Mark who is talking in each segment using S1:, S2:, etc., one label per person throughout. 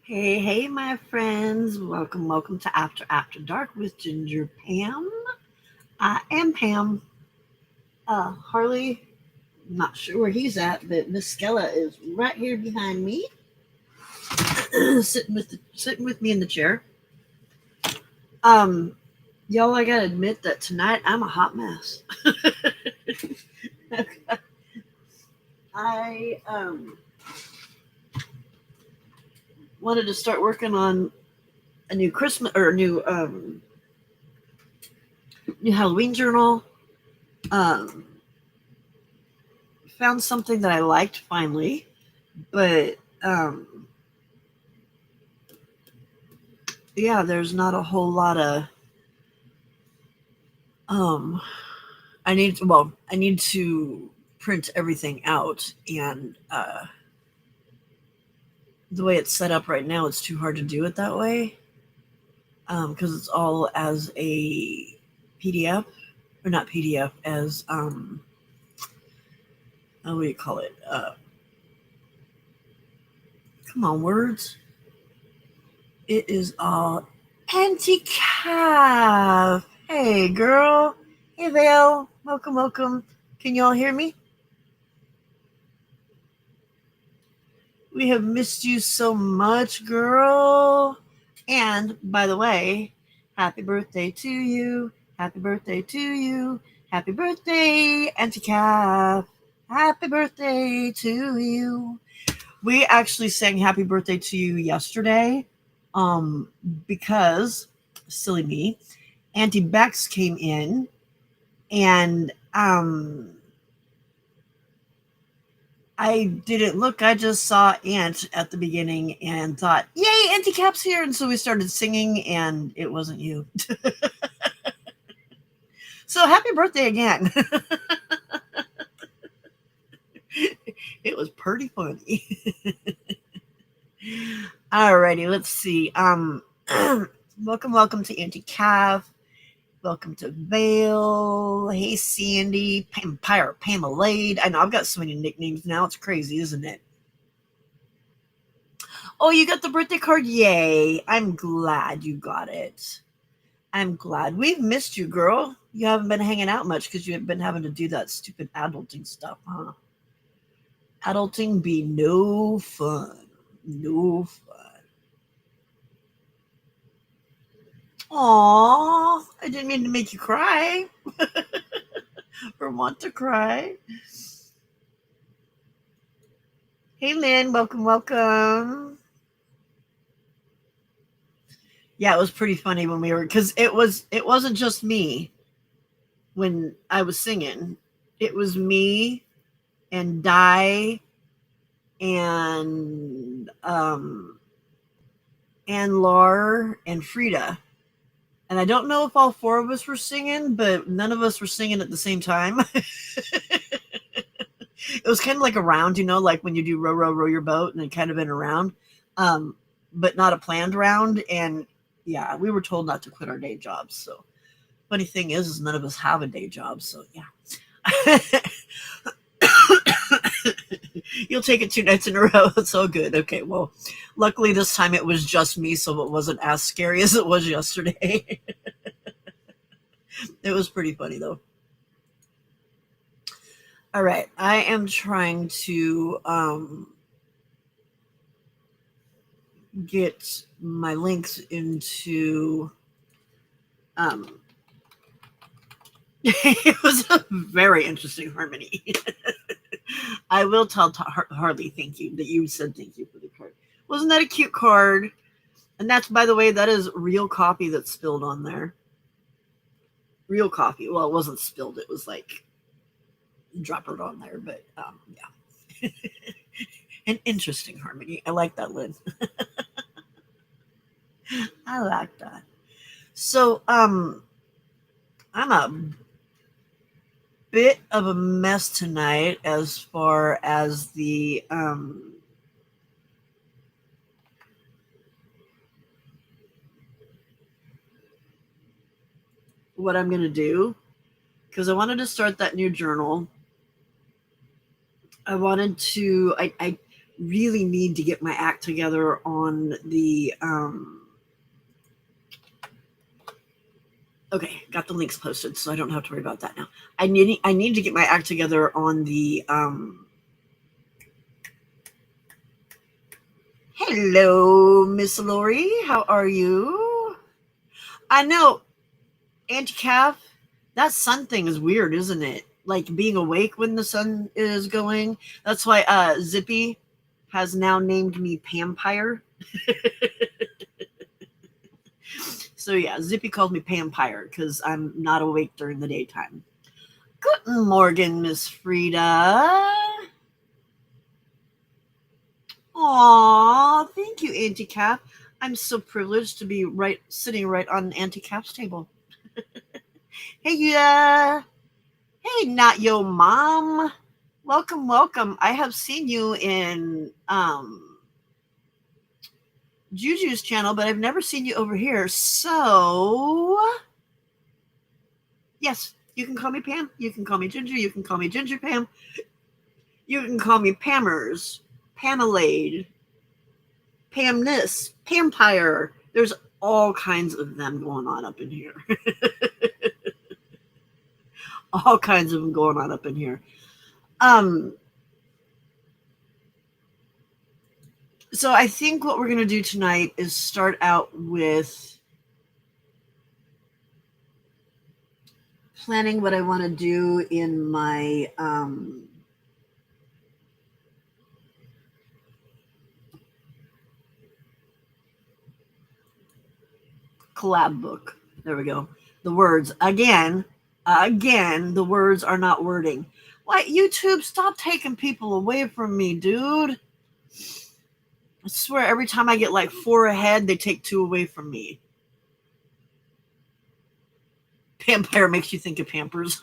S1: Hey, hey, my friends. Welcome to After Dark with Ginger Pam. I am Pam. Harley, not sure where he's at, but Miss Skella is right here behind me, sitting with me in the chair. Um, y'all, I gotta admit that tonight I'm a hot mess. I wanted to start working on a new Christmas or new Halloween journal. Um, Found something that I liked finally, but yeah, there's not a whole lot of um I need to print everything out, and the way it's set up right now, it's too hard to do it that way because it's all as a PDF, or not PDF, as what do you call it? Come on, words. It is all anti-calf. Hey, girl. Hey, Vale. Welcome. Can you all hear me? We have missed you so much, girl. And by the way, happy birthday to you. Happy birthday to you. Happy birthday, Auntie Calf. Happy birthday to you. We actually sang happy birthday to you yesterday um, because, silly me, Auntie Bex came in and I didn't look. I just saw Aunt at the beginning and thought, "Yay, Auntie Cap's here!" And so we started singing, and it wasn't you. So happy birthday again! It was pretty funny. Alrighty, let's see. Welcome to Auntie Cav. Welcome to Vale. Hey, Sandy, Vampire Pamalade. I know I've got so many nicknames now. It's crazy, isn't it? Oh, you got the birthday card? Yay. I'm glad you got it. I'm glad. We've missed you, girl. You haven't been hanging out much because you have been having to do that stupid adulting stuff, huh? Adulting be no fun. No fun. Aw, I didn't mean to make you cry or want to cry. Hey, Lynn, welcome. Yeah, it was pretty funny when we were because it wasn't just me when I was singing. It was me and Di and Lar and Frida. And I don't know if all four of us were singing, but none of us were singing at the same time. It was kind of like a round, like when you do row your boat, and it kind of in a round, um, but not a planned round. And yeah, we were told not to quit our day jobs. So funny thing is none of us have a day job. So yeah. You'll take it 2 nights in a row. It's all good. Okay, well, luckily this time it was just me, so it wasn't as scary as it was yesterday. It was pretty funny though. All right, I am trying to get my links into. Um, it was a very interesting harmony. I will tell Harley thank you that you said thank you for the card. Wasn't that a cute card? And that's, by the way, that is real coffee that's spilled on there. Real coffee. Well, it wasn't spilled. It was like dropped it on there, but yeah. An interesting harmony. I like that, Lynn. I like that. So, I'm a bit of a mess tonight as far as the what I'm gonna do because I wanted to start that new journal. I wanted to. I really need to get my act together on the okay, got the links posted, so I don't have to worry about that now. I need to get my act together on the hello, Miss Lori. How are you? I know, anti-calf, that sun thing is weird, isn't it? Like being awake when the sun is going. That's why Zippy has now named me Pampire. So yeah, Zippy calls me Pampire because I'm not awake during the daytime. Guten Morgen, Miss Frida. Aw, thank you, Auntie Cap. I'm so privileged to be sitting right on Auntie Cap's table. Hey, yeah. Hey, not yo mom. Welcome, welcome. I have seen you in Juju's channel, but I've never seen you over here. So, yes, you can call me Pam. You can call me Ginger. You can call me Ginger Pam. You can call me Pammers, Pamalade, Pamness, Pampire. There's all kinds of them going on up in here. All kinds of them going on up in here. So I think what we're going to do tonight is start out with planning what I want to do in my collab book. There we go. The words again, the words are not wording. Like, YouTube, stop taking people away from me, dude. I swear, every time I get like 4 ahead, they take 2 away from me. Vampire makes you think of Pampers.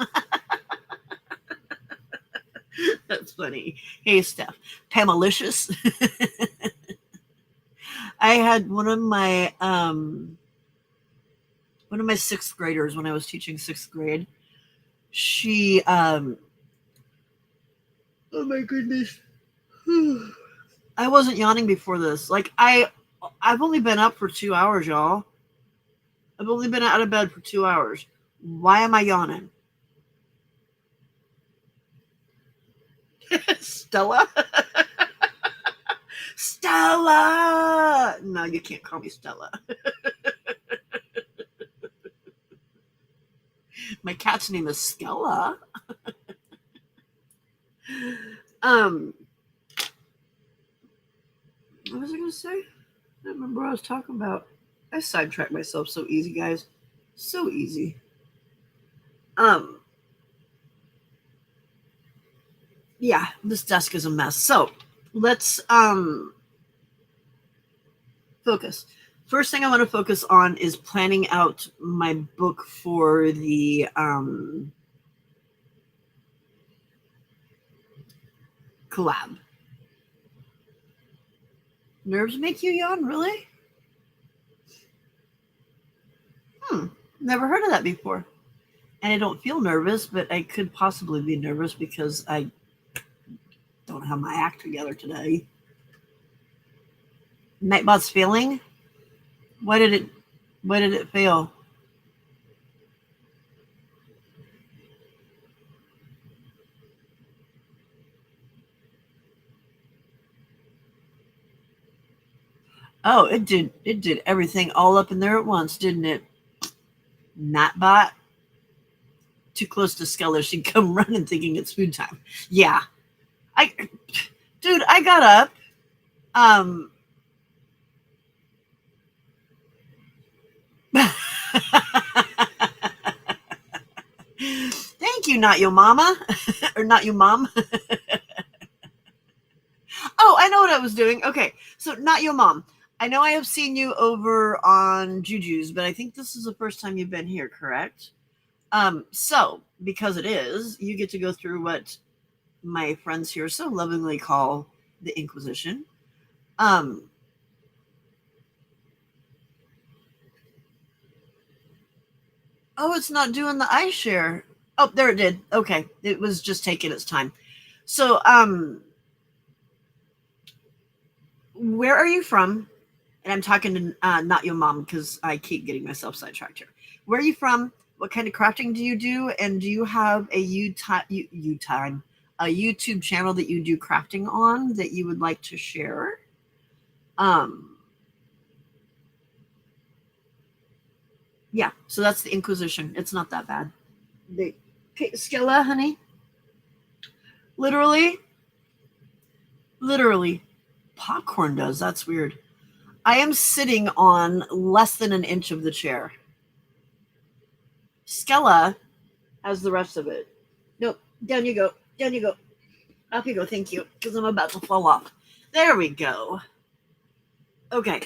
S1: That's funny. Hey, Steph. Pamalicious. I had one of my 6th graders when I was teaching 6th grade. She oh my goodness. I wasn't yawning before this. Like I've only been up for 2 hours, y'all. I've only been out of bed for 2 hours. Why am I yawning? Stella? Stella! No, you can't call me Stella. My cat's name is Skella. What was I going to say? I don't remember what I was talking about. I sidetrack myself so easy, guys. So easy. Yeah, this desk is a mess. So let's focus. First thing I want to focus on is planning out my book for the collab. Nerves make you yawn, really? Never heard of that before. And I don't feel nervous, but I could possibly be nervous because I don't have my act together today. Nightbot's failing? Why did it fail? Oh, it did everything all up in there at once, didn't it? Nightbot. Too close to Skeller, she'd come running thinking it's food time. Yeah. Dude, I got up. Thank you, not your mama. Or not your mom. Oh, I know what I was doing. Okay, so not your mom. I know I have seen you over on Juju's, but I think this is the first time you've been here, correct? So because it is, you get to go through what my friends here so lovingly call the Inquisition. Oh, it's not doing the iShare. Oh, there it did. Okay, it was just taking its time. So Where are you from? And I'm talking to not your mom because I keep getting myself sidetracked here. Where are you from? What kind of crafting do you do? And do you have a a YouTube channel that you do crafting on that you would like to share? Um, yeah, so that's the Inquisition. It's not that bad. Okay, Skilla, honey. Literally, literally, popcorn does. That's weird. I am sitting on less than an inch of the chair. Skella has the rest of it. Nope. Down you go. Down you go. Up you go. Thank you. Because I'm about to fall off. There we go. Okay.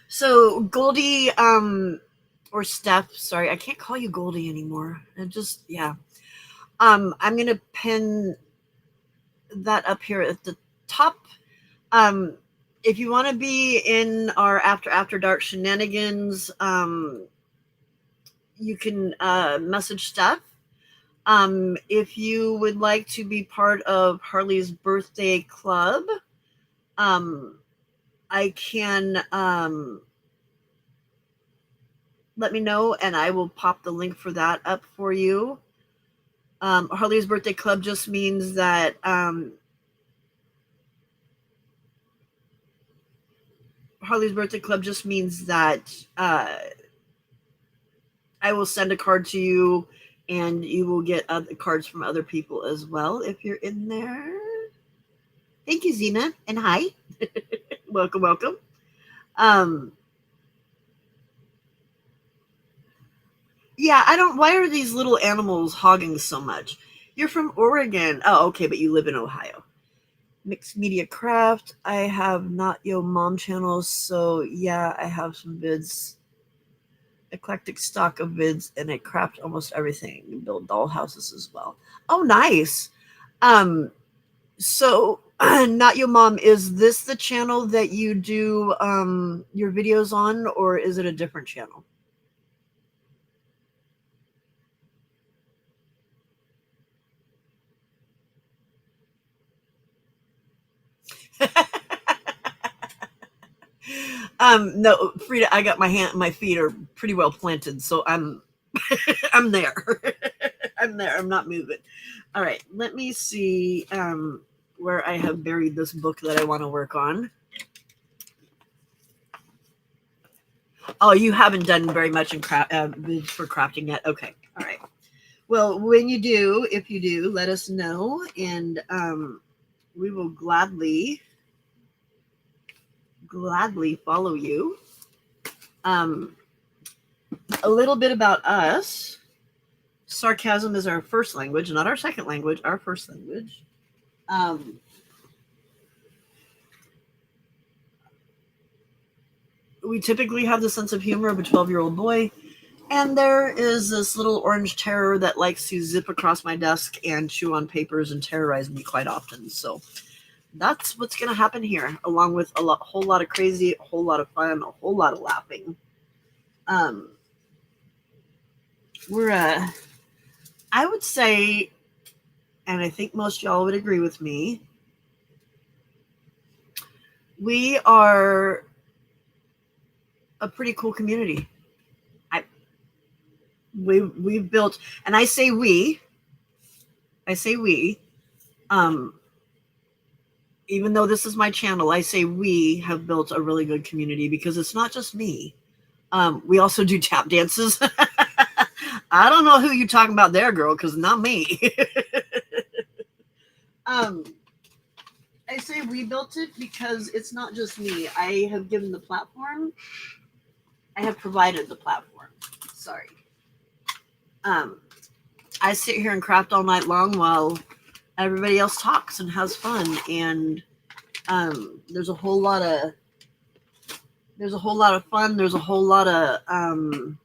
S1: So Goldie, or Steph, sorry, I can't call you Goldie anymore. Yeah. I'm gonna pin that up here at the top. Um, if you want to be in our after dark shenanigans, you can message Steph. If you would like to be part of Harley's birthday club, I can let me know and I will pop the link for that up for you. Harley's birthday club just means that Harley's birthday club just means that I will send a card to you and you will get other cards from other people as well if you're in there. Thank you, Zena, and hi. Welcome, welcome. Yeah, I don't. Why are these little animals hogging so much? You're from Oregon. Oh, okay, but you live in Ohio. Mixed Media Craft. I have Not Yo Mom channels, so yeah, I have some vids. Eclectic stock of vids, and I craft almost everything. Build doll houses as well. Oh, nice. So Not Your Mom, is this the channel that you do your videos on, or is it a different channel? No, Frida, I got my feet are pretty well planted, so I'm I'm there. I'm there. I'm not moving. All right, let me see where I have buried this book that I want to work on. Oh, you haven't done very much in for crafting yet. Okay, all right. Well, when you do, if you do, let us know, and we will gladly follow you. A little bit about us. Sarcasm is our first language, not our second language, our first language. We typically have the sense of humor of a 12-year-old boy. And there is this little orange terror that likes to zip across my desk and chew on papers and terrorize me quite often. So that's what's going to happen here, along with whole lot of crazy, a whole lot of fun, a whole lot of laughing. We're, I would say, and I think most y'all would agree with me, we are a pretty cool community. We've built, and I say we, even though this is my channel, I say we have built a really good community because it's not just me. We also do tap dances. I don't know who you're talking about there, girl, because not me. I say we built it because it's not just me. I have given the platform. I have provided the platform. Sorry. I sit here and craft all night long while everybody else talks and has fun. And there's a whole lot of fun. There's a whole lot of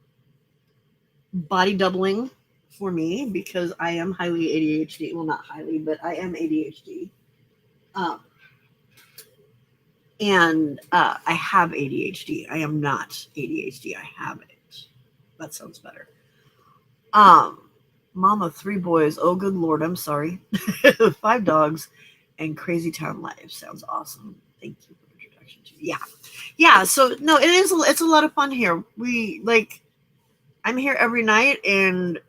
S1: body doubling for me because I am highly ADHD. Well, not highly, but I am ADHD. And I have ADHD. I am not ADHD. I have it. That sounds better. Mom of 3 boys. Oh, good Lord. I'm sorry. 5 dogs and crazy town life. Sounds awesome. Thank you for the introduction. Yeah. Yeah. So, no, it's a lot of fun here. I'm here every night, and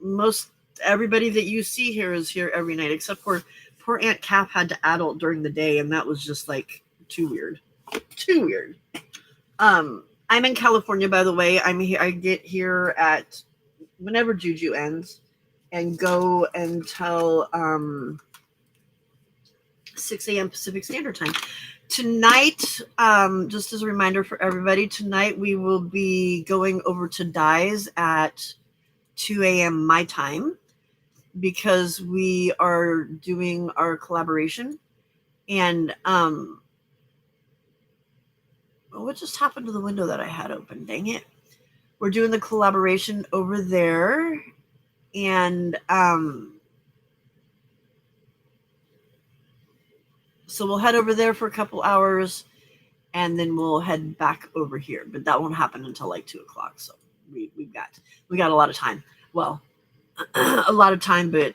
S1: most everybody that you see here is here every night, except for poor Aunt Cap had to adult during the day, and that was just like too weird. Too weird. I'm in California, by the way. I'm here. I get here at whenever Juju ends, and go until 6 a.m. Pacific Standard Time. Tonight, just as a reminder for everybody, tonight we will be going over to Dies at 2 a.m. my time, because we are doing our collaboration. And what just happened to the window that I had open? Dang it. We're doing the collaboration over there. And so we'll head over there for a couple hours, and then we'll head back over here. But that won't happen until like 2 o'clock. So we got a lot of time. Well, a lot of time, but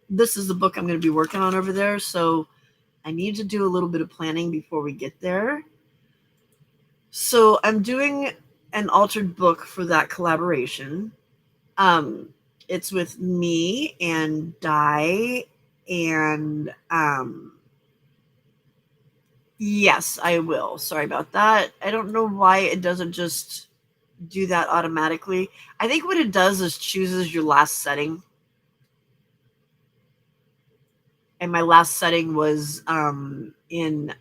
S1: this is the book I'm going to be working on over there. So I need to do a little bit of planning before we get there. So I'm doing an altered book for that collaboration. It's with me and Di, and yes, I will. Sorry about that. I don't know why it doesn't just do that automatically. I think what it does is chooses your last setting. And my last setting was in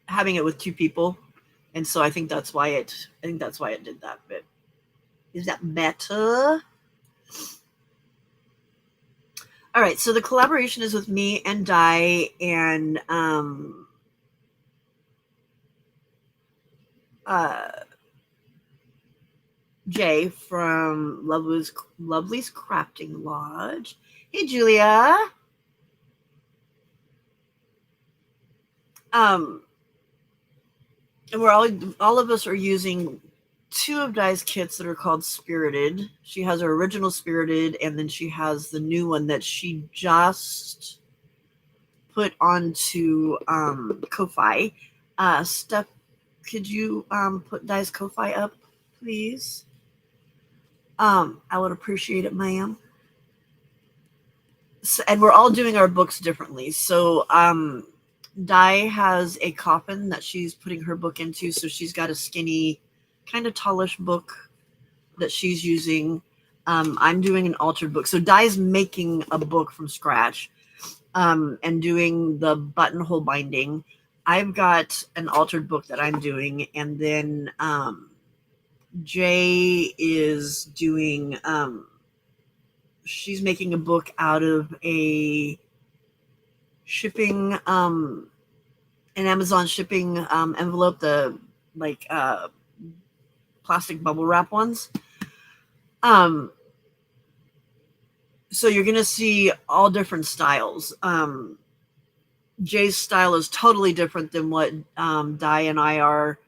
S1: having it with 2 people. And so I think that's why it did that. But is that better? All right, so the collaboration is with me and Di, and Jay from Lovely's Crafting Lodge. Hey, Julia. And we're all of us are using 2 of Di's kits that are called Spirited. She has her original Spirited, and then she has the new one that she just put onto Ko-Fi. Steph, could you put Di's Ko-Fi up, please? I would appreciate it, ma'am. So, and we're all doing our books differently. So Di has a coffin that she's putting her book into. So she's got a skinny, kind of tallish book that she's using. I'm doing an altered book. So Di's making a book from scratch and doing the buttonhole binding. I've got an altered book that I'm doing. And then Jay is doing, she's making a book out of a shipping, an Amazon shipping envelope, the like plastic bubble wrap ones. So you're going to see all different styles. Jay's style is totally different than what Di and I are.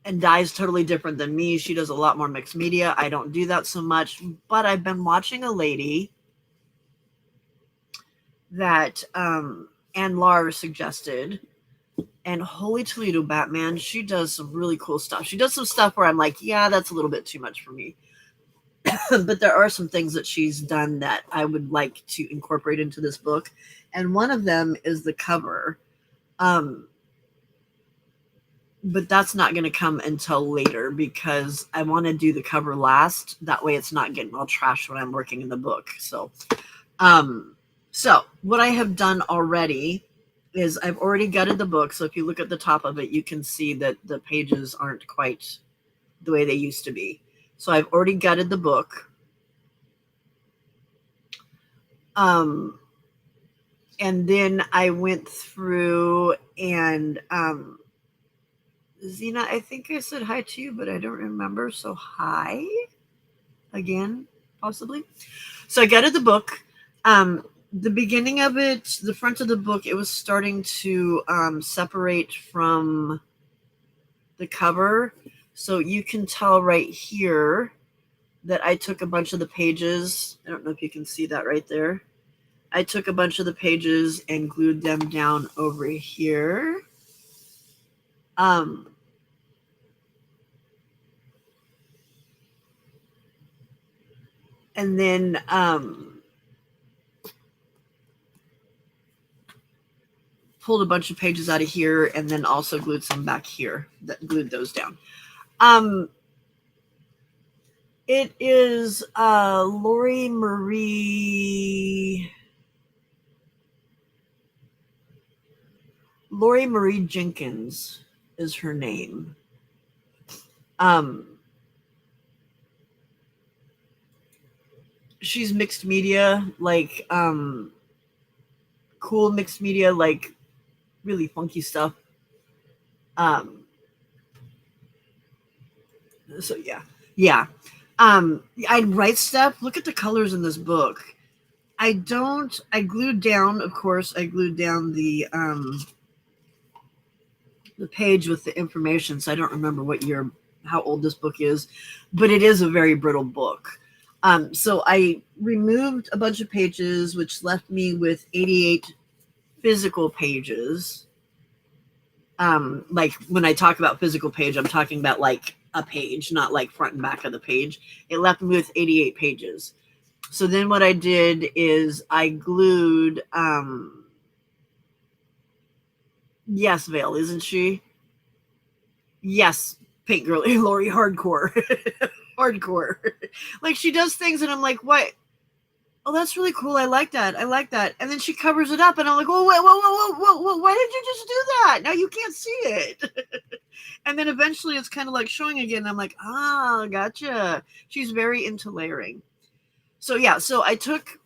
S1: And Di's totally different than me. She does a lot more mixed media. I don't do that so much. But I've been watching a lady that Ann Lar suggested. And holy Toledo, Batman, she does some really cool stuff. She does some stuff where I'm like, yeah, that's a little bit too much for me. But there are some things that she's done that I would like to incorporate into this book. And one of them is the cover. But that's not going to come until later because I want to do the cover last. That way it's not getting all trashed when I'm working in the book. So what I have done already is I've already gutted the book. So if you look at the top of it, you can see that the pages aren't quite the way they used to be. So I've already gutted the book. And then I went through and Zena, I think I said hi to you, but I don't remember. So hi again, possibly. So I gutted the book. The beginning of it, the front of the book, it was starting to separate from the cover. So you can tell right here that I took a bunch of the pages. I don't know if you can see that right there. I took a bunch of the pages and glued them down over here. And then pulled a bunch of pages out of here and then also glued some back here, that glued those down. It is Lori Marie Jenkins is her name. She's mixed media, like cool mixed media, like really funky stuff. So yeah. I'd write stuff. Look at the colors in this book. I glued down, of course, I glued down the page with the information, so I don't remember how old this book is, but it is a very brittle book. So I removed a bunch of pages, which left me with 88 physical pages. Like when I talk about physical page, I'm talking about like a page, not like front and back of the page. It left me with 88 pages. So then what I did is I glued, yes, Vale, isn't she? Yes, Paint Girly, Lori, hardcore. Hardcore. Like she does things and I'm like, what? Oh, that's really cool. I like that. And then she covers it up and I'm like, oh, whoa. Why did you just do that? Now you can't see it. And then eventually it's kind of like showing again. I'm like, gotcha. She's very into layering. So yeah, so I took,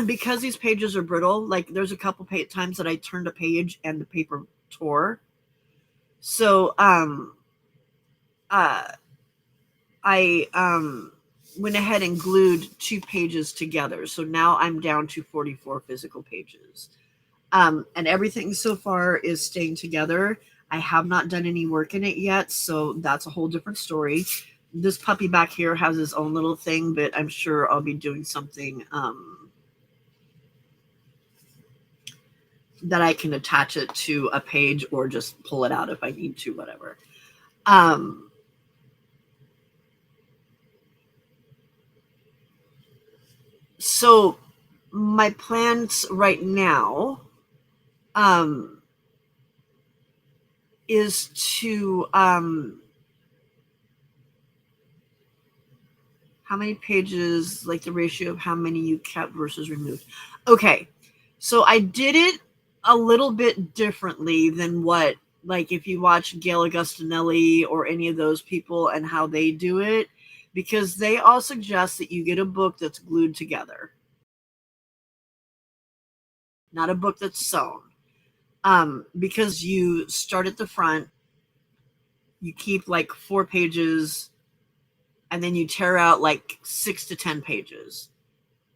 S1: because these pages are brittle, like there's a couple times that I turned a page and the paper tore. So I went ahead and glued 2 pages together. So now I'm down to 44 physical pages. And everything so far is staying together. I have not done any work in it yet, so that's a whole different story. This puppy back here has his own little thing, but I'm sure I'll be doing something that I can attach it to a page or just pull it out if I need to, whatever. So my plans right now is to how many pages, like the ratio of how many you kept versus removed. Okay, so I did it a little bit differently than what, like if you watch Gail Augustinelli or any of those people and how they do it, because they all suggest that you get a book that's glued together, not a book that's sewn. Because you start at the front, you keep like 4 pages, and then you tear out like 6 to 10 pages.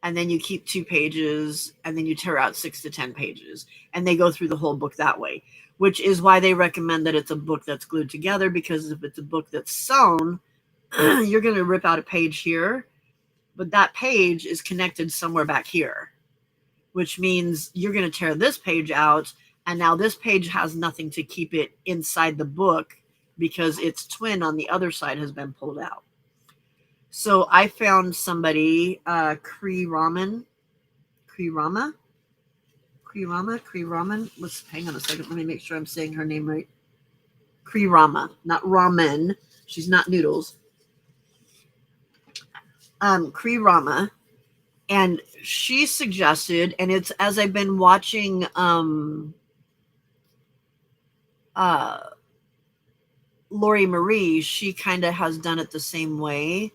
S1: And then you keep 2 pages, and then you tear out 6 to 10 pages. And they go through the whole book that way, which is why they recommend that it's a book that's glued together, because if it's a book that's sewn, you're going to rip out a page here, but that page is connected somewhere back here, which means you're going to tear this page out, and now this page has nothing to keep it inside the book because its twin on the other side has been pulled out. So I found somebody, Cree Ramen. Let's hang on a second. Let me make sure I'm saying her name right. Cree Rama, not ramen. She's not noodles. Cree Rama. And she suggested, and it's as I've been watching Lori Marie, she kind of has done it the same way.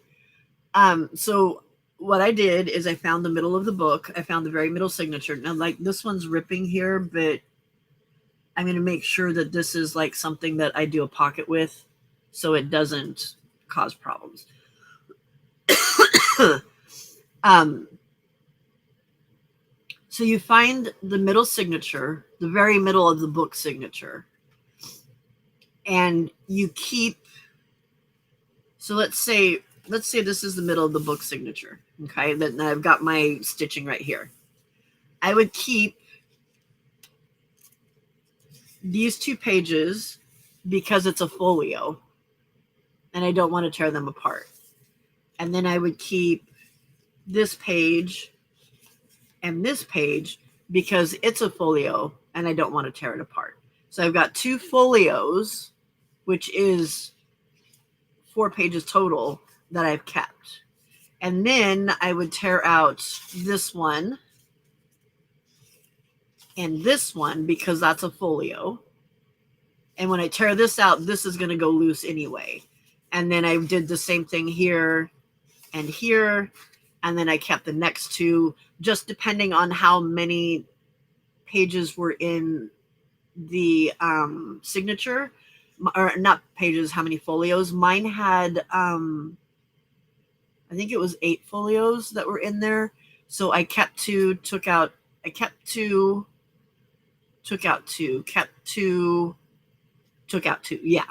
S1: So what I did is I found the middle of the book. I found the very middle signature. Now, like this one's ripping here, but I'm going to make sure that this is like something that I do a pocket with so it doesn't cause problems. So you find the middle signature, the very middle of the book signature. and you keep, so let's say this is the middle of the book signature. Okay, then I've got my stitching right here. I would keep these 2 pages because it's a folio and I don't want to tear them apart. And then I would keep this page and this page because it's a folio and I don't want to tear it apart. So I've got 2 folios, which is 4 pages total that I've kept. And then I would tear out this one and this one because that's a folio. And when I tear this out, this is going to go loose anyway. And then I did the same thing here and here. And then I kept the next 2, just depending on how many pages were in the signature, or not pages, how many folios. Mine had, I think it was 8 folios that were in there. So I kept 2, took out, I kept 2, took out 2, kept 2, took out 2. Yeah.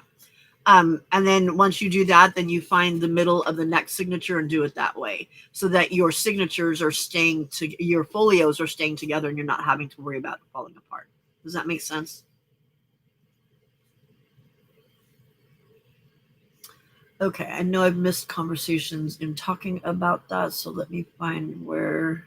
S1: And then once you do that, then you find the middle of the next signature and do it that way so that your signatures are staying to your folios are staying together and you're not having to worry about falling apart. Does that make sense? Okay, I know I've missed conversations in talking about that, so let me find where.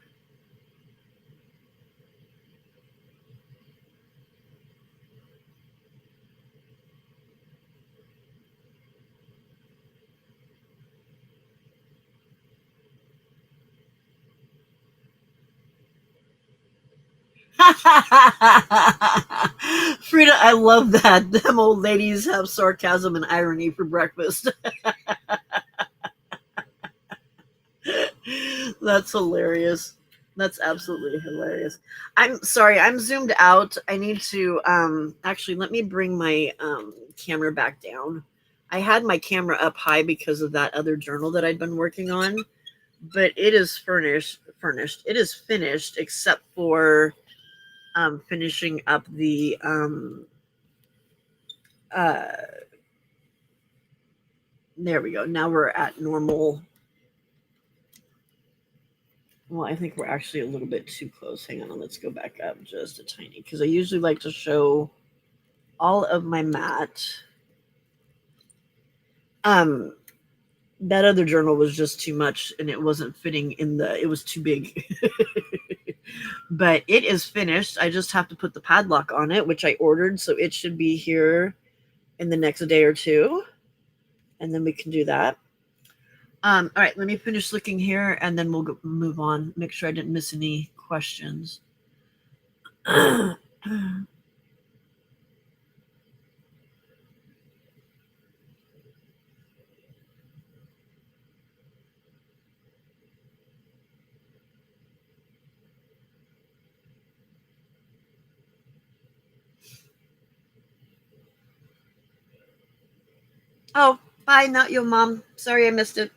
S1: Frida, I love that. Them old ladies have sarcasm and irony for breakfast. That's hilarious. That's absolutely hilarious. I'm sorry, I'm zoomed out. I need to actually let me bring my camera back down. I had my camera up high because of that other journal that I'd been working on, but it is furnished. It is finished except for finishing up the uh there we go. Now we're at normal. Well, I think we're actually a little bit too close. Hang on, let's go back up just a tiny, because I usually like to show all of my mat. That other journal was just too much and it wasn't fitting in it was too big. But it is finished. I just have to put the padlock on it, which I ordered, so it should be here in the next day or 2. And then we can do that. All right, let me finish looking here and then we'll move on. Make sure I didn't miss any questions. Oh, bye, not your mom. Sorry I missed it.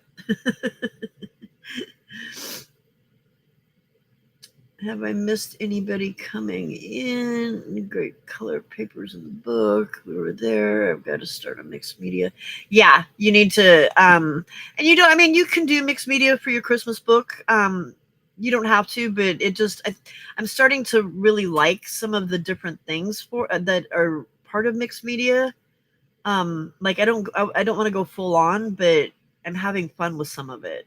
S1: Have I missed anybody coming in? Great color papers in the book. We were there. I've got to start a mixed media. Yeah, you need to and you don't, I mean, you can do mixed media for your Christmas book. You don't have to, but it just I'm starting to really like some of the different things for that are part of mixed media. Like I don't want to go full on, but I'm having fun with some of it.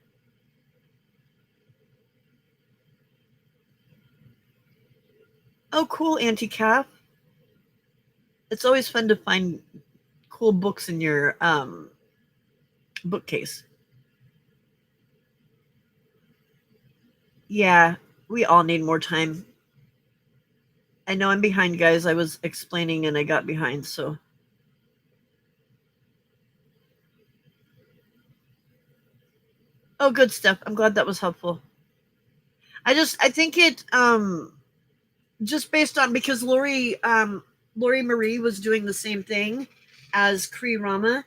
S1: Oh, cool, Auntie Calf. It's always fun to find cool books in your bookcase. Yeah, we all need more time. I know I'm behind, guys. I was explaining and I got behind, so. Oh, good stuff. I'm glad that was helpful. I think it just based on, because Lori Marie was doing the same thing as Cree Rama.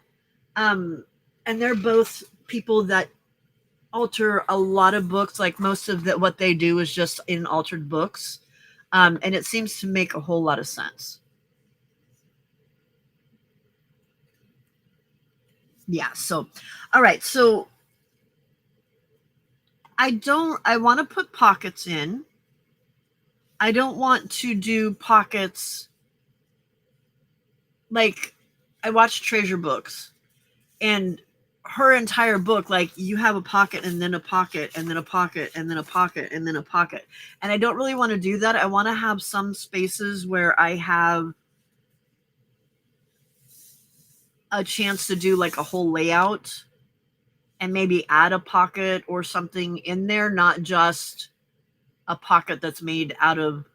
S1: And they're both people that alter a lot of books. Like most of what they do is just in altered books. And it seems to make a whole lot of sense. Yeah. So, all right. So I want to put pockets in. I don't want to do pockets like I watched Treasure Books and her entire book, like you have a pocket and then a pocket and then a pocket and then a pocket and then a pocket. And I don't really want to do that. I want to have some spaces where I have a chance to do like a whole layout and maybe add a pocket or something in there, not just a pocket that's made out of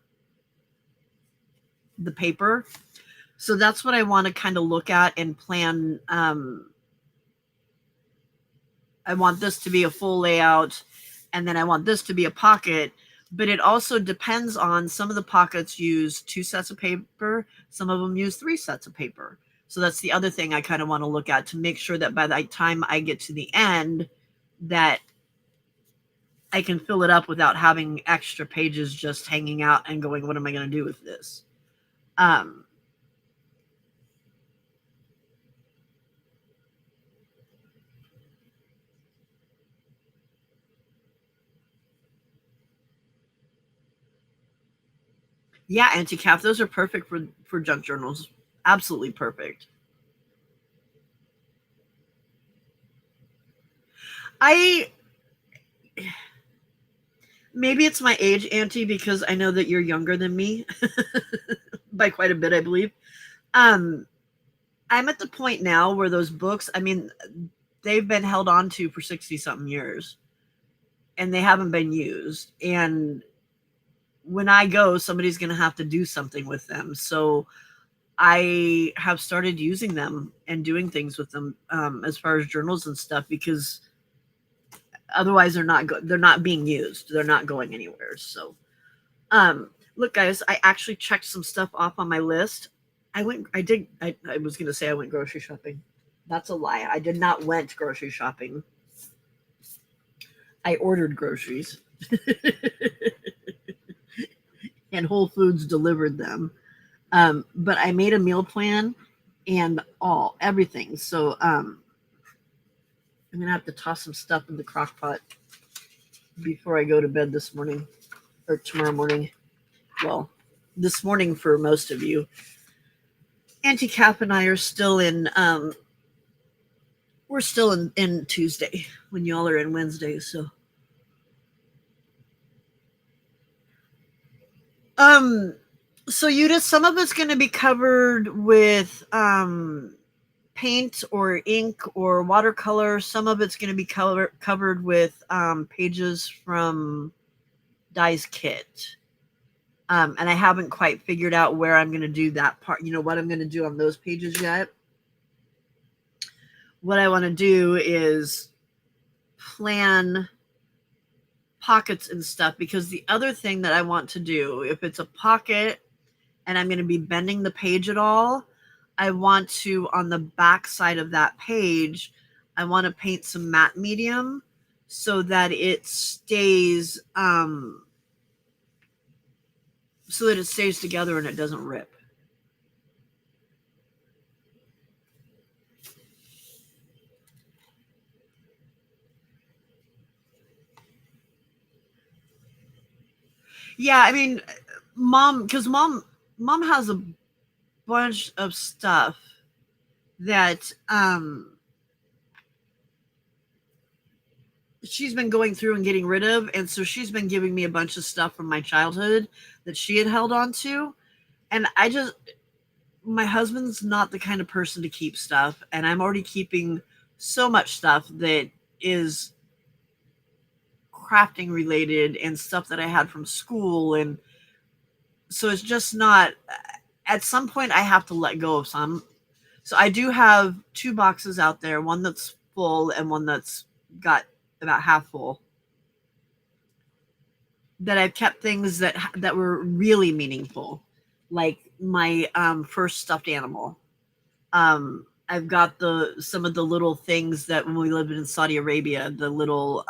S1: the paper. So that's what I want to kind of look at and plan. I want this to be a full layout, and then I want this to be a pocket. But it also depends on some of the pockets use 2 sets of paper, some of them use 3 sets of paper. So that's the other thing I kind of want to look at to make sure that by the time I get to the end, that I can fill it up without having extra pages just hanging out and going, what am I going to do with this? Um, yeah, anti-calf, those are perfect for junk journals. Absolutely perfect. I Maybe it's my age, Auntie, because I know that you're younger than me by quite a bit, I believe. Um, I'm at the point now where those books, I mean, they've been held on to for 60 something years and they haven't been used. And when I go, somebody's going to have to do something with them. So I have started using them and doing things with them as far as journals and stuff because otherwise they're not being used. They're not going anywhere. So look, guys, I actually checked some stuff off on my list. I was going to say I went grocery shopping. That's a lie. I did not went grocery shopping. I ordered groceries and Whole Foods delivered them. But I made a meal plan and everything. So I'm going to have to toss some stuff in the crock pot before I go to bed this morning or tomorrow morning. Well, this morning for most of you. Auntie Cap and I are still in we're still in Tuesday when y'all are in Wednesday. So um so Yuta, some of it's gonna be covered with paint or ink or watercolor. Some of it's gonna be covered with pages from Dye's kit. And I haven't quite figured out where I'm gonna do that part, what I'm gonna do on those pages yet. What I want to do is plan pockets and stuff because the other thing that I want to do, if it's a pocket and I'm going to be bending the page at all, I want to, on the back side of that page, I want to paint some matte medium so that it stays together and it doesn't rip. Yeah, I mean, mom has a bunch of stuff that she's been going through and getting rid of, and so she's been giving me a bunch of stuff from my childhood that she had held on to. And my husband's not the kind of person to keep stuff, and I'm already keeping so much stuff that is crafting related and stuff that I had from school. And so it's just not, at some point I have to let go of some. So I do have 2 boxes out there, one that's full and one that's got about half full, that I've kept things that were really meaningful, like my first stuffed animal. I've got some of the little things that when we lived in Saudi Arabia, the little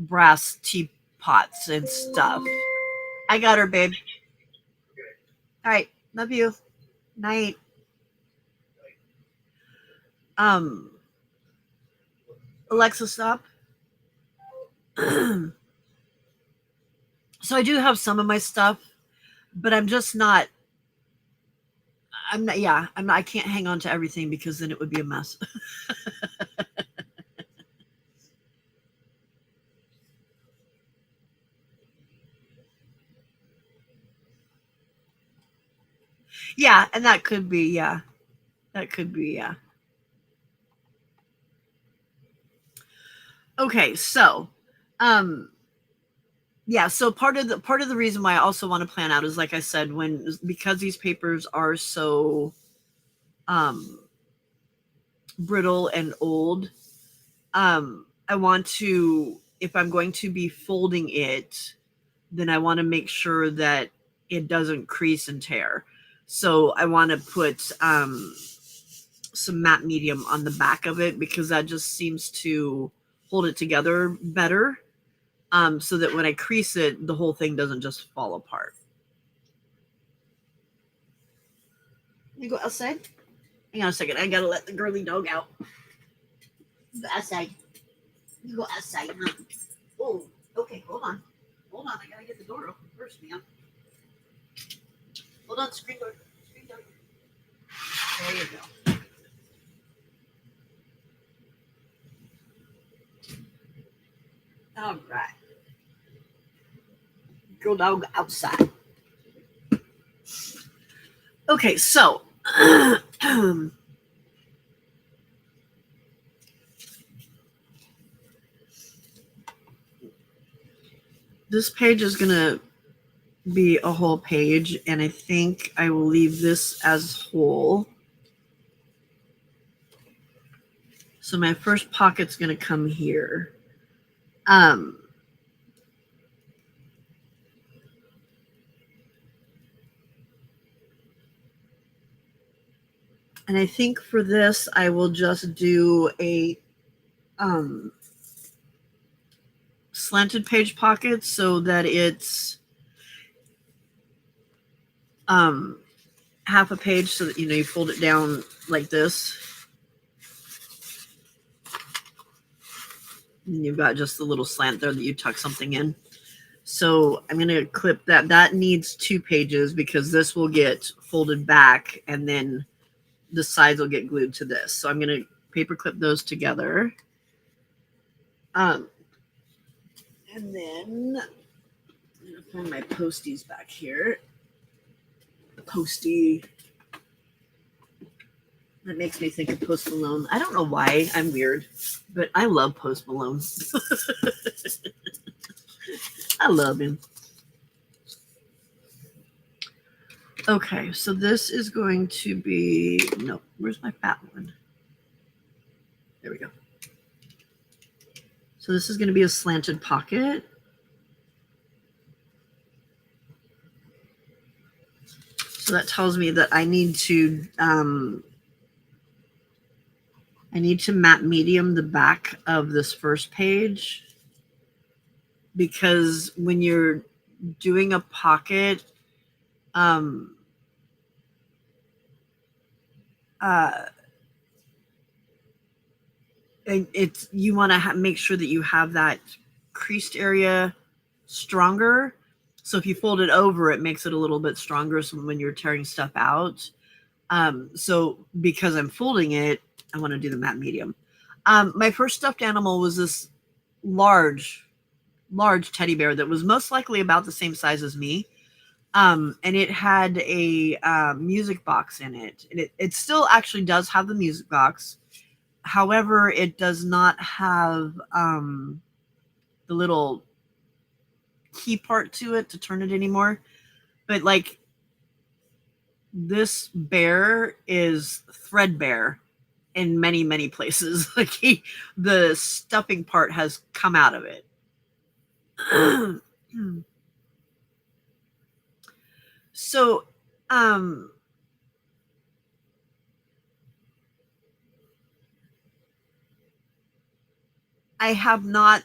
S1: brass teapots and stuff. I got her, babe. All right, love you. Night. Um, Alexa, stop. So I do have some of my stuff, but I'm just not. I'm not. Yeah, I'm not. I can't hang on to everything because then it would be a mess. Yeah, and that could be. Yeah, that could be. Yeah. Okay, so, um, yeah. So part of the reason why I also want to plan out is, like I said, because these papers are so um brittle and old. I want to, if I'm going to be folding it, then I want to make sure that it doesn't crease and tear. So I want to put some matte medium on the back of it because that just seems to hold it together better. So that when I crease it, the whole thing doesn't just fall apart. You go outside? Hang on a second. I gotta let the girly dog out. You go outside. You go outside, huh? Oh, okay. Hold on. Hold on. I gotta get the door open first, man. Hold on. Screen door. Screen door. There you go. All right. Girl dog outside. Okay, so this page is gonna be a whole page, and I think I will leave this as whole. So my first pocket's gonna come here. Um, and I think for this, I will just do a slanted page pocket so that it's half a page, so that you fold it down like this, and you've got just the little slant there that you tuck something in. So I'm going to clip that. That needs 2 pages because this will get folded back and then the sides will get glued to this. So I'm going to paper clip those together. And then I'm going to find my posties back here. The postie. That makes me think of Post Malone. I don't know why. I'm weird, but I love Post Malone. I love him. Okay, so this is going to be, no, where's my fat one? There we go. So this is going to be a slanted pocket. So that tells me that I need to matte medium the back of this first page, because when you're doing a pocket, it's, you want to make sure that you have that creased area stronger. So if you fold it over, it makes it a little bit stronger. So when you're tearing stuff out, so because I'm folding it, I want to do the matte medium. My first stuffed animal was this large teddy bear that was most likely about the same size as me. And it had a music box in it. And it still actually does have the music box. However, it does not have the little key part to it to turn it anymore. But like, this bear is threadbare in many, many places. Like, the stuffing part has come out of it. So, I have not,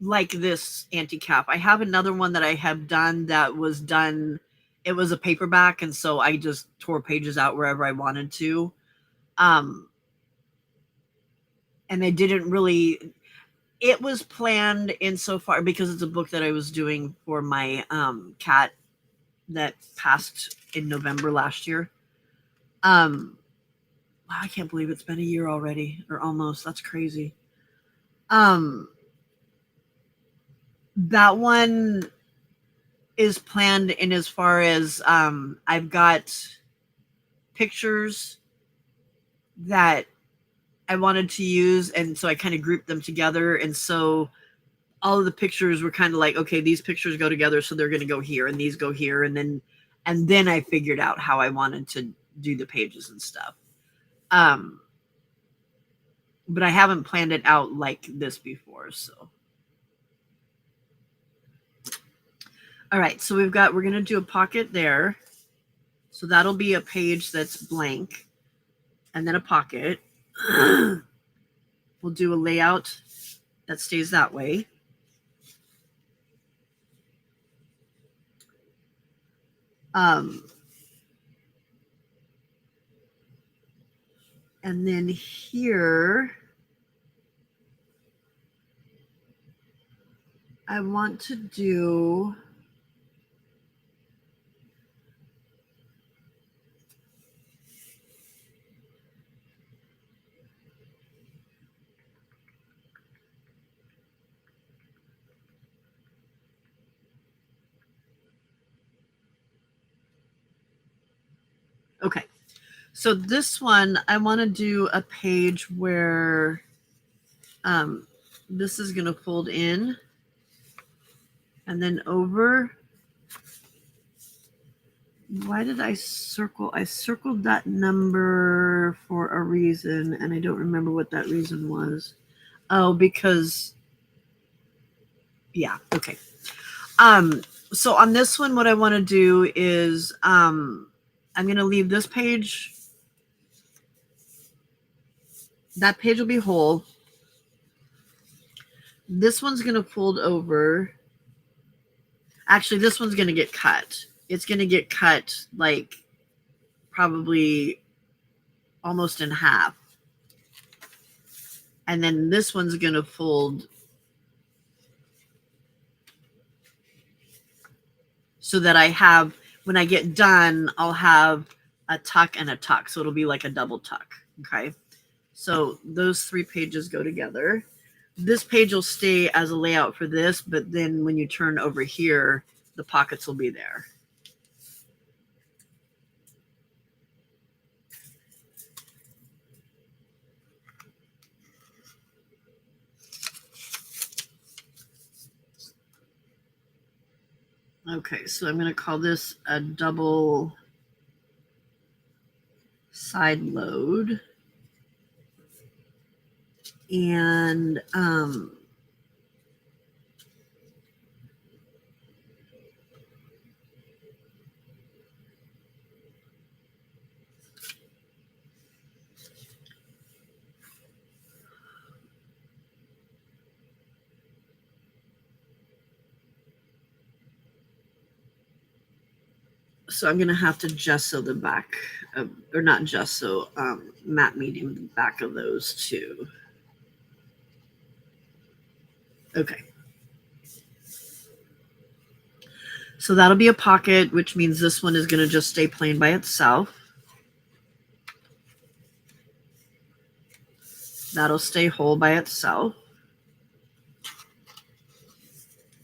S1: like this anti-cap. I have another one that I have done that was done, it was a paperback, and so I just tore pages out wherever I wanted to. and they didn't really, it was planned insofar because it's a book that I was doing for my cat that passed in November last year. Wow, I can't believe it's been a year already, or almost. That's crazy. That one is planned in as far as I've got pictures that I wanted to use, and so I kind of grouped them together, and so all of the pictures were kind of like, okay, these pictures go together, so they're going to go here, and these go here, and then I figured out how I wanted to do the pages and stuff. But I haven't planned it out like this before, so. All right, so we're going to do a pocket there. So that'll be a page that's blank, and then a pocket. We'll do a layout that stays that way. And then here, I want to do okay. So this one, I want to do a page where this is going to fold in and then over. Why did I circle? I circled that number for a reason, and I don't remember what that reason was. Oh, because, yeah, okay. So on this one, what I want to do is I'm going to leave this page. That page will be whole. This one's going to fold over. Actually, this one's going to get cut. It's going to get cut like probably almost in half. And then this one's going to fold so that I have, when I get done, I'll have a tuck and a tuck. So it'll be like a double tuck. Okay. So those 3 pages go together. This page will stay as a layout for this, but then when you turn over here, the pockets will be there. Okay, so I'm going to call this a double side load. And so I'm going to have to gesso the back, or not gesso, matte medium the back of those two. Okay. So that'll be a pocket, which means this one is going to just stay plain by itself. That'll stay whole by itself.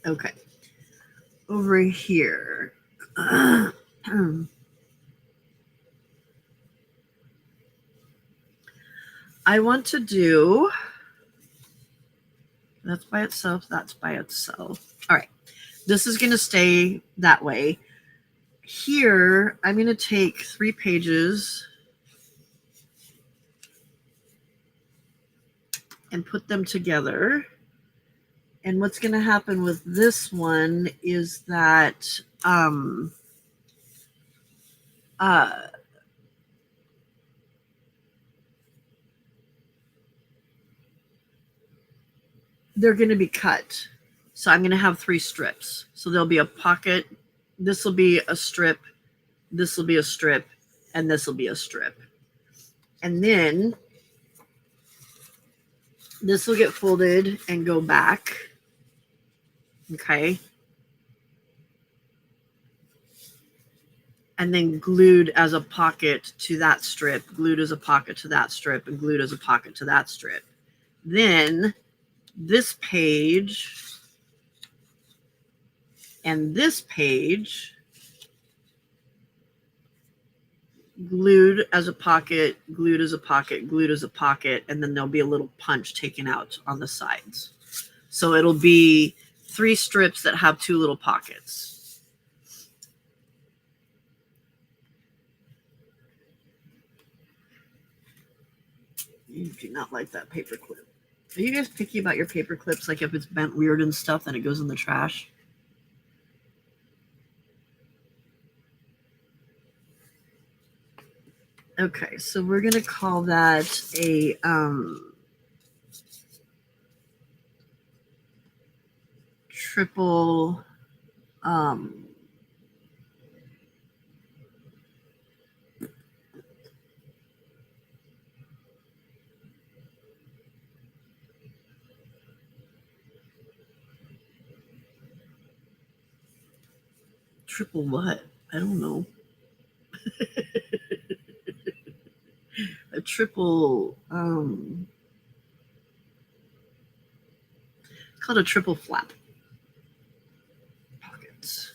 S1: Okay. Over here. I want to do, that's by itself, that's by itself. All right. This is going to stay that way. Here, I'm going to take 3 pages and put them together. And what's going to happen with this one is that they're going to be cut. So I'm going to have 3 strips. So there'll be a pocket. This will be a strip. This will be a strip. And this will be a strip. And then This will get folded and go back. Okay. And then glued as a pocket to that strip, glued as a pocket to that strip, and glued as a pocket to that strip. Then this page and this page glued as a pocket, glued as a pocket, glued as a pocket, and then there'll be a little punch taken out on the sides. So it'll be 3 strips that have 2 little pockets. You do not like that paper clip. Are you guys picky about your paper clips? Like if it's bent weird and stuff, then it goes in the trash? Okay, so we're going to call that a triple triple what? I don't know. A triple it's called a triple flap pockets.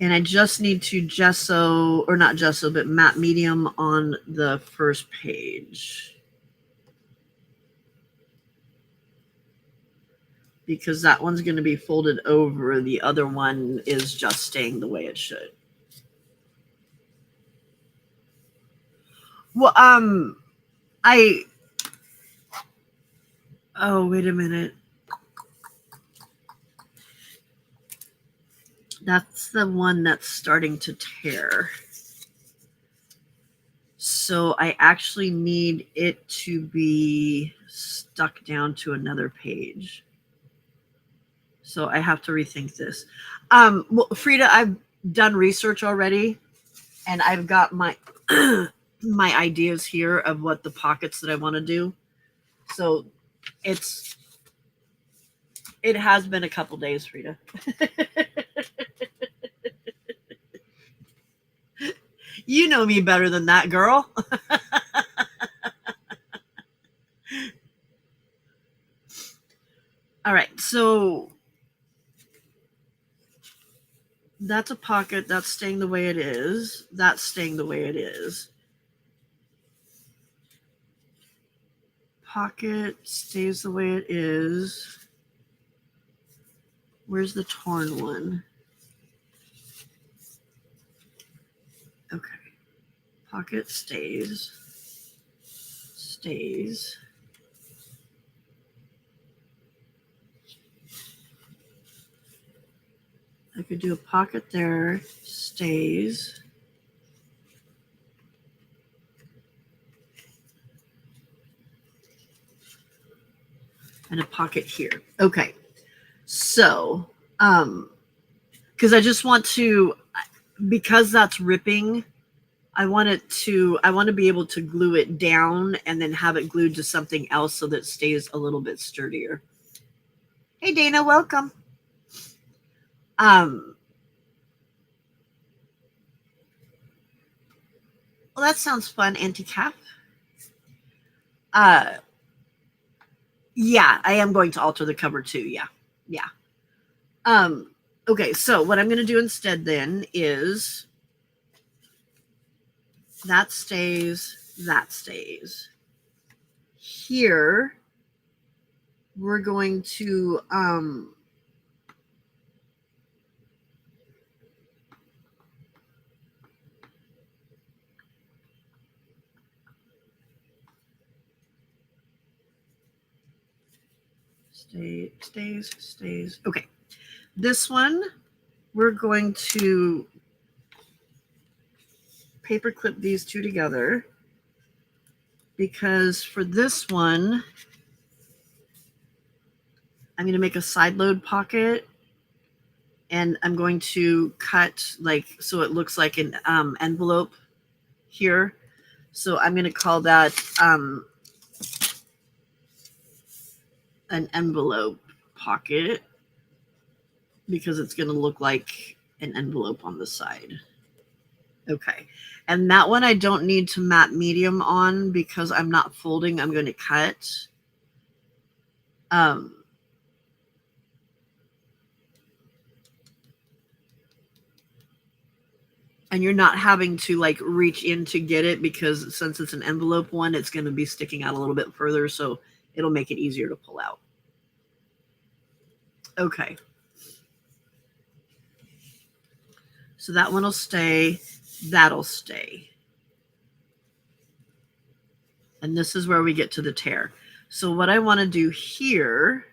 S1: And I just need to gesso, or not gesso, but matte medium on the first page, because that one's going to be folded over. The other one is just staying the way it should. Well, oh, wait a minute. That's the one that's starting to tear. So I actually need it to be stuck down to another page. So I have to rethink this. Well, Frida, I've done research already, and I've got my my ideas here of what the pockets that I want to do. So it has been a couple days, Frida. You know me better than that, girl. All right, so that's a pocket. That's staying the way it is. That's staying the way it is. Pocket stays the way it is. Where's the torn one? Okay. Pocket stays. Stays. I could do a pocket there. Stays. And a pocket here. Okay. So, because I just want to, because that's ripping, I want to be able to glue it down and then have it glued to something else so that it stays a little bit sturdier. Hey, Dana, welcome. Well, that sounds fun, Auntie Cap. Yeah, I am going to alter the cover too. Yeah. Okay, so what I'm going to do instead then is that stays. Here, we're going to stays. Okay, this one we're going to paper clip these two together, because for this one I'm going to make a side load pocket, and I'm going to cut like so it looks like an envelope here. So I'm going to call that an envelope pocket because it's going to look like an envelope on the side. Okay. And that one I don't need to matte medium on because I'm not folding. I'm going to cut. And you're not having to like reach in to get it because since it's an envelope one, it's going to be sticking out a little bit further. So it'll make it easier to pull out. Okay. So that one will stay. That'll stay. And this is where we get to the tear. So what I want to do here,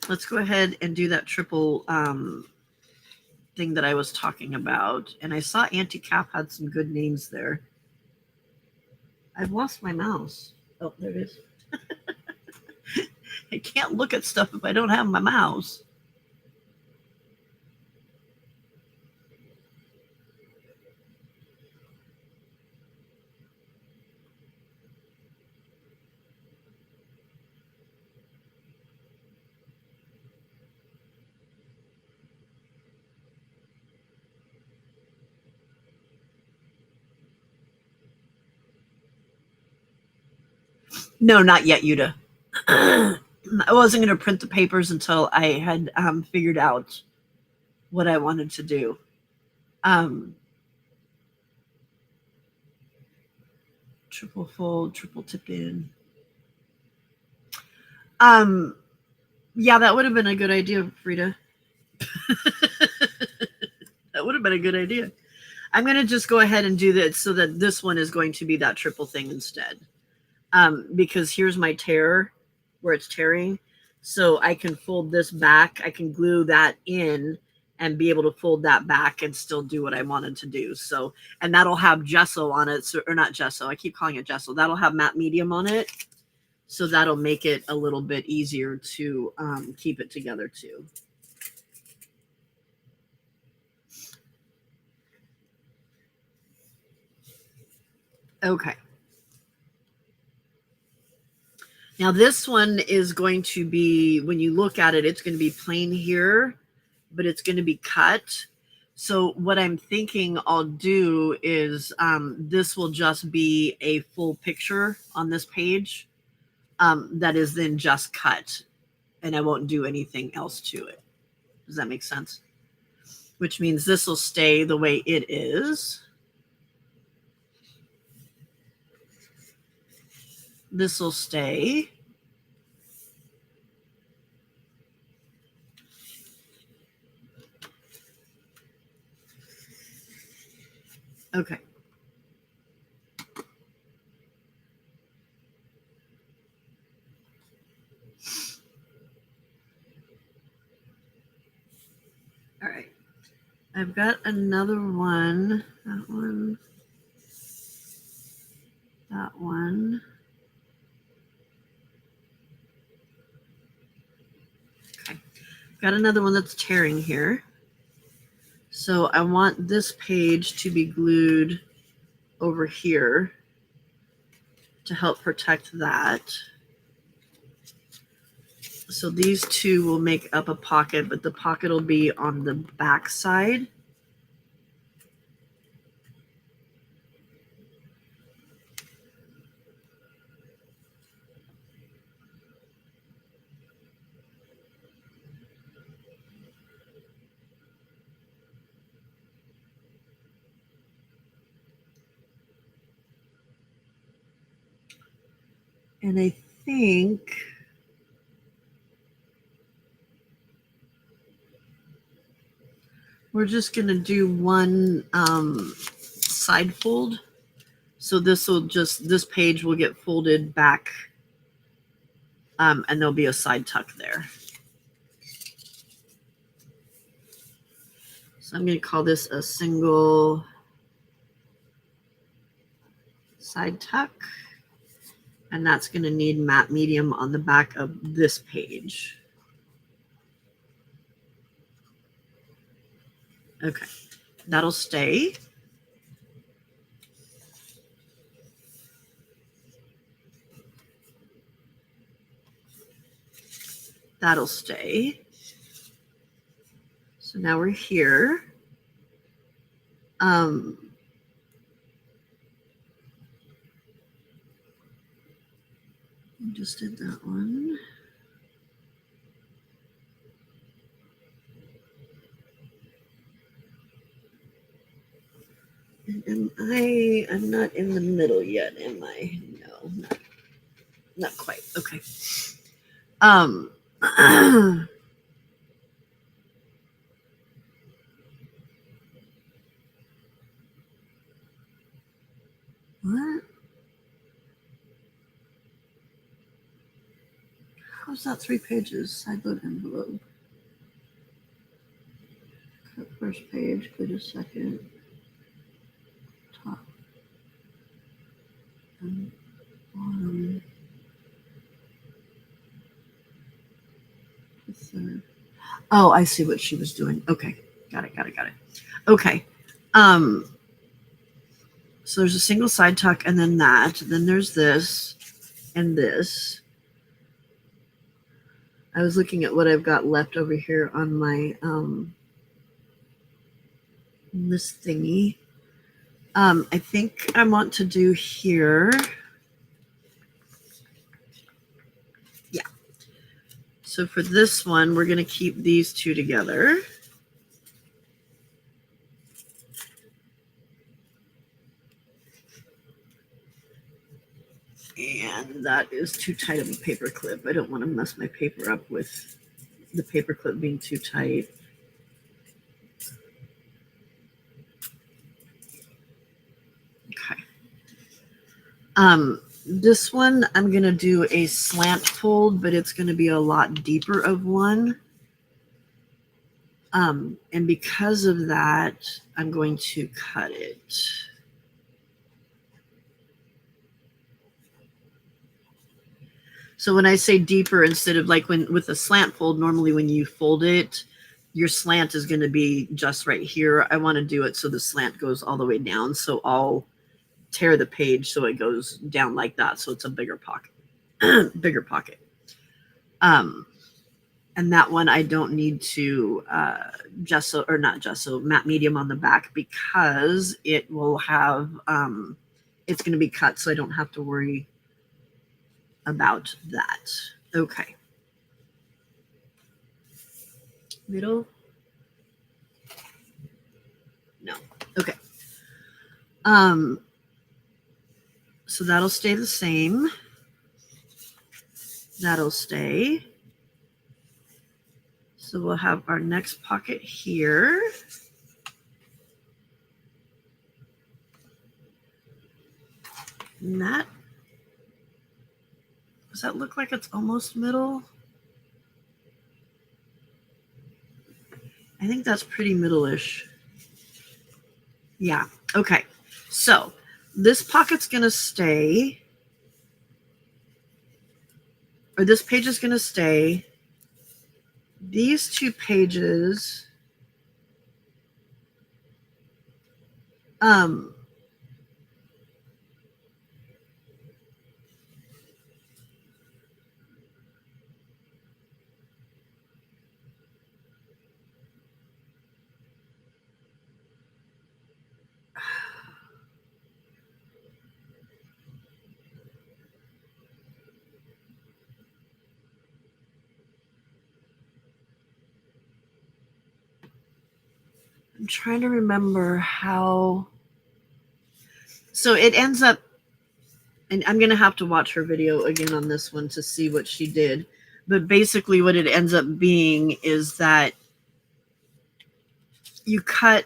S1: let's go ahead and do that triple thing that I was talking about. And I saw Auntie Cap had some good names there. I've lost my mouse. Oh, there it is. I can't look at stuff if I don't have my mouse. No, not yet, Yuda. I wasn't going to print the papers until I had figured out what I wanted to do. Triple fold, triple tip in. Yeah, that would have been a good idea, Frida. That would have been a good idea. I'm going to just go ahead and do that so that this one is going to be that triple thing instead. Because here's my tear where it's tearing. So I can fold this back. I can glue that in and be able to fold that back and still do what I wanted to do. So, and that'll have gesso on it. So, or not gesso. I keep calling it gesso. That'll have matte medium on it. So that'll make it a little bit easier to keep it together too. Okay. Now this one is going to be, when you look at it, it's going to be plain here, but it's going to be cut. So what I'm thinking I'll do is this will just be a full picture on this page that is then just cut, and I won't do anything else to it. Does that make sense? Which means this will stay the way it is. This will stay. Okay. All right. I've got another one. That one. That one. Okay. Got another one that's tearing here. So I want this page to be glued over here to help protect that. So these two will make up a pocket, but the pocket will be on the back side. And I think we're just going to do one side fold. So this will just, this page will get folded back and there'll be a side tuck there. So I'm going to call this a single side tuck. And that's going to need matte medium on the back of this page. Okay. That'll stay. That'll stay. So now we're here. I just did that one. And I'm not in the middle yet, am I? No, not quite. Okay. What? How's that 3 pages? Sideload envelope. Cut first page, go to second. Top. And bottom. The third. Oh, I see what she was doing. Okay. Got it. Okay. So there's a single side tuck and then that. Then there's this and this. I was looking at what I've got left over here on my this thingy. I think I want to do here. Yeah. So for this one, we're going to keep these two together. And that is too tight of a paper clip. I don't want to mess my paper up with the paper clip being too tight. Okay. This one, I'm going to do a slant fold, but it's going to be a lot deeper of one. And because of that, I'm going to cut it. So when I say deeper, instead of like when with a slant fold, normally when you fold it, your slant is going to be just right here. I want to do it so the slant goes all the way down. So I'll tear the page so it goes down like that. So it's a bigger pocket, bigger pocket. And that one I don't need to gesso, or not gesso, matte medium on the back because it will have, it's going to be cut. So I don't have to worry about that. Okay. Middle? No. Okay. So that'll stay the same. That'll stay. So we'll have our next pocket here. And that, does that look like it's almost middle? I think that's pretty middle-ish. Yeah, okay. So this pocket's gonna stay, or this page is gonna stay. These 2 pages, I'm trying to remember how. So it ends up, and I'm going to have to watch her video again on this one to see what she did. But basically what it ends up being is that you cut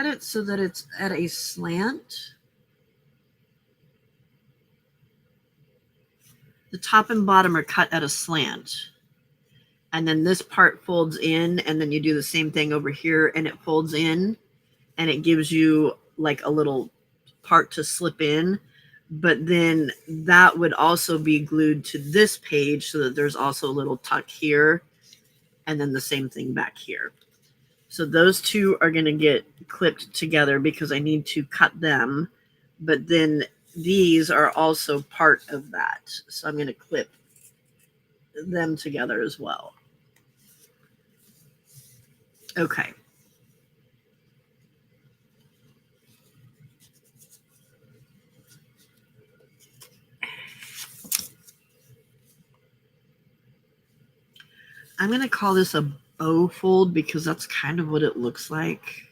S1: it so that it's at a slant. The top and bottom are cut at a slant. And then this part folds in, and then you do the same thing over here, and it folds in, and it gives you like a little part to slip in. but then that would also be glued to this page so that there's also a little tuck here, and then the same thing back here. So those two are going to get clipped together because I need to cut them, but then these are also part of that. So I'm going to clip them together as well. Okay. I'm going to call this a bow fold because that's kind of what it looks like.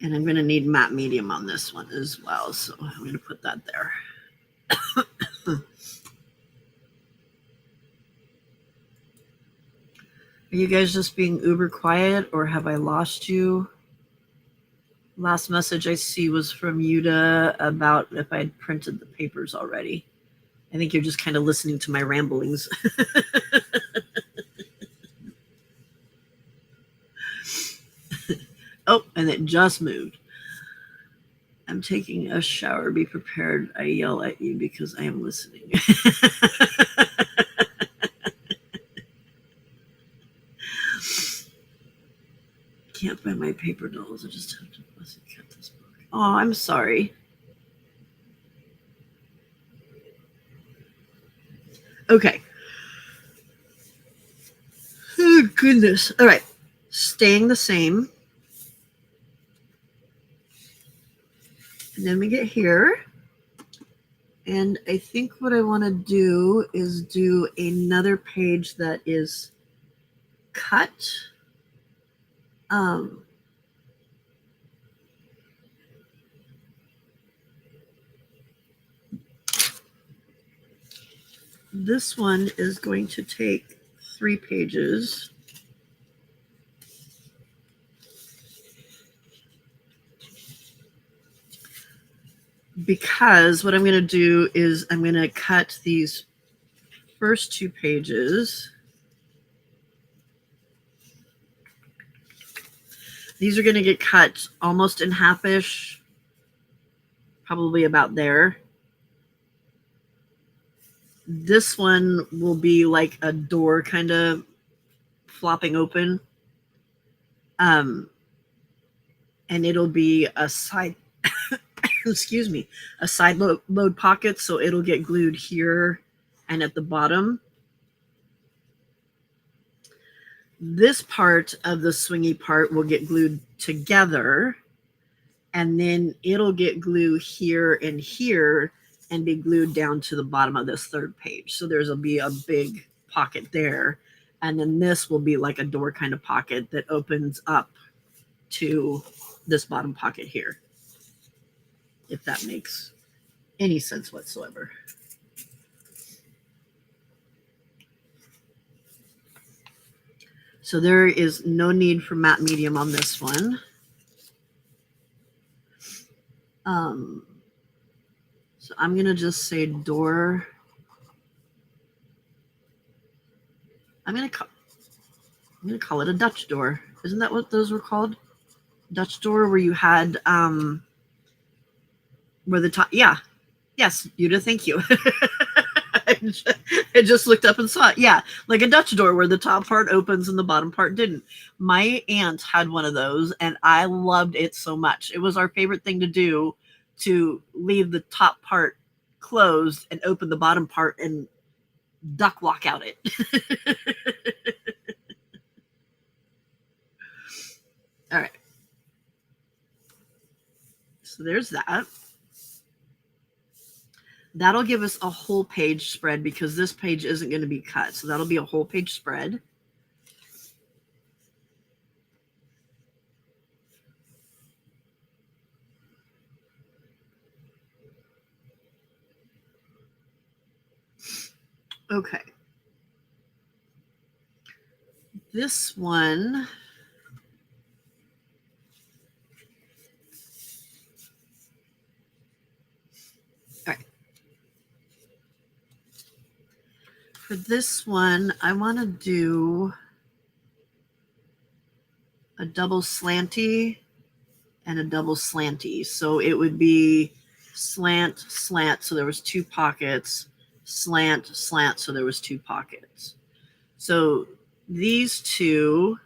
S1: And I'm going to need matte medium on this one as well. So I'm going to put that there. Are you guys just being uber quiet, or have I lost you? Last message I see was from Yuda about if I'd printed the papers already. I think you're just kind of listening to my ramblings. Oh, and it just moved. I'm taking a shower. Be prepared. I yell at you because I am listening. Can't find my paper dolls. I just have to cut this book. Oh, I'm sorry. Okay. Oh, goodness. All right. Staying the same. And then we get here. And I think what I want to do is do another page that is cut. This one is going to take 3 pages. Because what I'm going to do is I'm going to cut these first 2 pages. These are going to get cut almost in half-ish, probably about there. This one will be like a door kind of flopping open. And it'll be a side, excuse me, a side load pocket. So it'll get glued here and at the bottom. This part of the swingy part will get glued together, and then it'll get glue here and here and be glued down to the bottom of this 3rd page. So there'll be a big pocket there. And then this will be like a door kind of pocket that opens up to this bottom pocket here, if that makes any sense whatsoever. So there is no need for matte medium on this one. So I'm going to just say door. I'm going to call it a Dutch door. Isn't that what those were called? Dutch door, where you had where the top, yeah. Yes, Yuda, thank you. I just looked up and saw it. Yeah, like a Dutch door where the top part opens and the bottom part didn't. My aunt had one of those, and I loved it so much. It was our favorite thing to do, to leave the top part closed and open the bottom part and duck walk out it. All right. So there's that. That'll give us a whole page spread because this page isn't going to be cut. So that'll be a whole page spread. Okay. This one, all right. For this one, I want to do a double slanty, and a double slanty. So it would be slant, slant, so there was 2 pockets, slant, slant, so there was 2 pockets. So these 2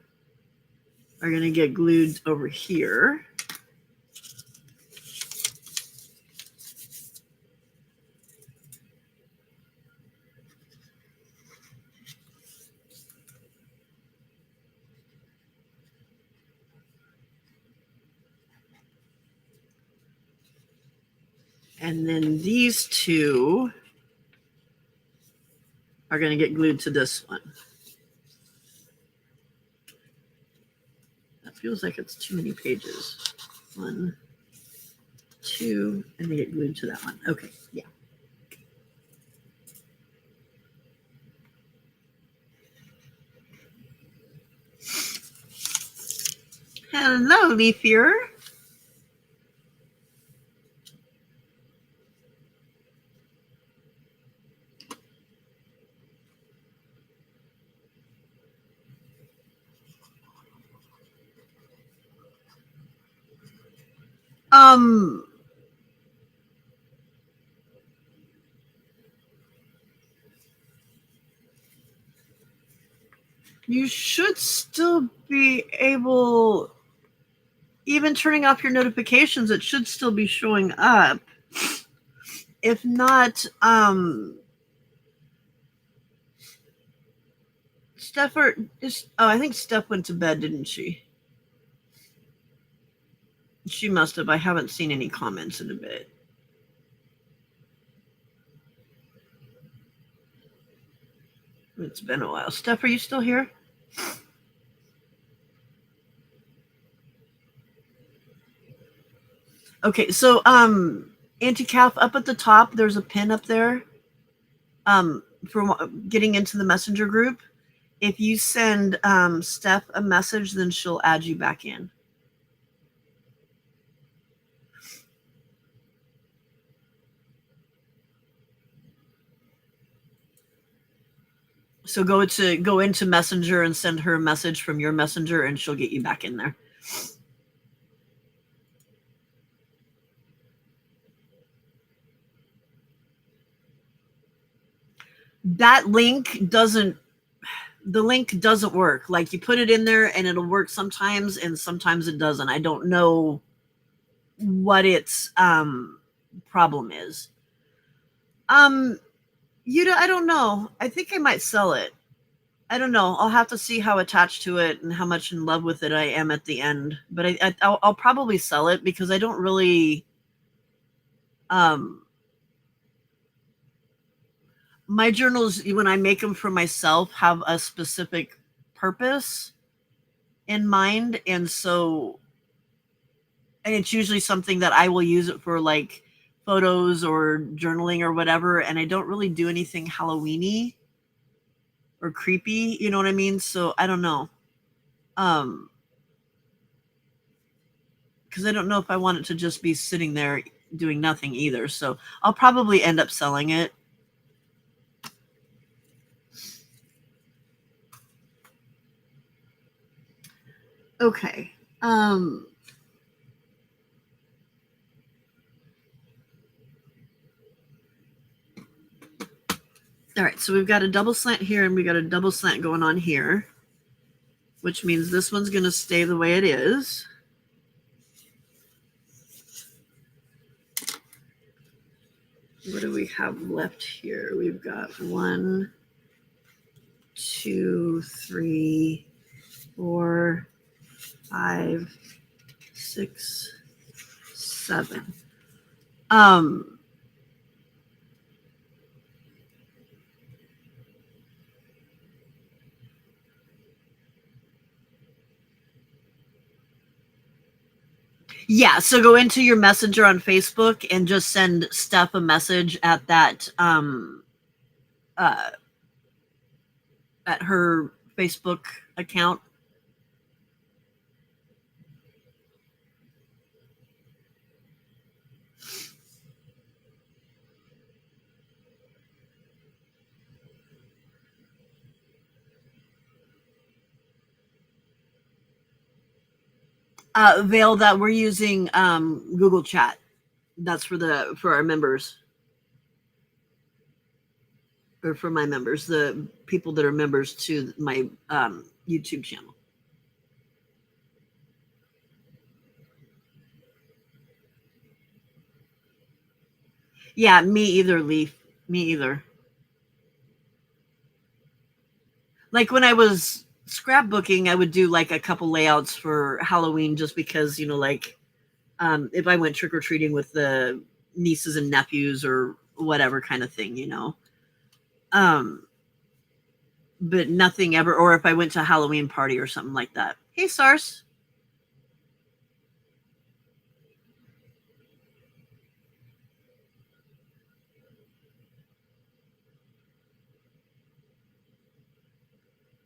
S1: are going to get glued over here. And then these 2 are going to get glued to this one. That feels like it's too many pages. 1, 2, and they get glued to that one. Okay, yeah. Hello, Leafier. You should still be able, even turning off your notifications, it should still be showing up. If not, I think Steph went to bed, didn't she? She must have. I haven't seen any comments in a bit. It's been a while. Steph, are you still here? Okay, so anti-calf, up at the top, there's a pin up there for getting into the messenger group. If you send Steph a message, then she'll add you back in. So go into Messenger and send her a message from your Messenger, and she'll get you back in there. That link doesn't work. Like, you put it in there and it'll work sometimes, and sometimes it doesn't. I don't know what its problem is. Yuta, I don't know. I think I might sell it. I don't know. I'll have to see how attached to it and how much in love with it I am at the end. But I'll probably sell it because I don't really my journals, when I make them for myself, have a specific purpose in mind, and it's usually something that I will use it for, like photos or journaling or whatever, and I don't really do anything Halloweeny or creepy, you know what I mean? So I don't know. Because I don't know if I want it to just be sitting there doing nothing either. So I'll probably end up selling it. Okay. All right, so we've got a double slant here and we got a double slant going on here, which means this one's going to stay the way it is. What do we have left here? We've got 1, 2, 3, 4, 5, 6, 7. Yeah, so go into your messenger on Facebook and just send Steph a message at that at her Facebook account. Veil, that we're using Google Chat. That's for our members, or for my members, the people that are members to my YouTube channel. Yeah, me either, Leaf. Me either. Like when I was scrapbooking, I would do like a couple layouts for Halloween just because, like if I went trick or treating with the nieces and nephews or whatever kind of thing. Um, but nothing ever, or if I went to a Halloween party or something like that. Hey, Sars.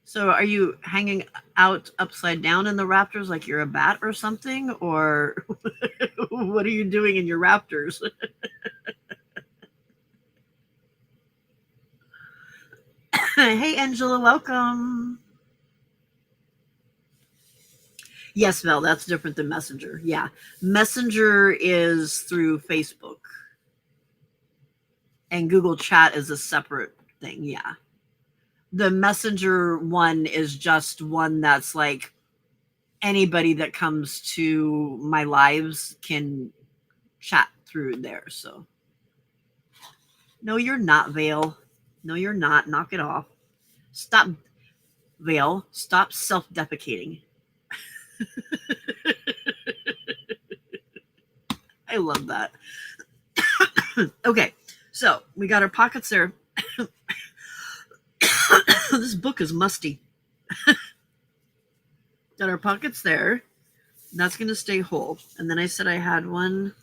S1: So are you hanging out upside down in the rafters like you're a bat or something? Or what are you doing in your rafters? Hey, Angela, welcome. Yes, Mel, that's different than Messenger. Yeah. Messenger is through Facebook, and Google Chat is a separate thing. Yeah. The Messenger one is just one that's like anybody that comes to my lives can chat through there. So, no, you're not, Vale. No, you're not. Knock it off. Stop, Vale. Stop self defecating. I love that. Okay, so we got our pockets there. This book is musty. Got our pockets there. That's going to stay whole. And then I said I had 1,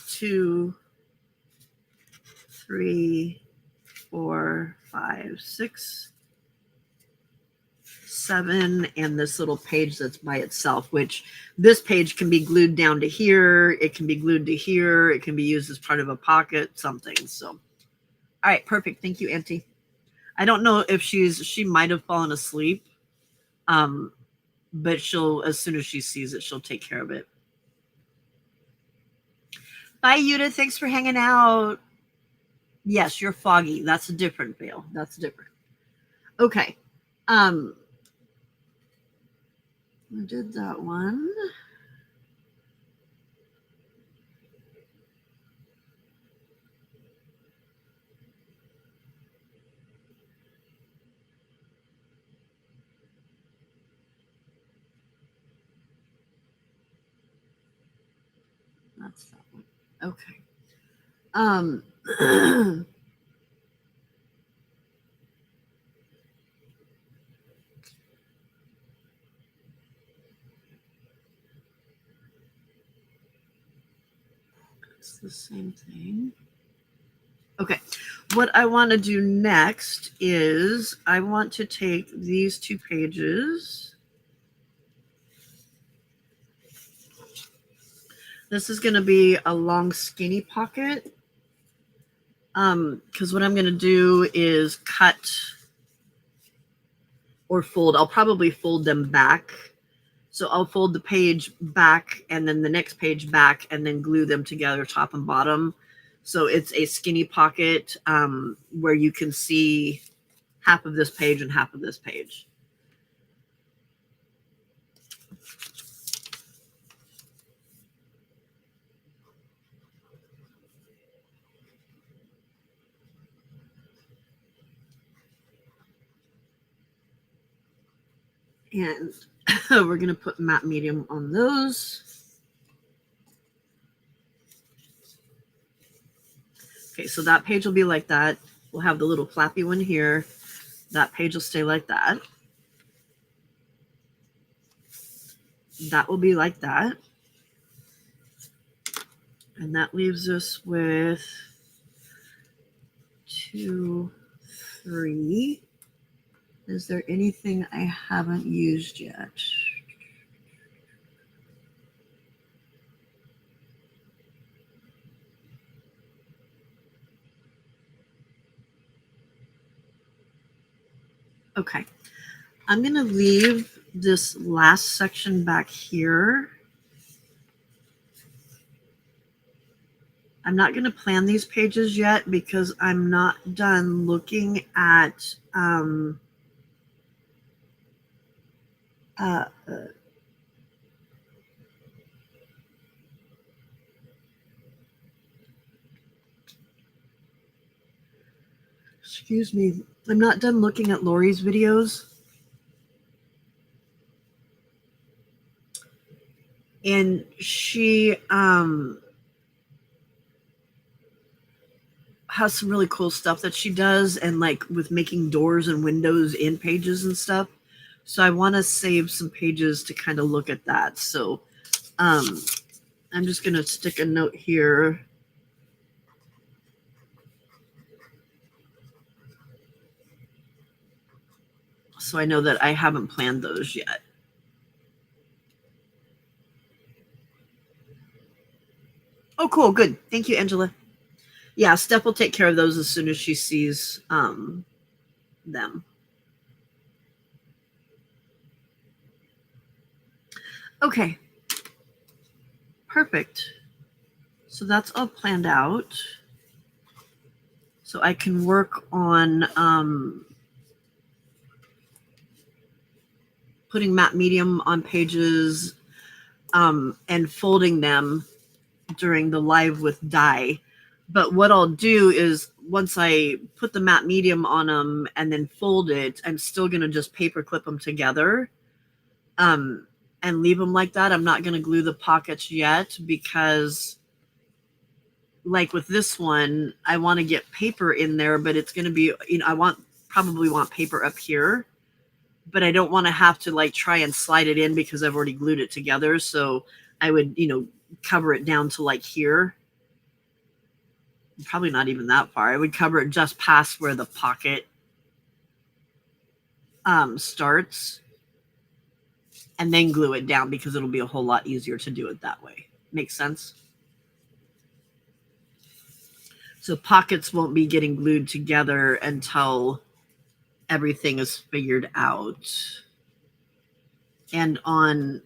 S1: 2, 3, 4, 5, 6, 7, and this little page that's by itself, which this page can be glued down to here. It can be glued to here. It can be used as part of a pocket, something. So, all right, perfect. Thank you, Auntie. I don't know if she might have fallen asleep. But she'll, as soon as she sees it, she'll take care of it. Bye, Yuta. Thanks for hanging out. Yes, you're foggy. That's a different veil. That's different. Okay. I did that one. That's that one. Okay. It's the same thing. Okay. What I want to do next is I want to take these 2 pages. This is going to be a long skinny pocket. Because what I'm going to do is cut or fold. I'll probably fold them back. So I'll fold the page back and then the next page back and then glue them together top and bottom. So it's a skinny pocket where you can see half of this page and half of this page. And we're going to put matte medium on those. Okay, so that page will be like that. We'll have the little flappy one here. That page will stay like that. That will be like that. And that leaves us with 2, 3. Is there anything I haven't used yet? Okay. I'm going to leave this last section back here. I'm not going to plan these pages yet because I'm not done looking at uh, excuse me. I'm not done looking at Lori's videos. And she has some really cool stuff that she does, and like with making doors and windows in pages and stuff. So I want to save some pages to kind of look at that. So I'm just going to stick a note here. So I know that I haven't planned those yet. Oh, cool. Good. Thank you, Angela. Yeah, Steph will take care of those as soon as she sees them. Okay. Perfect. So that's all planned out. So I can work on putting matte medium on pages and folding them during the live with dye. But what I'll do is once I put the matte medium on them and then fold it, I'm still going to just paper clip them together and leave them like that. I'm not going to glue the pockets yet because like with this one, I want to get paper in there, but it's going to be, I probably want paper up here, but I don't want to have to like try and slide it in because I've already glued it together. So I would, cover it down to like here. Probably not even that far. I would cover it just past where the pocket starts and then glue it down because it'll be a whole lot easier to do it that way. Makes sense? So pockets won't be getting glued together until everything is figured out. And on,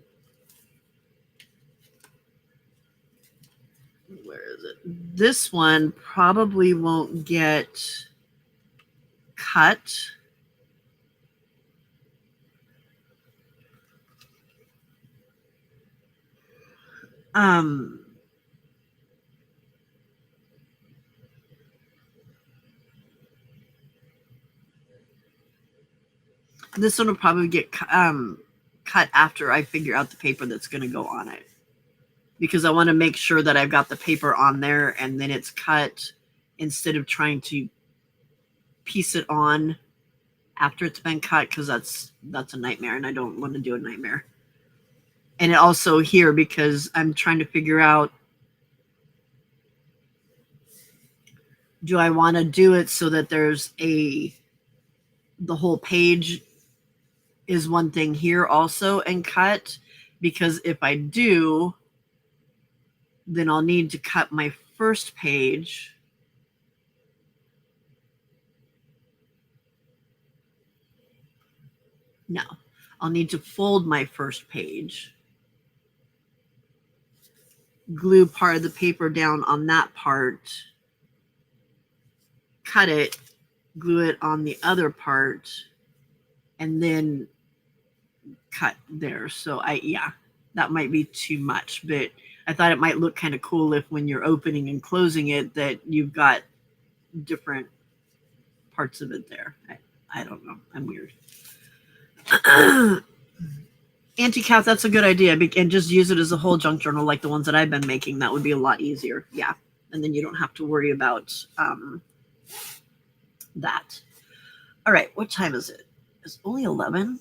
S1: where is it? This one probably won't get cut. This one will probably get cut after I figure out the paper that's going to go on it. Because I want to make sure that I've got the paper on there and then it's cut instead of trying to piece it on after it's been cut, because that's a nightmare and I don't want to do a nightmare. And it also here because I'm trying to figure out, do I want to do it so that there's the whole page is one thing here also and cut? Because if I do, then I'll need to cut my first page. No, I'll need to fold my first page, glue part of the paper down on that part, cut it, glue it on the other part, and then cut there. So that might be too much, but I thought it might look kind of cool if when you're opening and closing it that you've got different parts of it there. I don't know. I'm weird. Anti-cap, that's a good idea. And just use it as a whole junk journal like the ones that I've been making. That would be a lot easier. Yeah. And then you don't have to worry about that. All right. What time is it? It's only 11.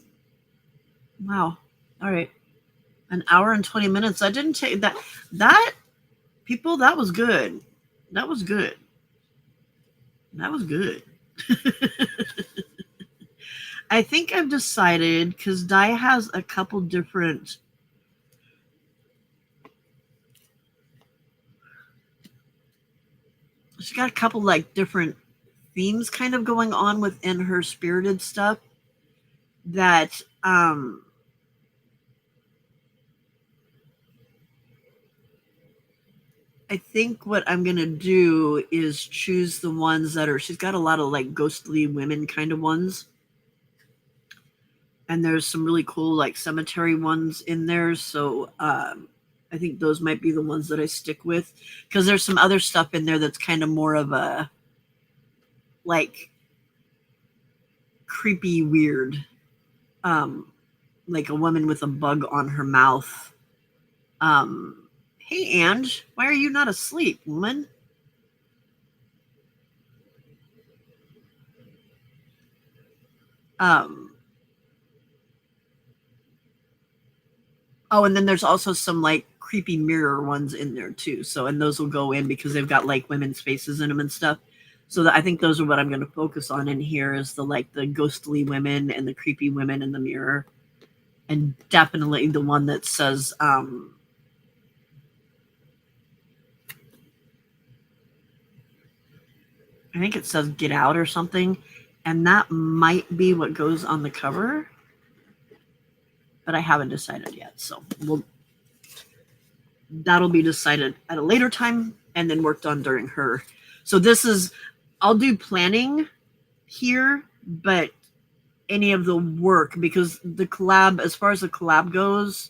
S1: Wow. All right. An hour and 20 minutes. I didn't take that people, that was good. That was good. That was good. I think I've decided, because Di has a couple different she's got a couple like different themes kind of going on within her spirited stuff that I think what I'm going to do is choose the ones that are, she's got a lot of like ghostly women kind of ones. And there's some really cool like cemetery ones in there. So I think those might be the ones that I stick with, because there's some other stuff in there that's kind of more of a like creepy, weird, like a woman with a bug on her mouth. Hey, Ange, why are you not asleep, woman? Oh, and then there's also some like creepy mirror ones in there too. So, and those will go in because they've got like women's faces in them and stuff. So I think those are what I'm going to focus on in here, is the like the ghostly women and the creepy women in the mirror, and definitely the one that says I think it says "Get Out" or something, and that might be what goes on the cover, but I haven't decided yet. So that'll be decided at a later time and then worked on during her. So this is, I'll do planning here, but any of the work, because the collab, as far as the collab goes,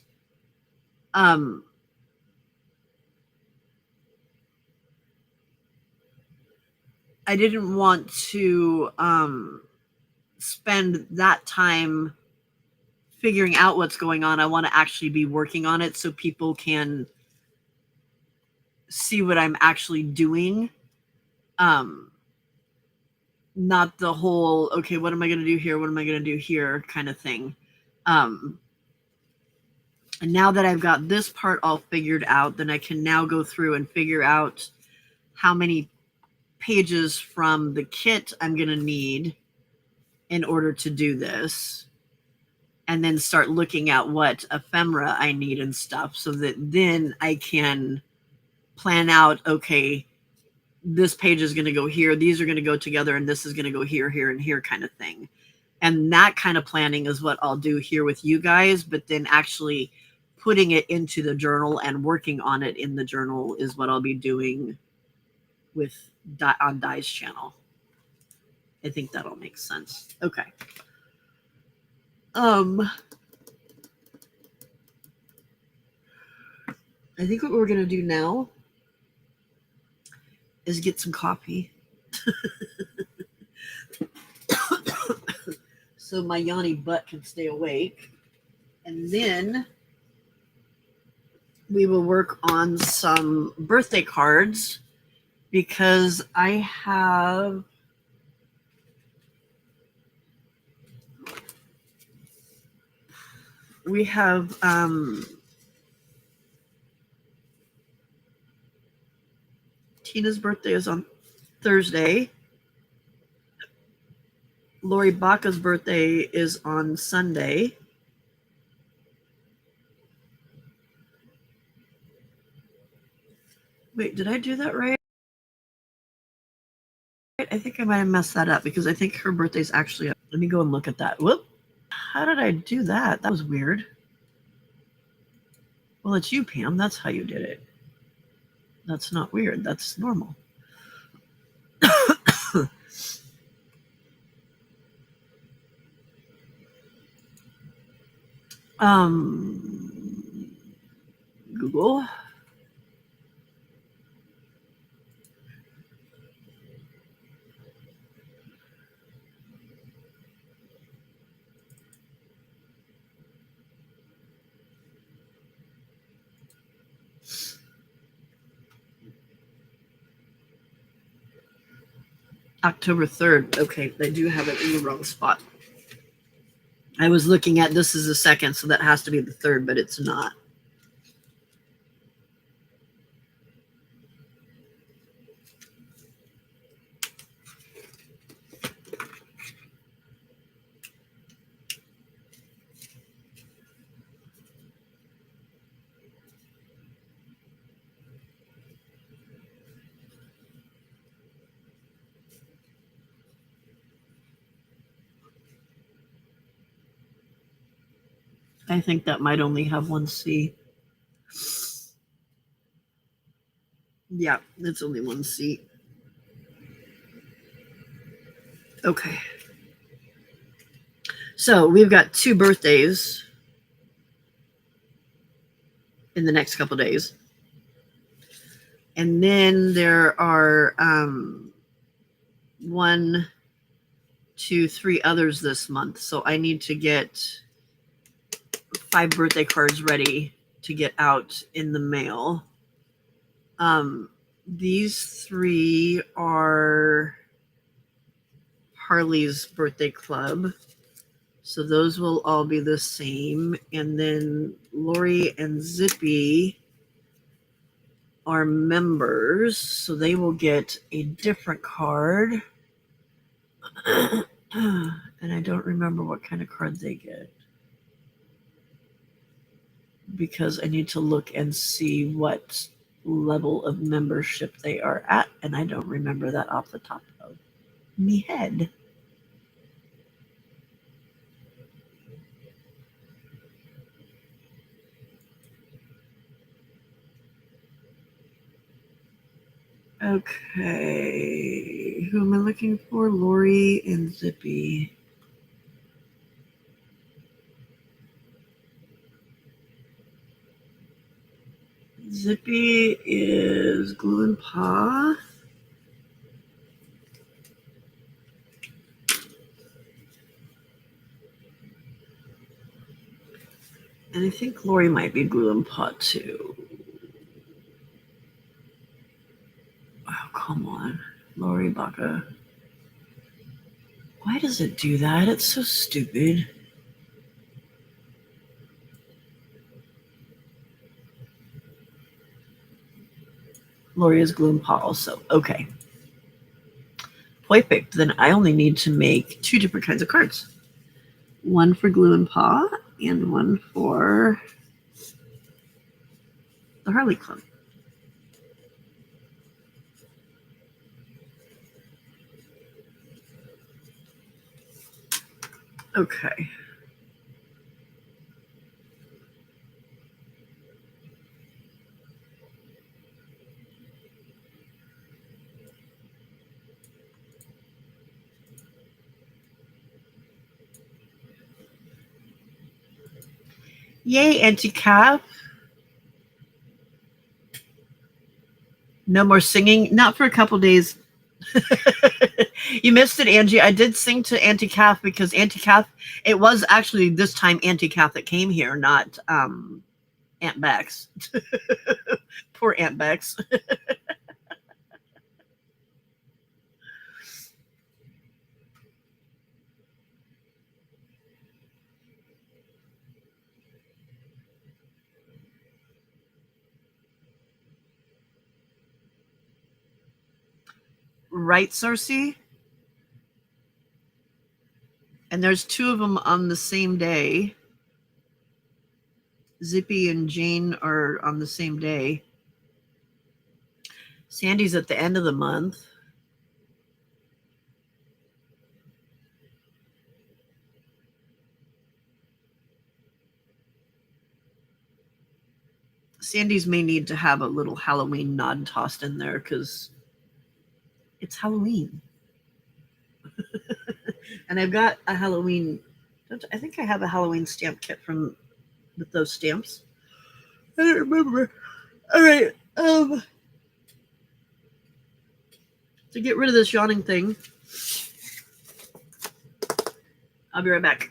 S1: I didn't want to spend that time figuring out what's going on. I want to actually be working on it so people can see what I'm actually doing. Not the whole, okay, what am I going to do here? What am I going to do here kind of thing. And now that I've got this part all figured out, then I can now go through and figure out how many pages from the kit I'm going to need in order to do this. And then start looking at what ephemera I need and stuff, so that then I can plan out, okay, this page is going to go here, these are going to go together, and this is going to go here, here, and here kind of thing. And that kind of planning is what I'll do here with you guys, but then actually putting it into the journal and working on it in the journal is what I'll be doing with on Di's channel. I think that'll make sense. Okay. I think what we're going to do now is get some coffee. So my yawny butt can stay awake. And then we will work on some birthday cards, because I have Tina's birthday is on Thursday. Lori Baca's birthday is on Sunday. Wait, did I do that right? I think I might have messed that up, because I think her birthday's actually up. Let me go and look at that. Whoop. How did I do that? That was weird. Well, it's you, Pam. That's how you did it. That's not weird. That's normal. Google. October 3rd. Okay, I do have it in the wrong spot. I was looking at, this is the 2nd, so that has to be the 3rd, but it's not. I think that might only have one C. Yeah, it's only one seat. Okay. So we've got 2 birthdays in the next couple days. And then there are 1, 2, 3 others this month. So I need to get 5 birthday cards ready to get out in the mail. These 3 are Harley's birthday club. So those will all be the same. And then Lori and Zippy are members, so they will get a different card. And I don't remember what kind of card they get because I need to look and see what level of membership they are at, and I don't remember that off the top of me head. Okay, who am I looking for? Lori and Zippy. Zippy is Glue and Paw. And I think Lori might be Glue and Paw too. Oh, come on. Lori Baca. Why does it do that? It's so stupid. Lori is Glue and Paw also. Okay. Perfect. Then I only need to make 2 different kinds of cards. One for Glue and Paw and one for the Harley Club. Okay. Yay, anti-cap. No more singing. Not for a couple days. You missed it, Angie. I did sing to Auntie Kath because Auntie Kath, it was actually this time Auntie Kath that came here, not Aunt Bex. Poor Aunt Bex. Right, Cersei? And there's 2 of them on the same day. Zippy and Jane are on the same day. Sandy's at the end of the month. Sandy's may need to have a little Halloween nod tossed in there because it's Halloween. And I've got a Halloween, I think I have a Halloween stamp kit from with those stamps. I don't remember. All right. To get rid of this yawning thing, I'll be right back.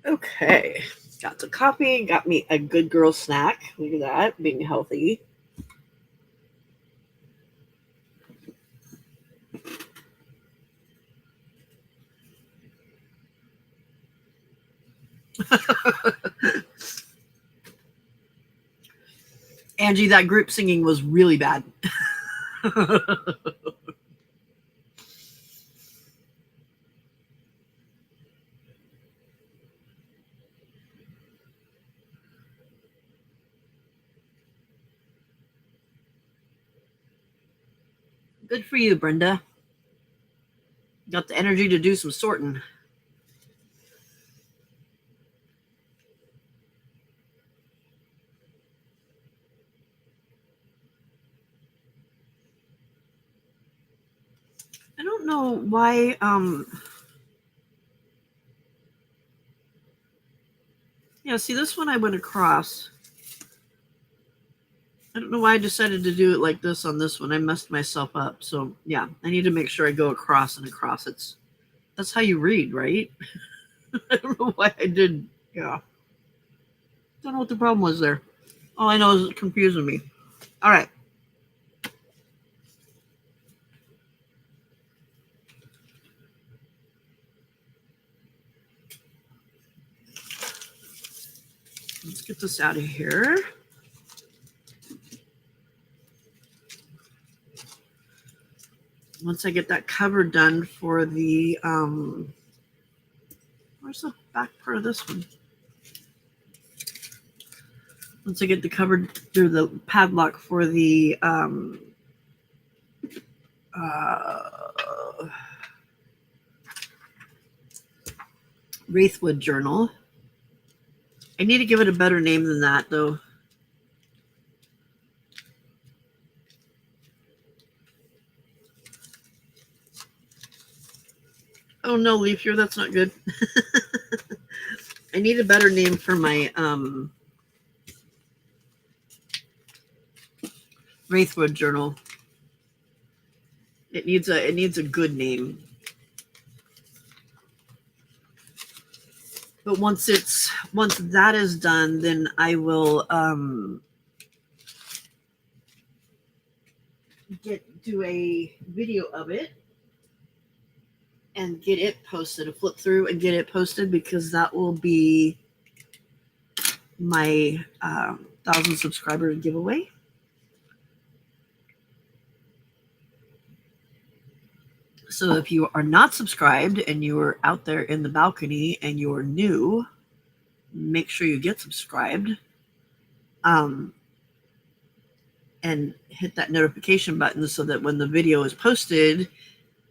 S1: Okay. Got the coffee, got me a good girl snack. Look at that, being healthy. Angie, that group singing was really bad. Good for you, Brenda. Got the energy to do some sorting. I don't know why yeah, see this one I went across. I don't know why I decided to do it like this on this one. I messed myself up. So yeah, I need to make sure I go across and across. That's how you read, right? I don't know why I did. Yeah. Don't know what the problem was there. All I know is it's confusing me. All right. Let's get this out of here. Once I get that cover done for the where's the back part of this one? Once I get the cover through the padlock for the Wraithwood journal. I need to give it a better name than that, though. Oh no, Leaf Year, that's not good. I need a better name for my Wraithwood journal. It needs a good name. But once that is done, then I will do a video of it and get it posted, a flip through and get it posted, because that will be my 1,000 subscriber giveaway. So if you are not subscribed and you are out there in the balcony and you're new, make sure you get subscribed and hit that notification button so that when the video is posted,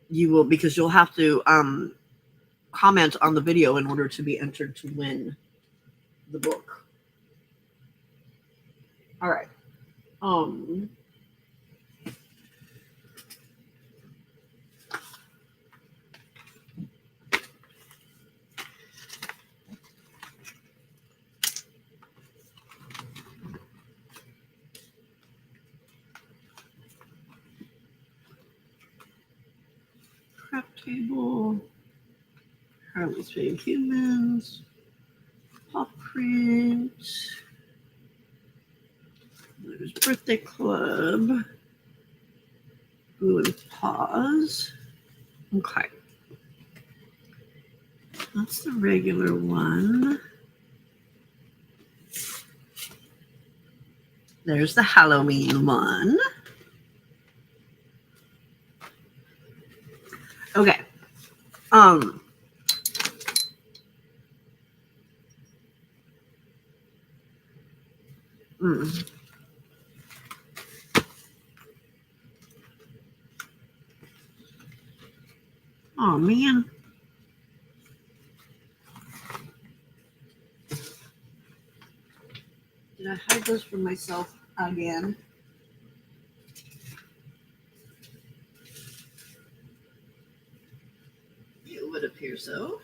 S1: you will, because you'll have to comment on the video in order to be entered to win the book. All right. Crap table. Harley's Fave Humans. Pop print. There's Birthday Club. Ooh, and pause. Okay. That's the regular one. There's the Halloween one. Okay. Oh man. Did I hide those from myself again? It would appear so.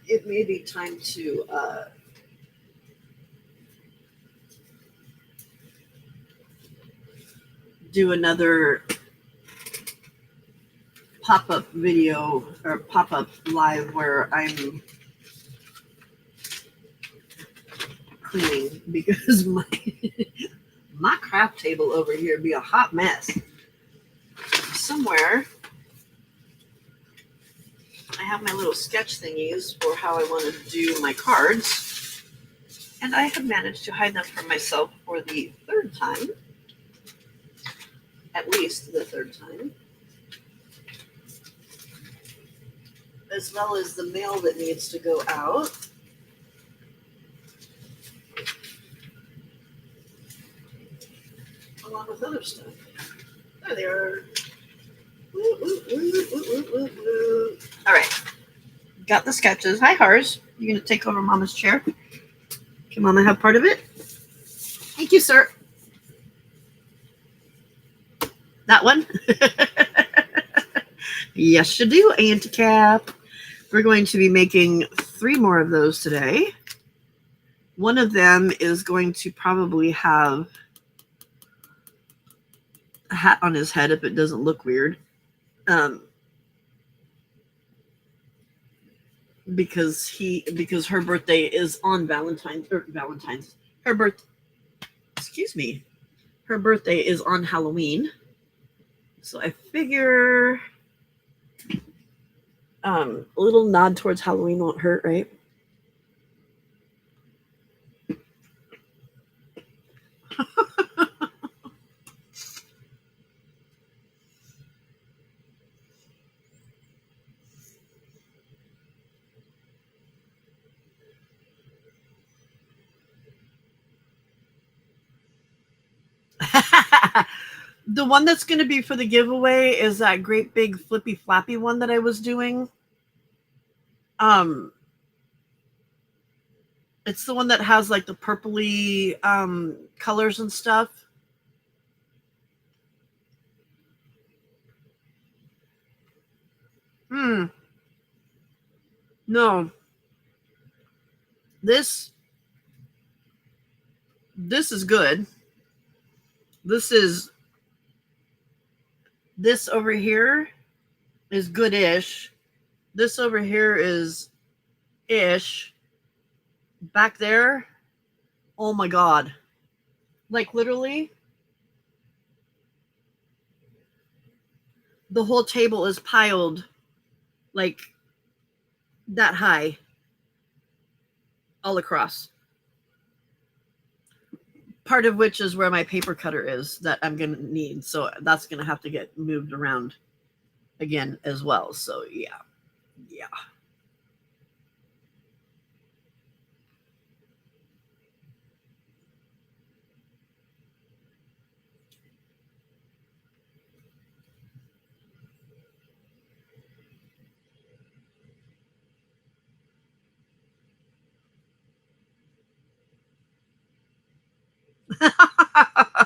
S1: It may be time to do another pop-up video or pop-up live where I'm cleaning because my craft table over here be a hot mess. Somewhere I have my little sketch thingies for how I want to do my cards, and I have managed to hide them from myself for the third time, at least the third time, as well as the mail that needs to go out. Along with other stuff. There they are. Woo, woo, woo, woo, woo, woo, woo. All right. Got the sketches. Hi, Hars. You going to take over Mama's chair? Can Mama have part of it? Thank you, sir. That one? Yes, you do, Auntie Cap. We're going to be making 3 more of those today. One of them is going to probably have a hat on his head if it doesn't look weird. Because her birthday is on Valentine's. Her birthday is on Halloween. So I figure a little nod towards Halloween won't hurt, right? The one that's going to be for the giveaway is that great big flippy flappy one that I was doing. It's the one that has like the purpley colors and stuff. No. This is good. This over here is good-ish. This over here is ish. Back there, oh my God. Like literally, the whole table is piled like that high all across. Part of which is where my paper cutter is that I'm going to need. So that's going to have to get moved around again as well. So yeah.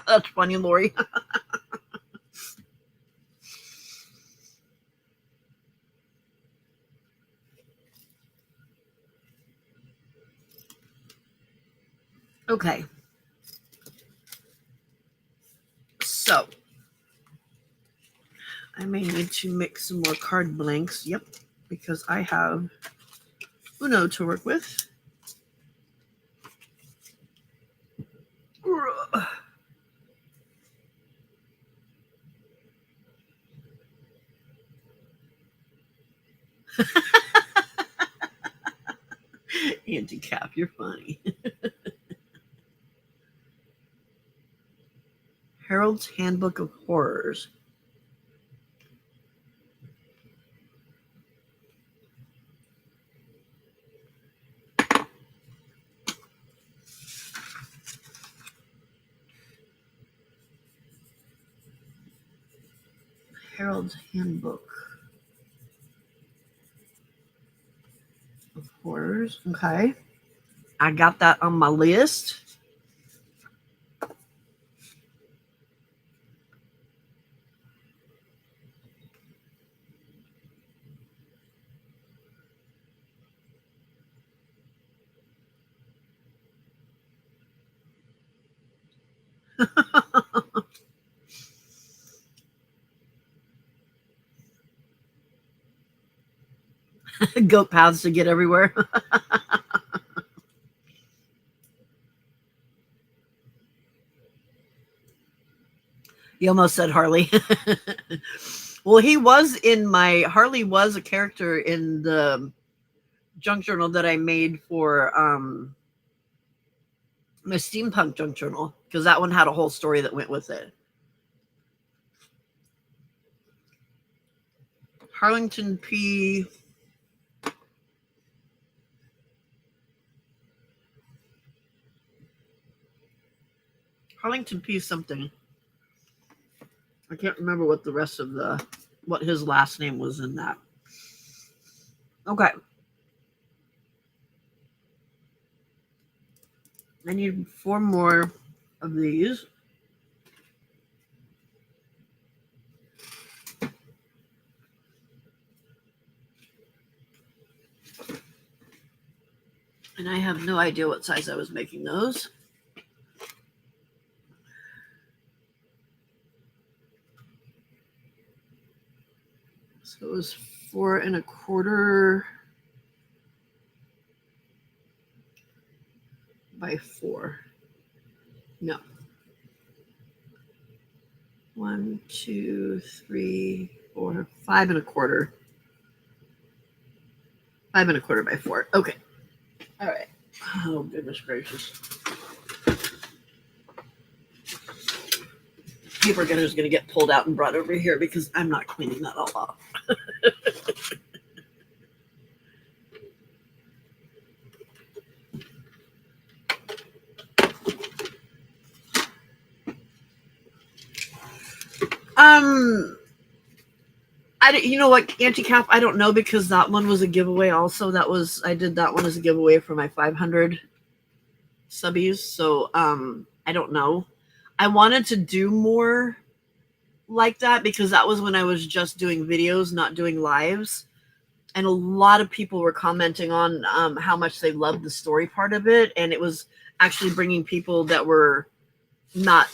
S1: That's funny, Lori. Okay. So I may need to mix some more card blanks. Yep. Because I have Uno to work with. Auntie Cap, you're funny. Harold's Handbook of Horrors. Harold's Handbook of Horrors. Okay. I got that on my list. Goat paths to get everywhere. You almost said Harley. Well, he was in my Harley was a character in the junk journal that I made for my steampunk junk journal, because that one had a whole story that went with it. Harlington P. Harlington P. something. I can't remember what the rest of what his last name was in that. Okay. I need 4 more of these. And I have no idea what size I was making those. So it was 4 1/4 by 4. No. 1, 2, 3, 4, 5 1/4. 5 1/4 by 4. Okay. All right. Oh, goodness gracious. Paper gunner is going to get pulled out and brought over here because I'm not cleaning that all off. You know what, anti-cap, I don't know, because that one was a giveaway also. I did that one as a giveaway for my 500 subbies. So I don't know. I wanted to do more like that because that was when I was just doing videos, not doing lives. And a lot of people were commenting on how much they loved the story part of it. And it was actually bringing people that were not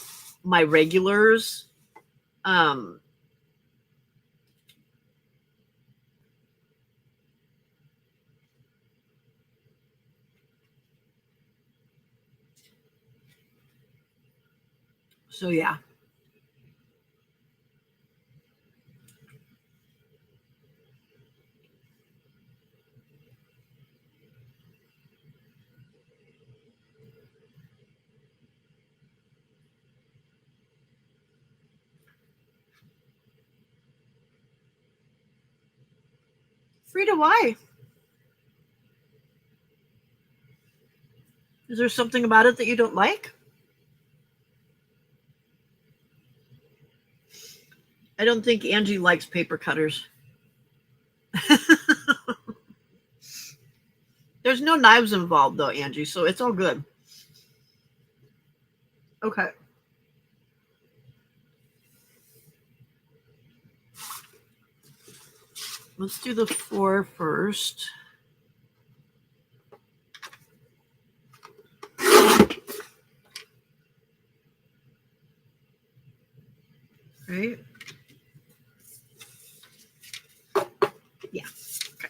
S1: my regulars. So yeah. Frida, why? Is there something about it that you don't like? I don't think Angie likes paper cutters. There's no knives involved though, Angie, so it's all good. Okay. Let's do the 4 first. Right? Yeah. Okay.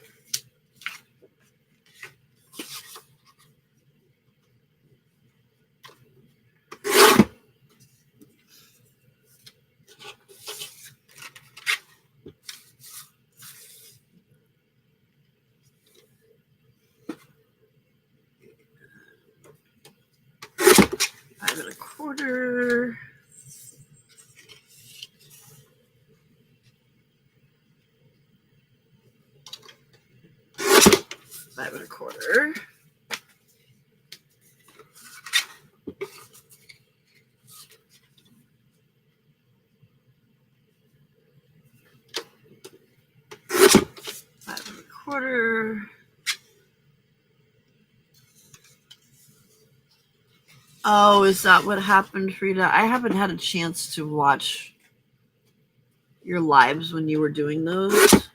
S1: Five and a quarter. Five and a quarter. Five and a quarter. Oh, is that what happened, Frida? I haven't had a chance to watch your lives when you were doing those.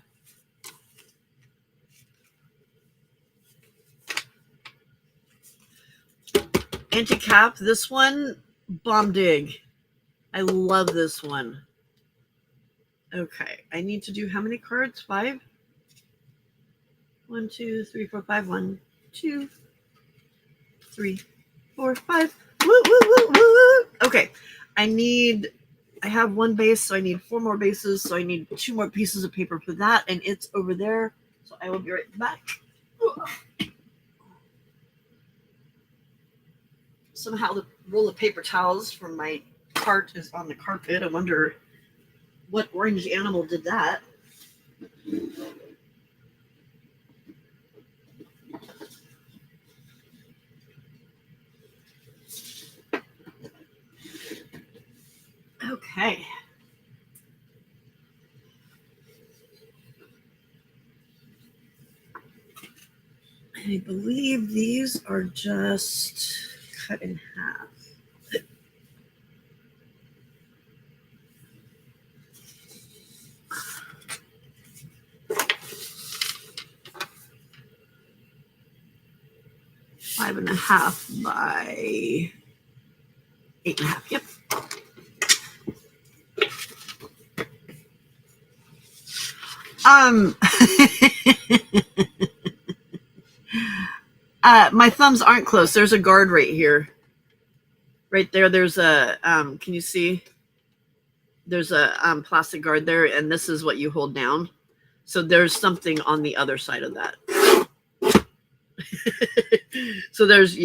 S1: Anti-cap, this one, bomb dig. I love this one. Okay, I need to do how many cards? 5? 1, 2, 3, 4, 5. 1, 2, 3, 4, 5. Woo, woo, woo, woo. Okay. I have one base, so I need 4 more bases. So I need 2 more pieces of paper for that, and it's over there. So I will be right back. Somehow the roll of paper towels from my cart is on the carpet. I wonder what orange animal did that. Okay. I believe these are just cut in half. Five and a half by 8.5. Yep. My thumbs aren't close. There's a guard right here. Right there. There's a can you see? There's a plastic guard there, and this is what you hold down. So there's something on the other side of that. So there's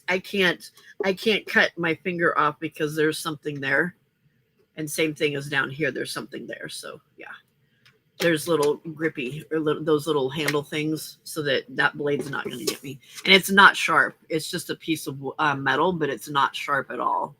S1: I can't cut my finger off because there's something there. And same thing as down here, there's something there. So yeah. There's little grippy or those little handle things so that blade's not going to get me. And it's not sharp. It's just a piece of metal, but it's not sharp at all.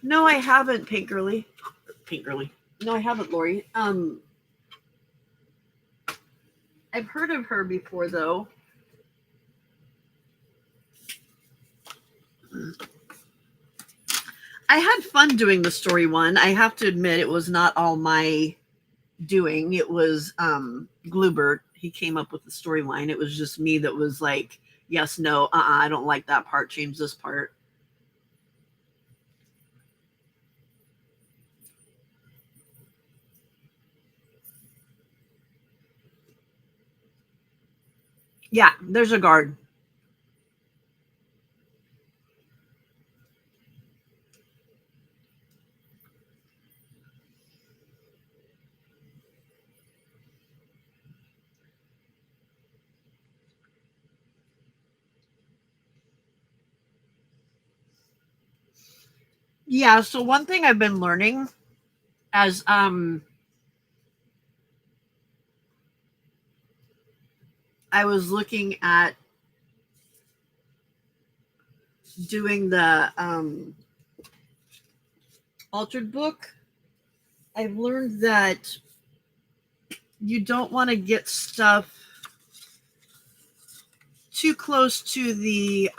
S1: No, I haven't, Pink Girly. Pink Girly. No, I haven't, Lori. I've heard of her before, though. I had fun doing the story one. I have to admit, it was not all my doing. It was Glubert. He came up with the storyline. It was just me that was like, yes, no, I don't like that part. Change this part. Yeah, there's a guard. Yeah, so one thing I've been learning as I was looking at doing the altered book, I've learned that you don't want to get stuff too close to the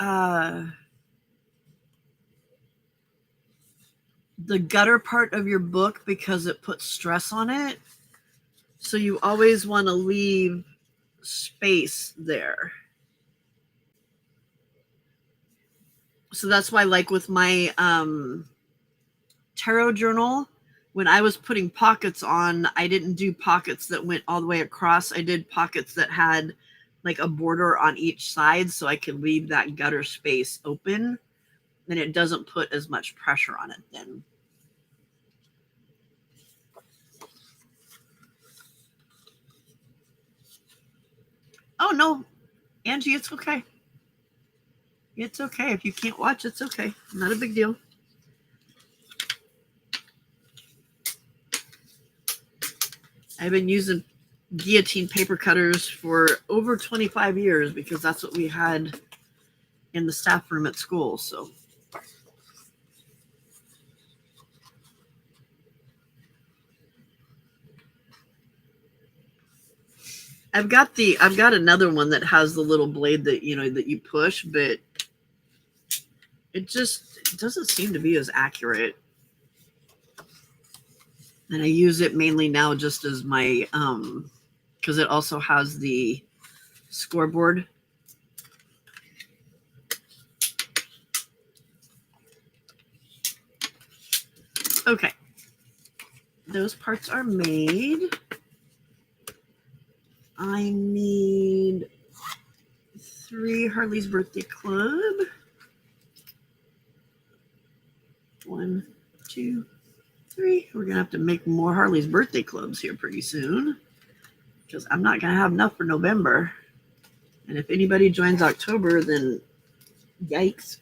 S1: gutter part of your book because it puts stress on it. So you always want to leave space there. So that's why, like with my tarot journal, when I was putting pockets on, I didn't do pockets that went all the way across. I did pockets that had like a border on each side so I could leave that gutter space open, and it doesn't put as much pressure on it then. Oh no, Angie, it's okay. It's okay. If you can't watch, it's okay. Not a big deal. I've been using guillotine paper cutters for over 25 years because that's what we had in the staff room at school. So I've got another one that has the little blade that that you push, but it doesn't seem to be as accurate. And I use it mainly now just as my because it also has the scoreboard. Okay. Those parts are made. I need 3 Harley's Birthday Club. 1, 2, 3. We're going to have to make more Harley's Birthday Clubs here pretty soon, because I'm not going to have enough for November. And if anybody joins October, then yikes.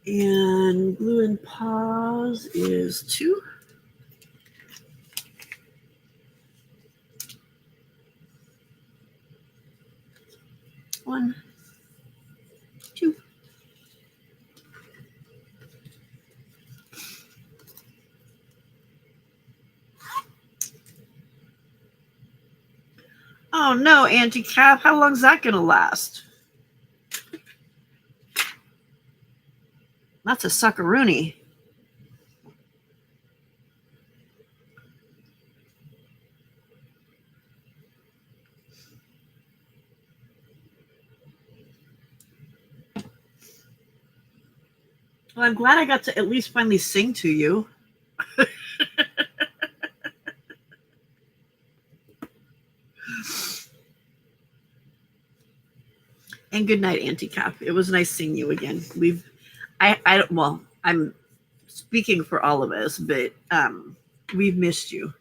S1: And glue and paws is 2. One, 2. Oh no, Auntie Cap, how long is that going to last? That's a suckaroony. Well, I'm glad I got to at least finally sing to you. And good night, Auntie Cap. It was nice seeing you again. Well, I'm speaking for all of us, but we've missed you.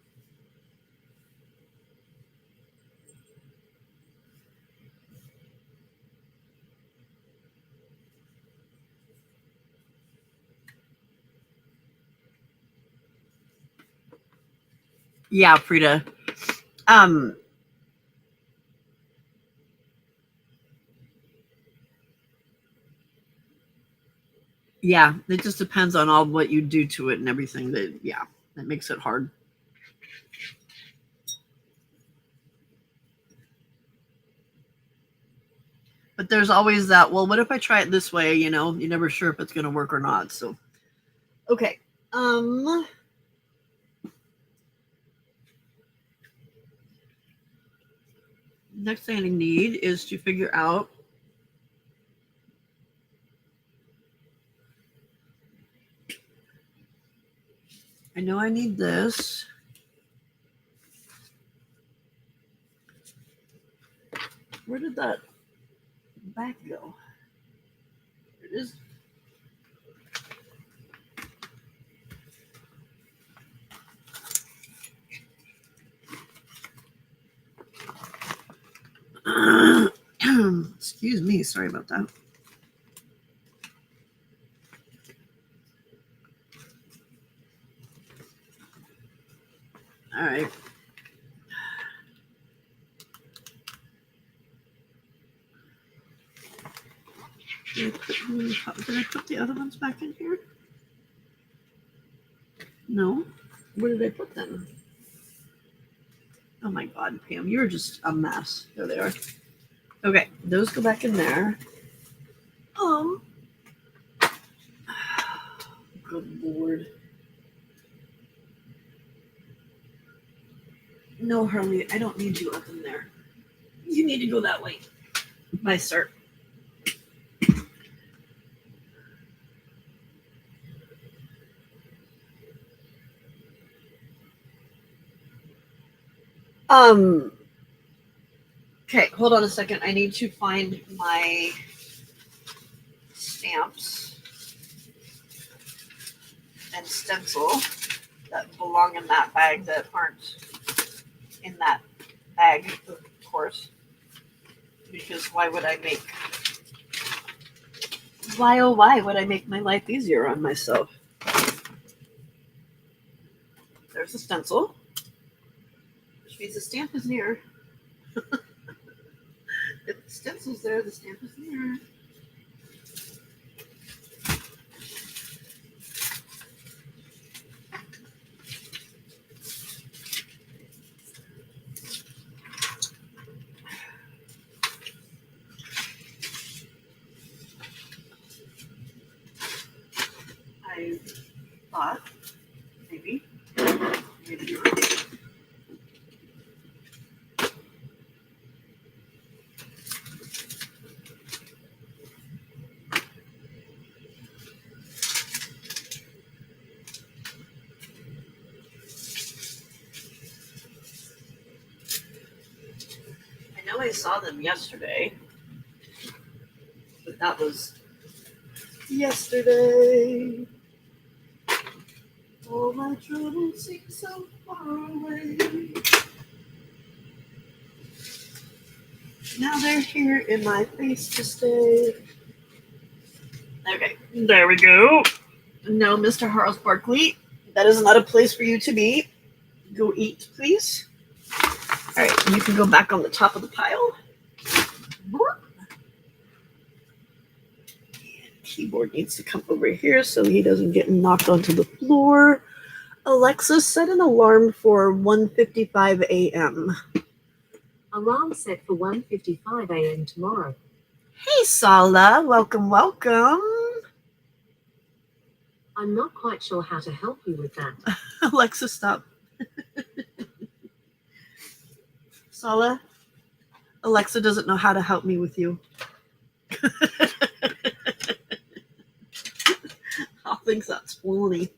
S1: Yeah, Frida. Yeah, it just depends on all what you do to it and everything. That makes it hard. But there's always that, well, what if I try it this way? You know, you're never sure if it's going to work or not. So, okay. Next thing I need is to figure out I know I need this. Where did that back go? It is. Excuse me. Sorry about that. All right. Did I put the other ones back in here? No. Where did I put them? Oh my God, Pam, you're just a mess. There they are. Okay, those go back in there. Good Lord. No, Harley, I don't need you up in there. You need to go that way. Bye, sir. Okay, hold on a second. I need to find my stamps and stencil that belong in that bag that aren't in that bag, of course. Because why would I make my life easier on myself? There's the stencil, which means the stamp is near. If the stencil's there, the stamp is near. I thought maybe not. I saw them yesterday. But that was yesterday. All my troubles seem so far away. Now they're here in my face to stay. Okay, there we go. No, Mr. Harles Barkley, that is not a place for you to be. Go eat, please. All right, you can go back on the top of the pile. Keyboard needs to come over here so he doesn't get knocked onto the floor. Alexa, set an alarm for 1:55 a.m.
S2: Alarm set for 1:55 a.m. tomorrow.
S1: Hey, Sala. Welcome, welcome.
S2: I'm not quite sure how to help you with that.
S1: Alexa, stop. Sala, Alexa doesn't know how to help me with you. I think that's funny.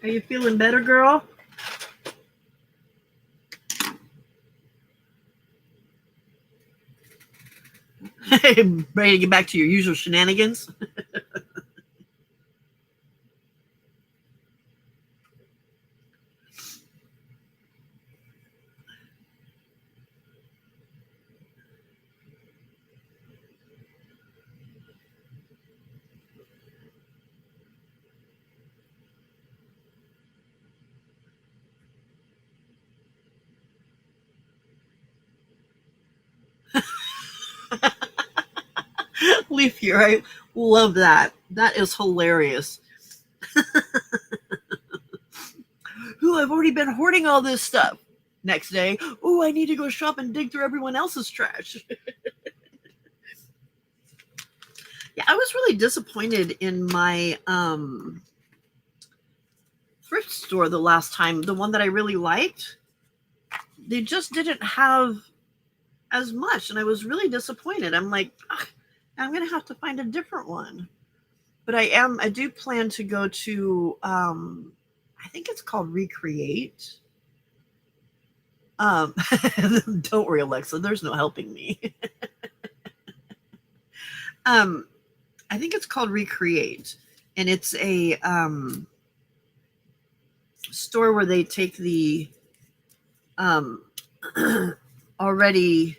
S1: Are you feeling better, girl? Ready to get back to your usual shenanigans? Leaf here. I love that. That is hilarious. Ooh, I've already been hoarding all this stuff. Next day, ooh, I need to go shop and dig through everyone else's trash. Yeah, I was really disappointed in my thrift store the last time. The one that I really liked, they just didn't have as much, and I was really disappointed. I'm like, I'm gonna have to find a different one. But I do plan to go to I think it's called Recreate. Don't worry, Alexa, there's no helping me. I think it's called Recreate, and it's a store where they take the already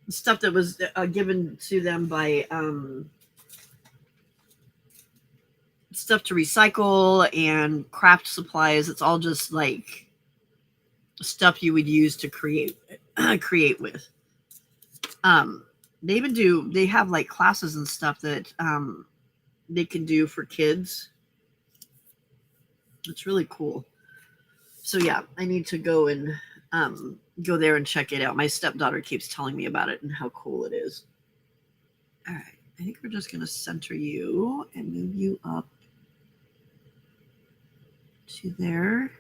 S1: stuff that was given to them by stuff to recycle and craft supplies. It's all just like stuff you would use to create with. They have like classes and stuff that they can do for kids. It's really cool. So yeah, I need to go and go there and check it out. My stepdaughter keeps telling me about it and how cool it is. All right, I think we're just going to center you and move you up to there.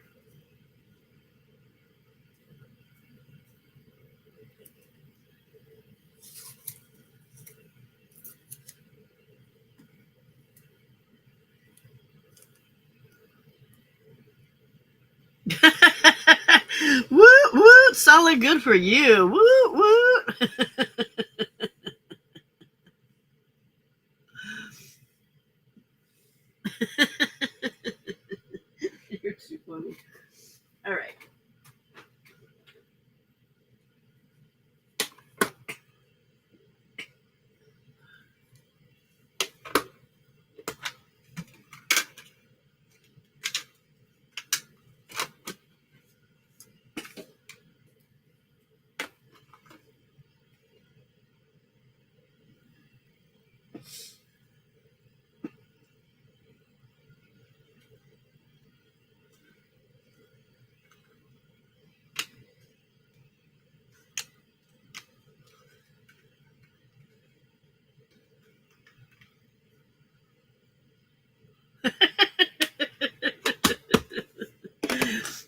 S1: Woo woo, solid, good for you. Woo woo. You're too funny. All right.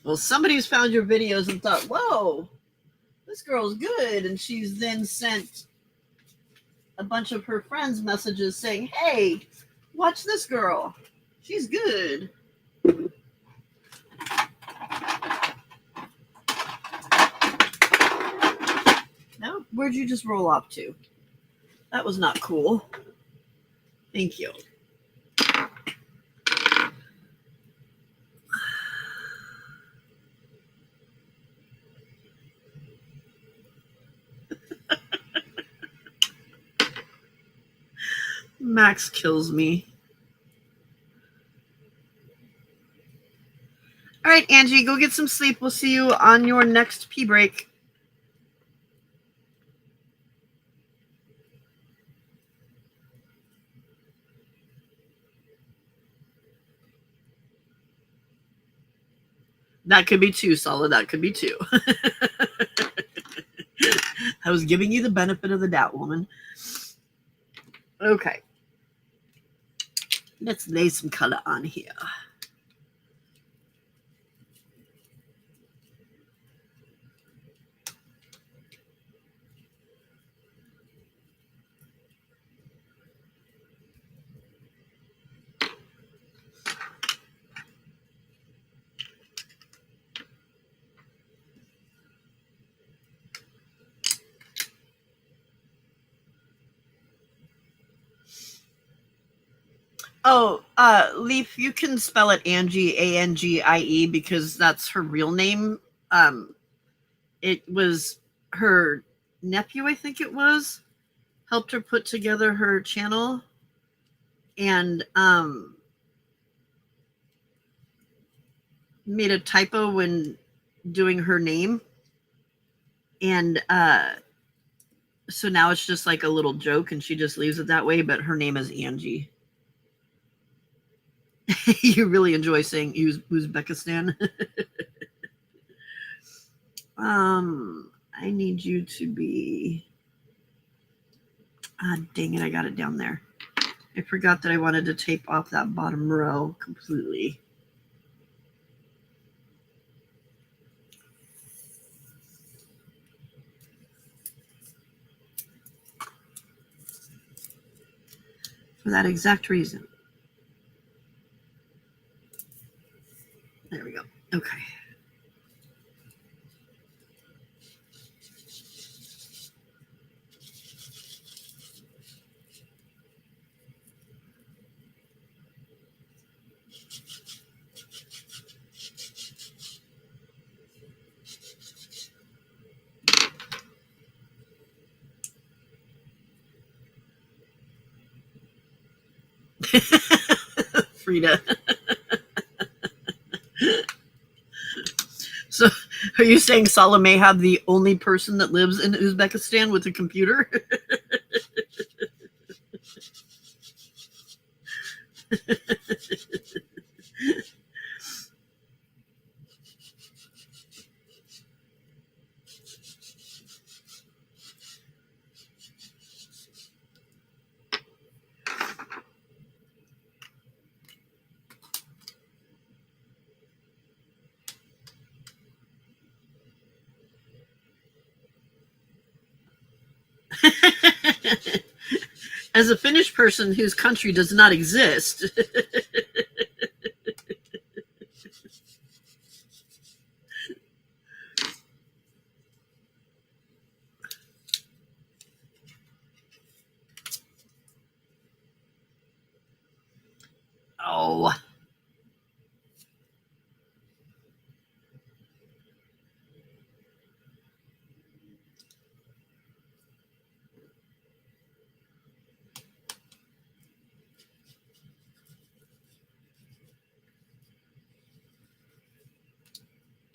S1: Well, somebody's found your videos and thought, whoa, this girl's good. And she's then sent a bunch of her friends messages saying, hey, Watch this girl. She's good. Now, where'd you just roll off to? That was not cool. Thank you. Max kills me. All right, Angie, go get some sleep. We'll see you on your next pee break. That could be two, Solid. That could be two. I was giving you the benefit of the doubt, woman. Okay. Let's lay some color on here. Oh, Leaf, you can spell it Angie, Angie, because that's her real name. It was her nephew, I think it was, helped her put together her channel, and made a typo when doing her name, and so now it's just like a little joke, and she just leaves it that way. But her name is Angie. You really enjoy saying Uzbekistan. I need you to be. Dang it! I got it down there. I forgot that I wanted to tape off that bottom row completely. For that exact reason. There we go. Okay. Frida. So, are you saying Salah may have the only person that lives in Uzbekistan with a computer? As a Finnish person whose country does not exist. Oh.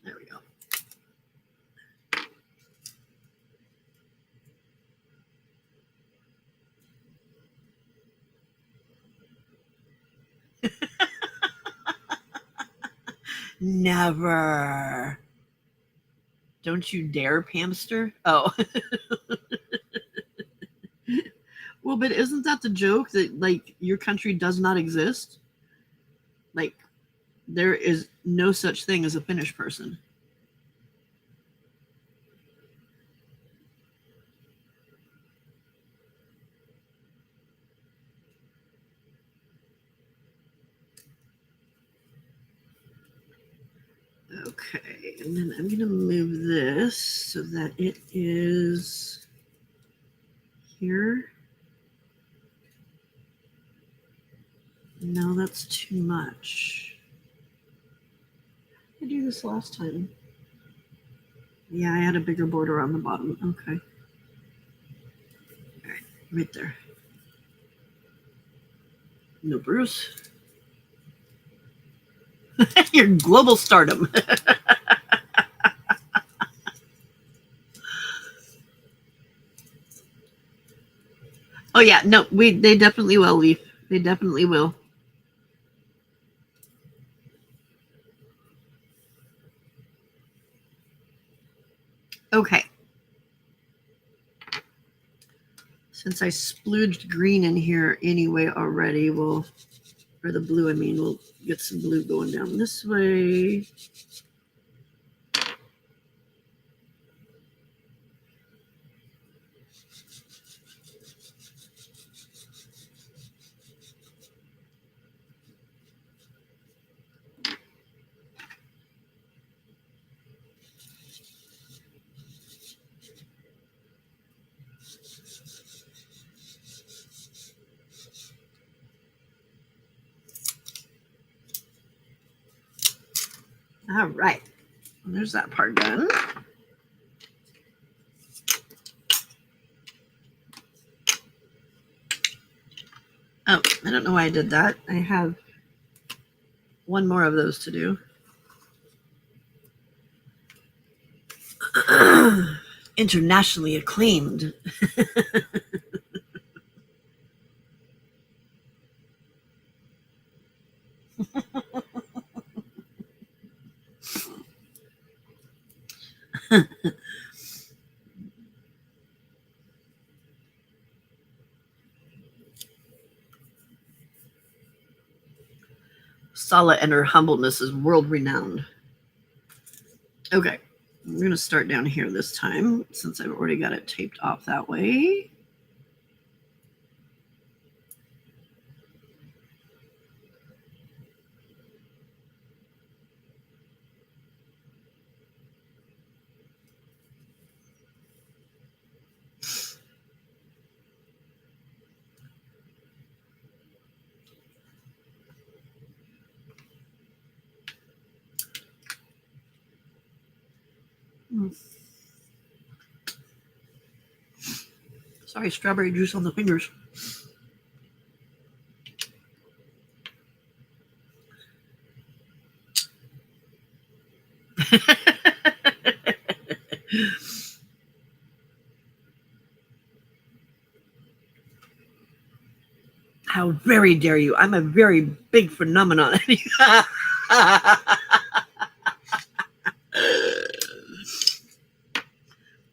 S1: There we go. Never. Don't you dare, Pamster. Oh. Well, but isn't that the joke that, like, your country does not exist? Like, there is no such thing as a Finnish person. Okay, and then I'm going to move this so that it is here. No, that's too much. I do this last time. Yeah, I had a bigger border on the bottom. Okay. All right, right there. No, Bruce. Your global stardom. Oh yeah, no, they definitely will, Leaf. They definitely will. Okay. Since I splooged green in here anyway already, or the blue, I mean, we'll get some blue going down this way. All right. There's that part done. Oh, I don't know why I did that. I have one more of those to do. Internationally acclaimed. Sala and her humbleness is world renowned. Okay, I'm going to start down here this time since I've already got it taped off that way. Sorry, strawberry juice on the fingers. How very dare you? I'm a very big phenomenon.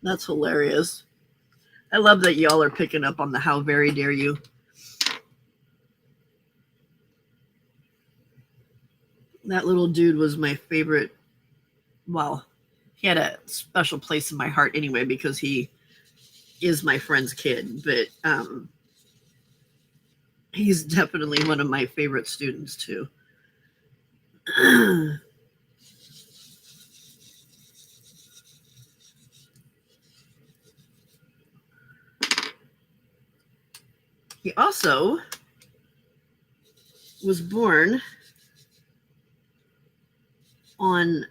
S1: That's hilarious. I love that y'all are picking up on the how very dare you. That little dude was my favorite. Well, he had a special place in my heart anyway because he is my friend's kid, but he's definitely one of my favorite students too. He also was born on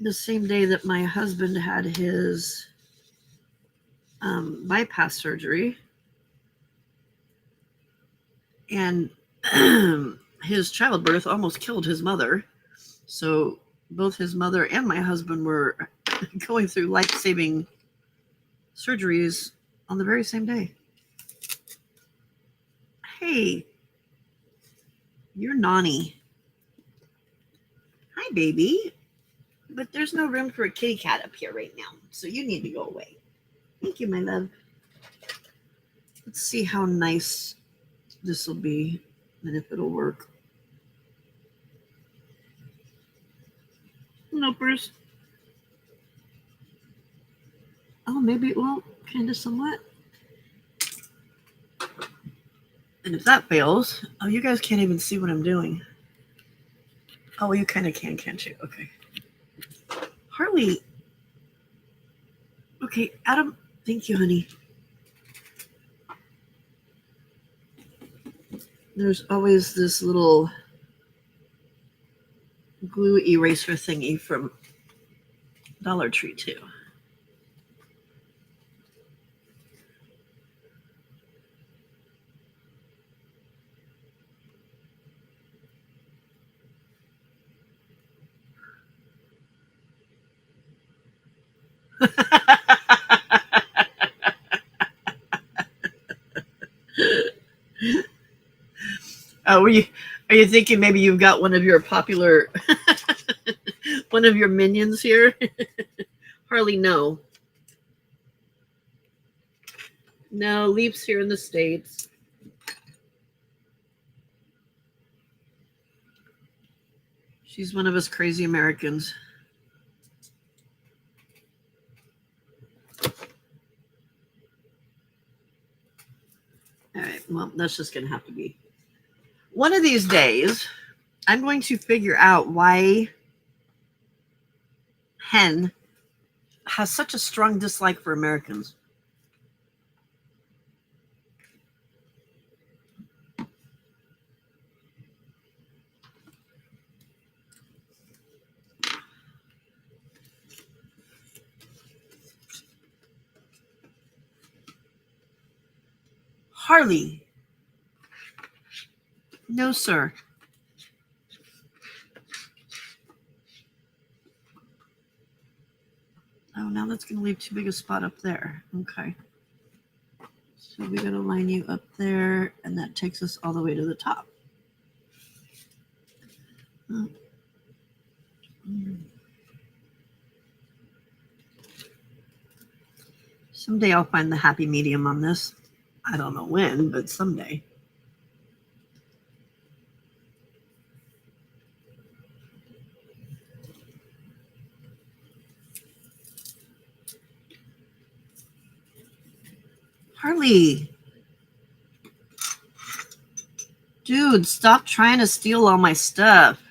S1: the same day that my husband had his bypass surgery, and his childbirth almost killed his mother. So both his mother and my husband were going through life-saving surgeries on the very same day. Hey, you're Nani. Hi, baby. But there's no room for a kitty cat up here right now, so you need to go away. Thank you, my love. Let's see how nice this will be and if it'll work. No, Bruce. Oh, maybe it will, kind of somewhat. And if that fails, oh, you guys can't even see what I'm doing. Oh, you kind of can, can't you? Okay. Harley. Okay, Adam. Thank you, honey. There's always this little glue eraser thingy from Dollar Tree too. Are you thinking maybe you've got one of your popular one of your minions here? Harley, no. No, Leap's here in the States. She's one of us crazy Americans. All right, well, that's just going to have to be. One of these days, I'm going to figure out why Hen has such a strong dislike for Americans. Harley. No, sir. Oh, now that's going to leave too big a spot up there. Okay. So we got to line you up there, and that takes us all the way to the top. Someday I'll find the happy medium on this. I don't know when, but someday. Harley. Dude, stop trying to steal all my stuff.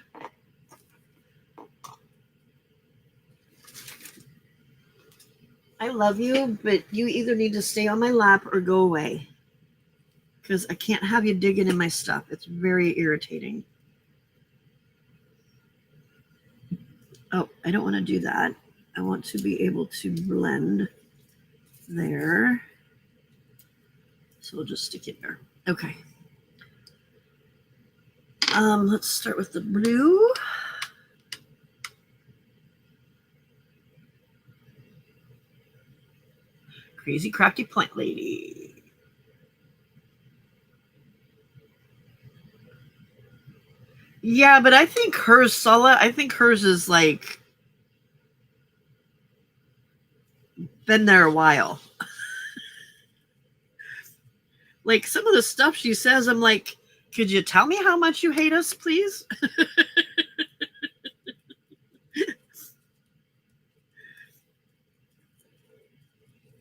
S1: I love you, but you either need to stay on my lap or go away. Because I can't have you digging in my stuff. It's very irritating. Oh, I don't want to do that. I want to be able to blend there. So we'll just stick it there. Okay. Let's start with the blue. Crazy crafty plant lady. Yeah, but I think hers, Sala, I think hers is like been there a while. Like some of the stuff she says, I'm like, could you tell me how much you hate us, please?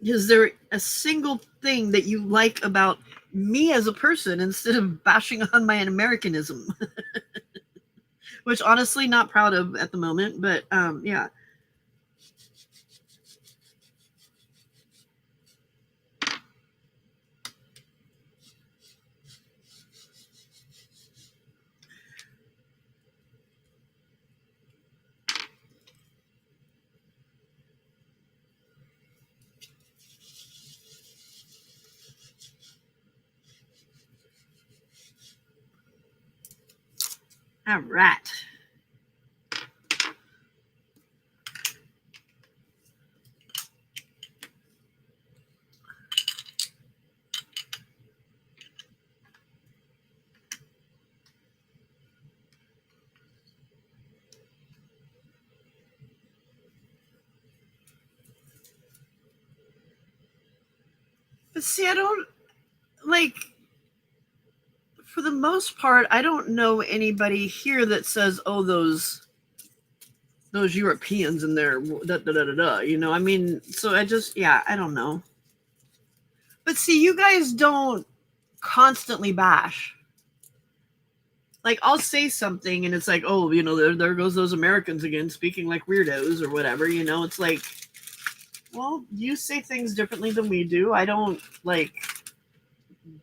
S1: Is there a single thing that you like about me as a person instead of bashing on my Americanism? Which honestly not proud of at the moment, but yeah. All right. But see, I don't like, for the most part, I don't know anybody here that says, oh, those Europeans in there, you know, I mean, so I just, yeah, I don't know. But see, you guys don't constantly bash. Like, I'll say something and it's like, oh, there goes those Americans again speaking like weirdos or whatever. It's like, well, you say things differently than we do. I don't like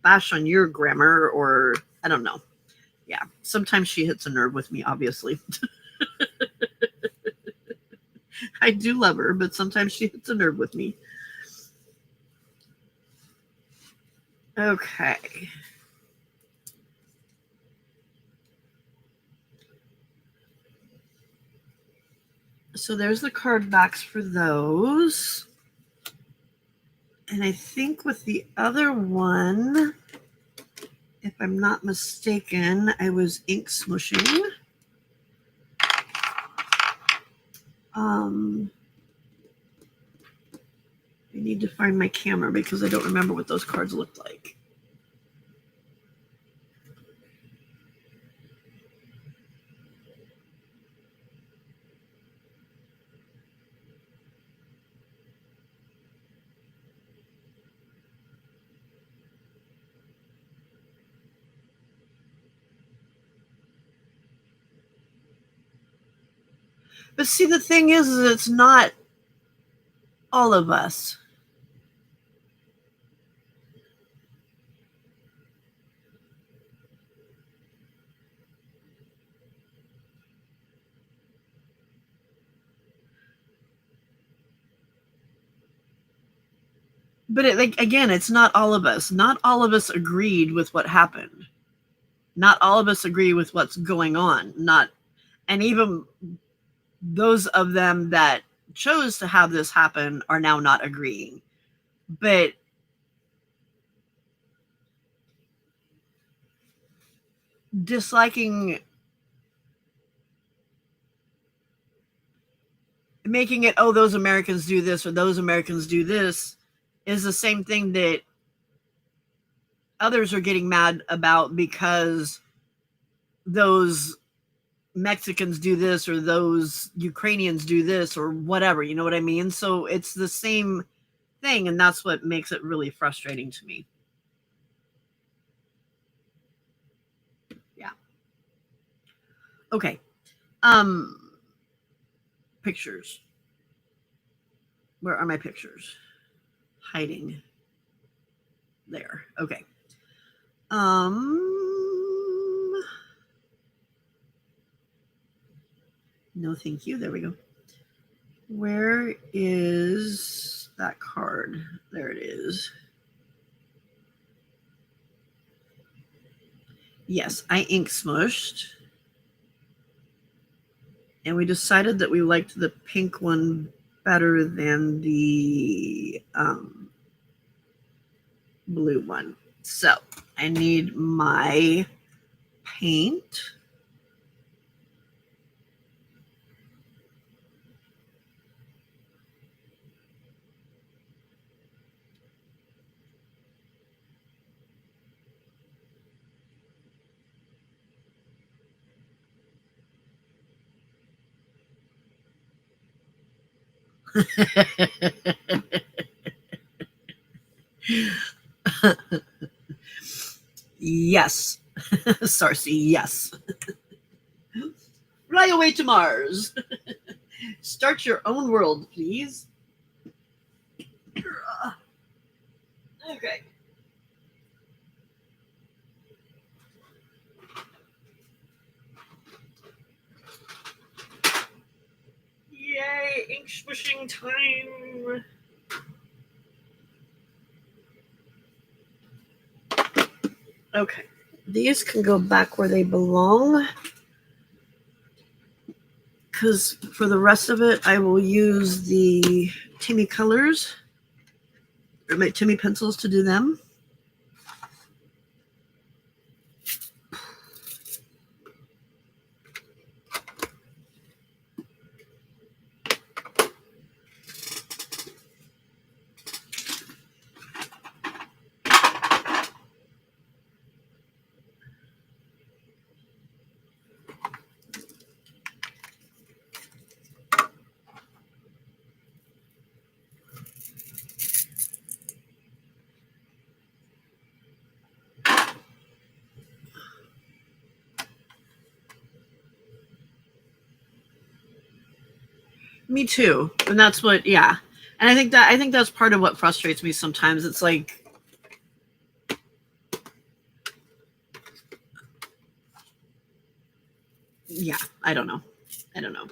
S1: bash on your grammar, or I don't know. Yeah, sometimes she hits a nerve with me, obviously. I do love her, but sometimes she hits a nerve with me. Okay. So there's the card backs for those. And I think with the other one, if I'm not mistaken, I was ink smushing. I need to find my camera because I don't remember what those cards looked like. But see, the thing is it's not all of us. But again, it's not all of us. Not all of us agreed with what happened. Not all of us agree with what's going on. And even those of them that chose to have this happen are now not agreeing. But disliking, making it, oh, those Americans do this or those Americans do this, is the same thing that others are getting mad about because those Mexicans do this or those Ukrainians do this or whatever, you know what I mean? So it's the same thing, and that's what makes it really frustrating to me. Yeah. Okay. Pictures. Where are my pictures? Hiding. There. Okay. No, thank you. There we go. Where is that card? There it is. Yes, I ink smushed. And we decided that we liked the pink one better than the blue one. So I need my paint. Yes. Sarcy, yes. Fly away to Mars. Start your own world, please. Okay. Yay, ink smushing time. Okay. These can go back where they belong. Because for the rest of it, I will use the Timmy colors, or my Timmy pencils to do them. Me too. And that's what, yeah. And I think that's part of what frustrates me sometimes. It's like, yeah, I don't know. I don't know.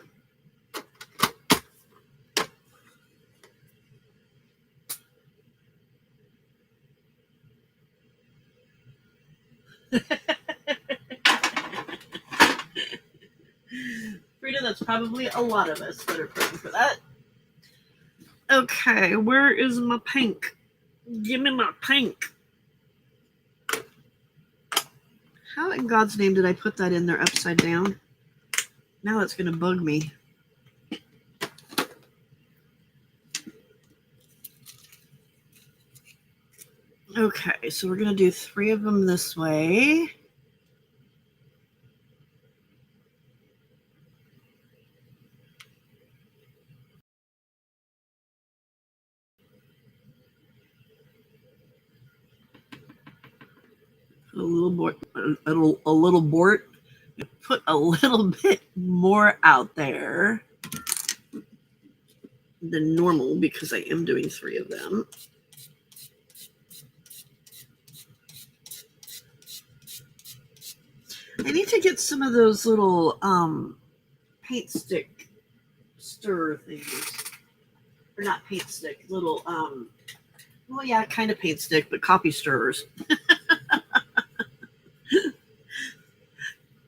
S1: Frida, that's probably a lot of us that are praying for that. Okay, where is my pink? Give me my pink. How in God's name did I put that in there upside down? Now it's going to bug me. Okay, so we're going to do 3 of them this way. A little bort. Put a little bit more out there than normal because I am doing 3 of them. I need to get some of those little paint stick stir things. Or not paint stick, little well yeah, kind of paint stick, but coffee stirrers.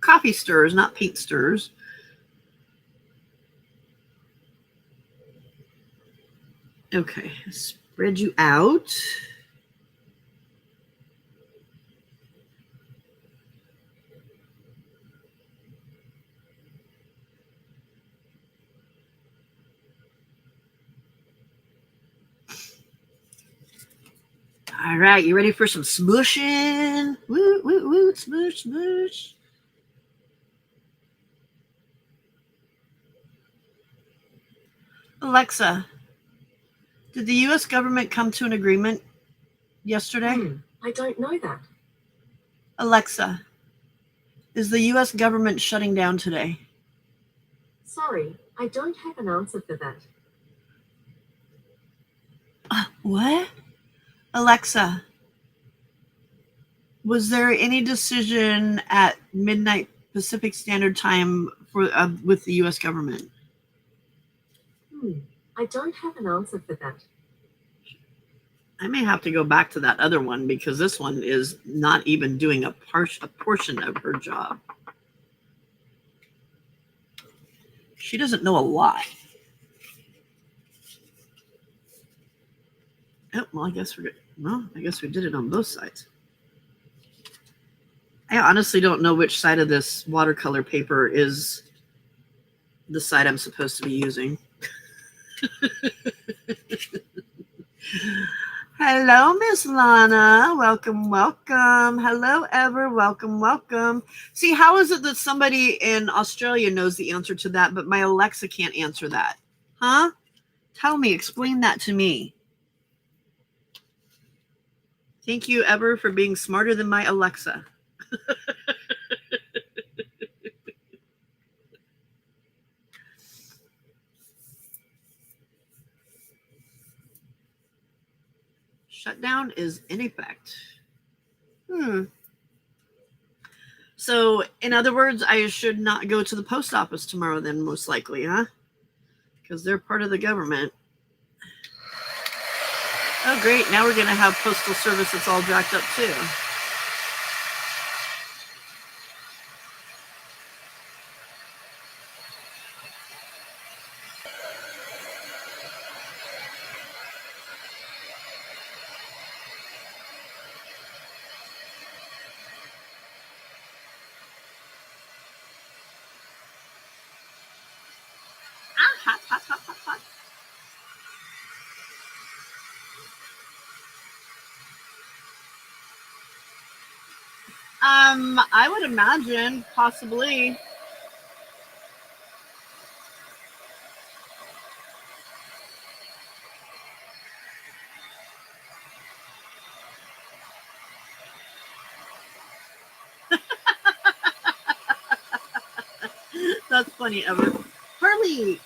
S1: Coffee stirrers, not paint stirrers. Okay, spread you out. All right, you ready for some smooshing? Woo, woo, woo, smoosh, smoosh. Alexa, did the U.S. government come to an agreement yesterday?
S2: I don't know that.
S1: Alexa, is the U.S. government shutting down today?
S2: Sorry, I don't have an answer for that.
S1: What? Alexa, was there any decision at midnight Pacific Standard Time for with the U.S. government?
S2: I don't have an answer for that.
S1: I may have to go back to that other one because this one is not even doing a portion of her job. She doesn't know a lot. Oh, well, I guess we're good. Well, I guess we did it on both sides. I honestly don't know which side of this watercolor paper is the side I'm supposed to be using. Hello, Miss Lana. Welcome, welcome. Hello, Ever. Welcome, welcome. See, how is it that somebody in Australia knows the answer to that, but my Alexa can't answer that? Huh? Tell me, explain that to me. Thank you, Ever, for being smarter than my Alexa. Shutdown is in effect. So, in other words, I should not go to the post office tomorrow then, most likely, huh? Because they're part of the government. Oh, great. Now we're going to have postal service that's all jacked up, too. Hot, hot, hot, hot, hot. I would imagine, possibly. That's funny, Ever. Harley,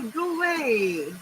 S1: dude, go away.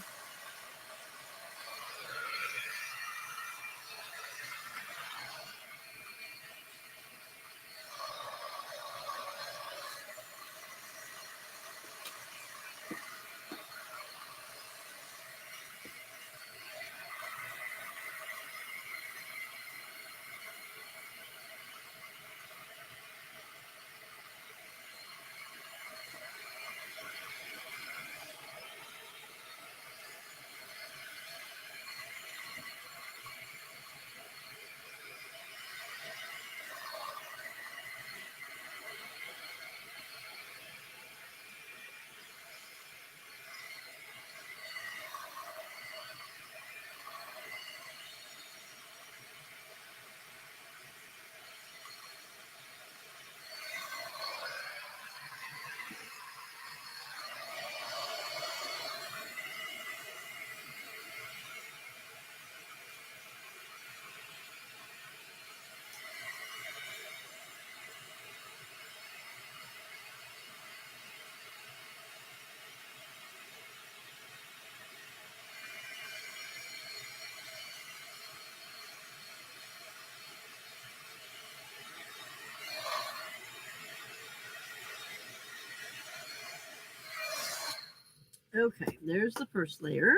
S1: Okay, there's the first layer.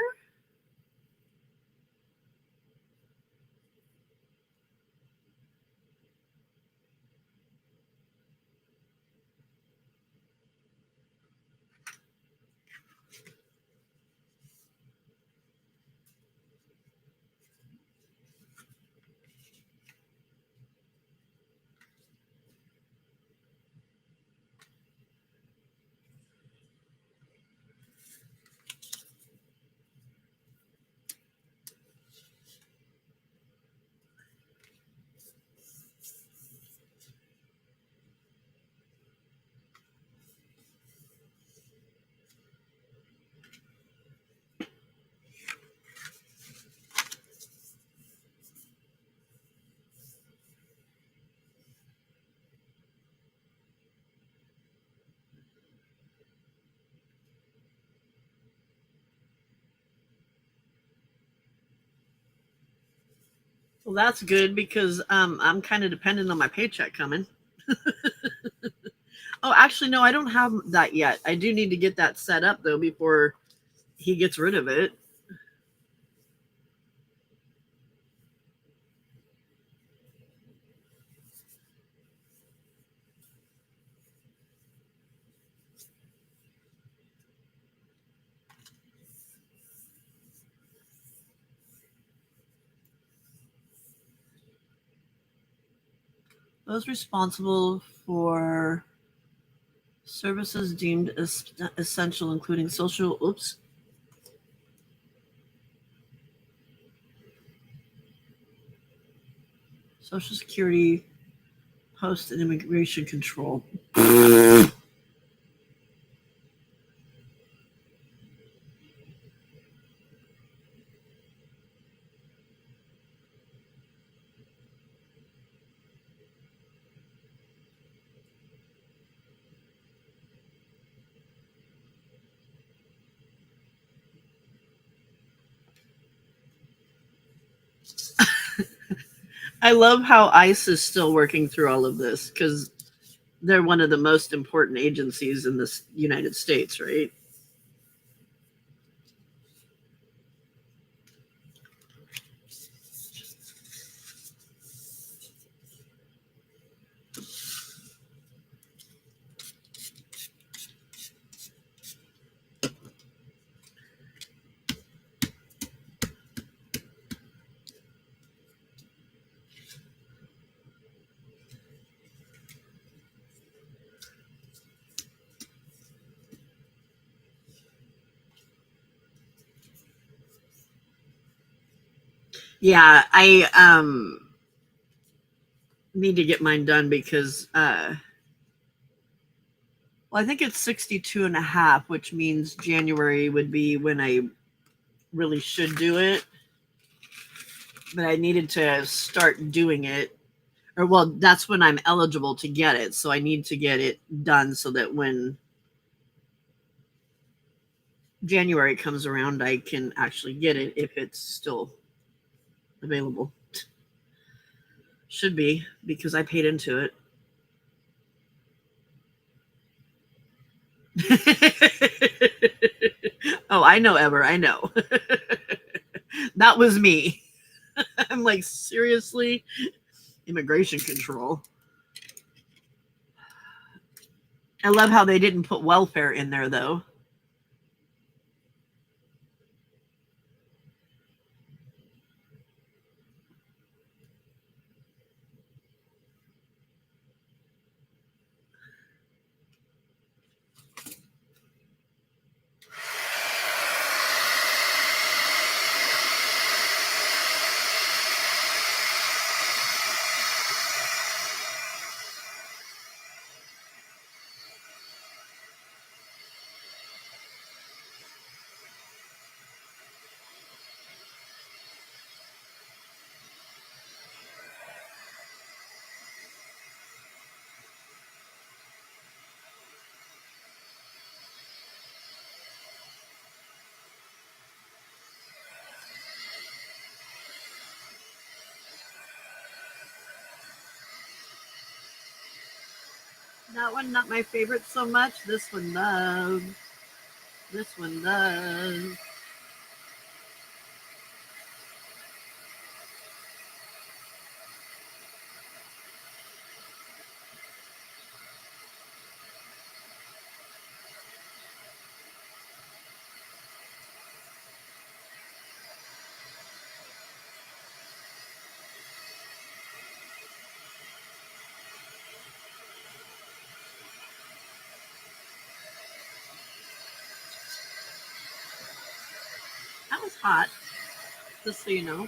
S1: Well, that's good because I'm kind of dependent on my paycheck coming. Oh, actually, no, I don't have that yet. I do need to get that set up though before he gets rid of it. Those responsible for services deemed essential, including social Security, Post and Immigration Control. I love how ICE is still working through all of this because they're one of the most important agencies in the United States, right? Yeah, I need to get mine done because well, I think it's 62 and a half, which means January would be when I really should do it. But I needed to start doing it. Or, well, that's when I'm eligible to get it. So I need to get it done so that when January comes around, I can actually get it if it's still available. Should be, because I paid into it. Oh, I know, Ever. I know. That was me. I'm like, seriously? Immigration control. I love how they didn't put welfare in there, though. That one, not my favorite so much. This one does. This one does. That was hot, just so you know.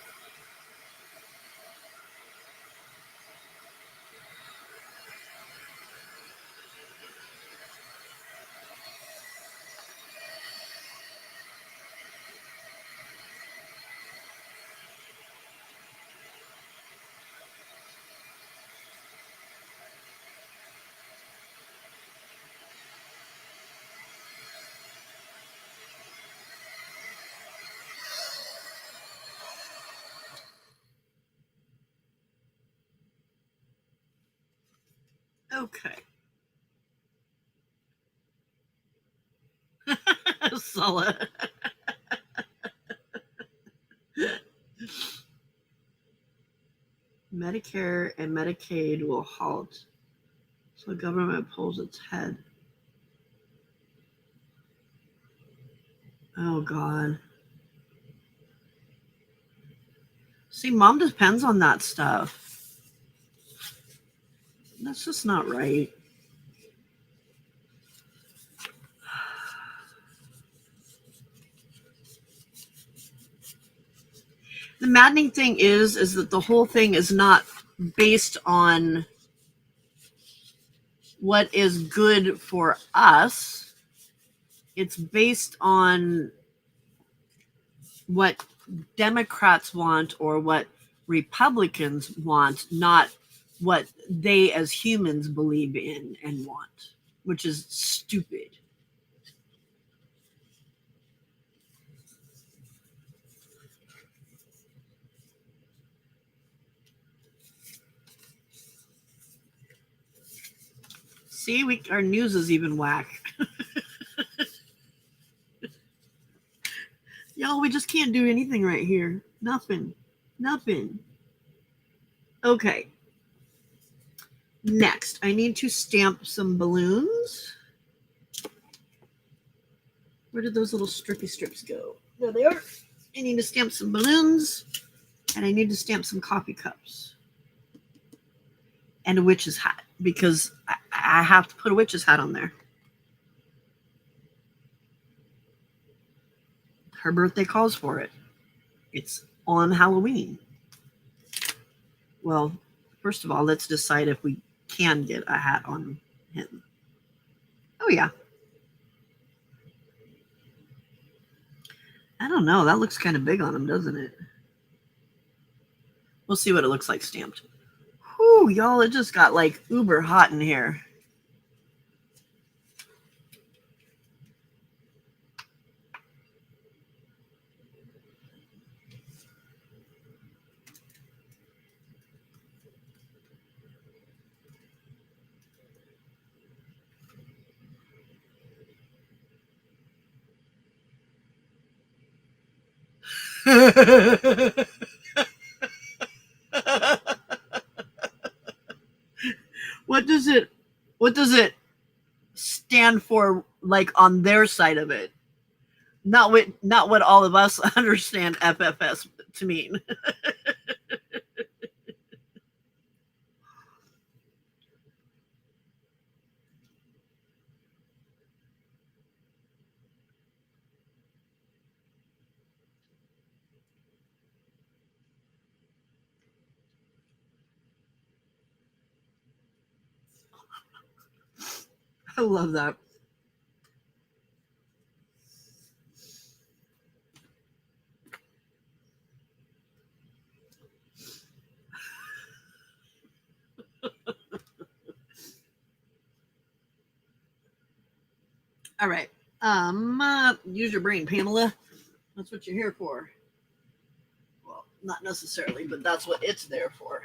S1: Okay. Sulla. Medicare and Medicaid will halt, so the government pulls its head. Oh, God. See, Mom depends on that stuff. That's just not right. The maddening thing is that the whole thing is not based on what is good for us. It's based on what Democrats want or what Republicans want, not what they as humans believe in and want, which is stupid. See, our news is even whack. Y'all, we just can't do anything right here. Nothing. Okay. Next, I need to stamp some balloons. Where did those little strippy strips go? There they are. I need to stamp some balloons, and I need to stamp some coffee cups. And a witch's hat, because I have to put a witch's hat on there. Her birthday calls for it. It's on Halloween. Well, first of all, let's decide if we can get a hat on him. Oh, yeah. I don't know. That looks kind of big on him, doesn't it? We'll see what it looks like stamped. Whew, y'all, it just got like uber hot in here. what does it what does it stand for, like, on their side of it? Not what all of us understand FFS to mean. I love that. All right. Use your brain, Pamela. That's what you're here for. Well, not necessarily, but that's what it's there for.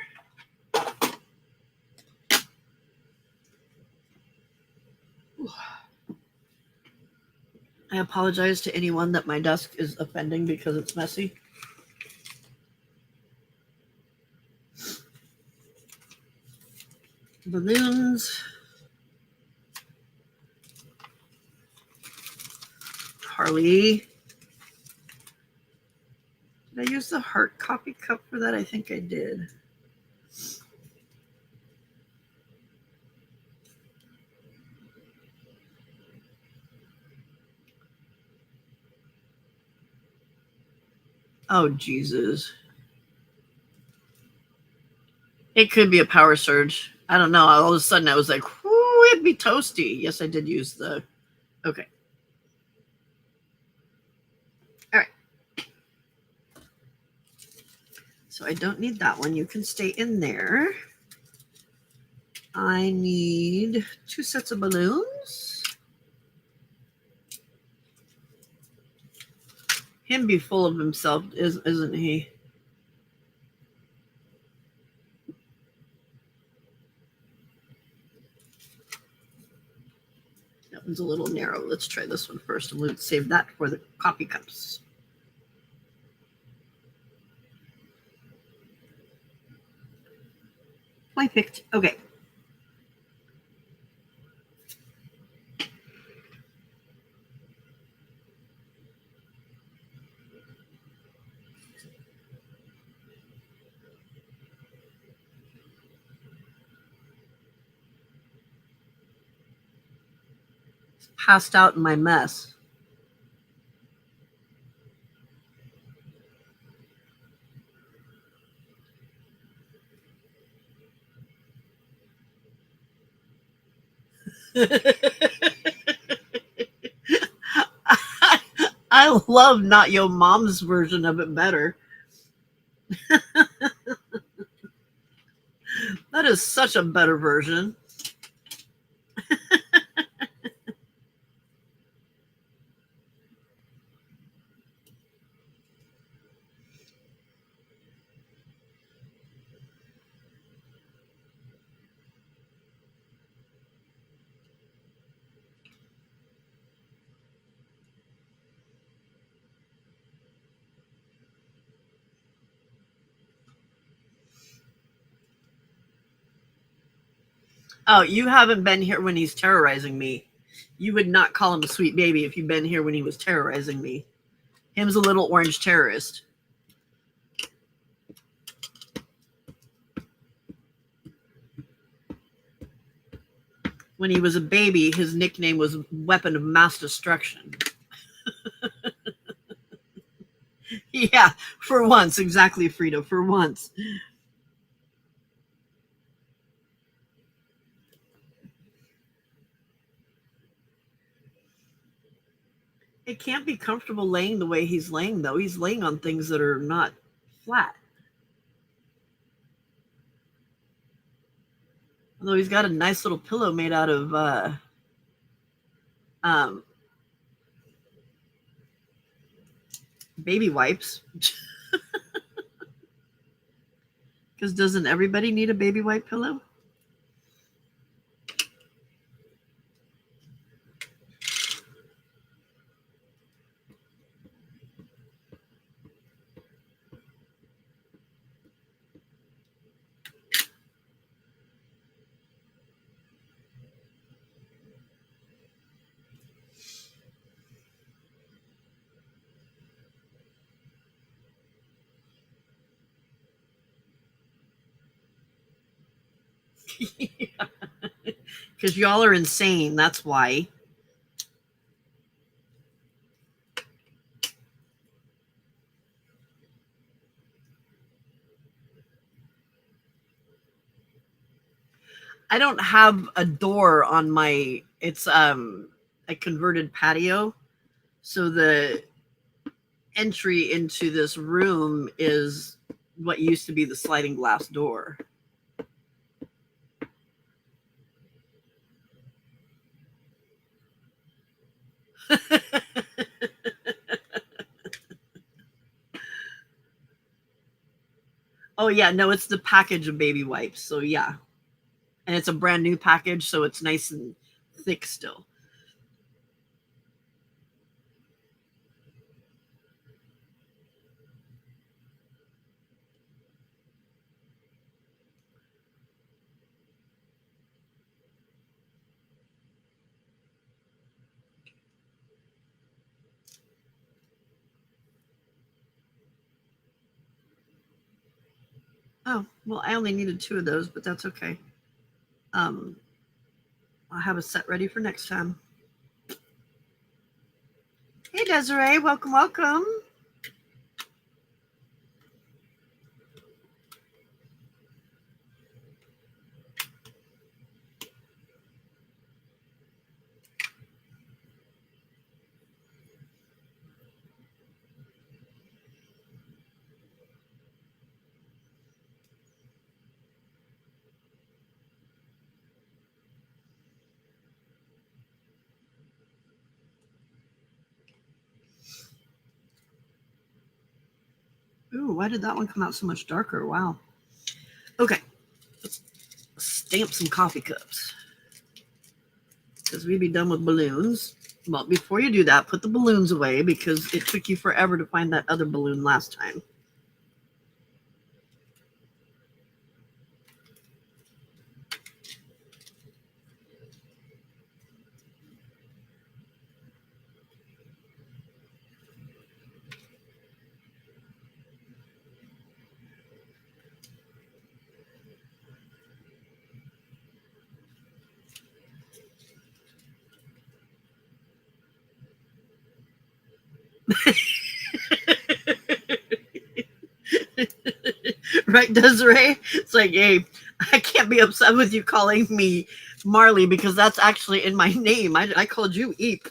S1: I apologize to anyone that my desk is offending because it's messy. Balloons. Carly. Did I use the heart coffee cup for that? I think I did. Oh, Jesus. It could be a power surge. I don't know. All of a sudden, I was like, whoo, it'd be toasty. Yes, I did use the... Okay. All right. So I don't need that one. You can stay in there. I need 2 sets of balloons. Him be full of himself, isn't he? That one's a little narrow. Let's try this one first, and we'll save that for the coffee cups. Perfect. Okay. Passed out in my mess. I love Not Yo Mom's version of it better. That is such a better version. Oh, you haven't been here when he's terrorizing me. You would not call him a sweet baby if you've been here when he was terrorizing me. Him's a little orange terrorist. When he was a baby, his nickname was Weapon of Mass Destruction. Yeah, for once. Exactly, Frida, for once. It can't be comfortable laying the way he's laying, though. He's laying on things that are not flat. Although he's got a nice little pillow made out of baby wipes. Because doesn't everybody need a baby wipe pillow? Because y'all are insane. That's why. I don't have a door on my. It's a converted patio, so the entry into this room is what used to be the sliding glass door. Oh yeah, no, it's the package of baby wipes. So yeah, and it's a brand new package, so it's nice and thick still. Oh, well, I only needed 2 of those, but that's okay. Um, I'll have a set ready for next time. Hey, Desiree, welcome, welcome. Ooh, why did that one come out so much darker? Wow. Okay, let's stamp some coffee cups because we'd be done with balloons. Well, before you do that, put the balloons away because it took you forever to find that other balloon last time. Right, Desiree? It's like, hey, I can't be upset with you calling me Marley because that's actually in my name. I called you Eep.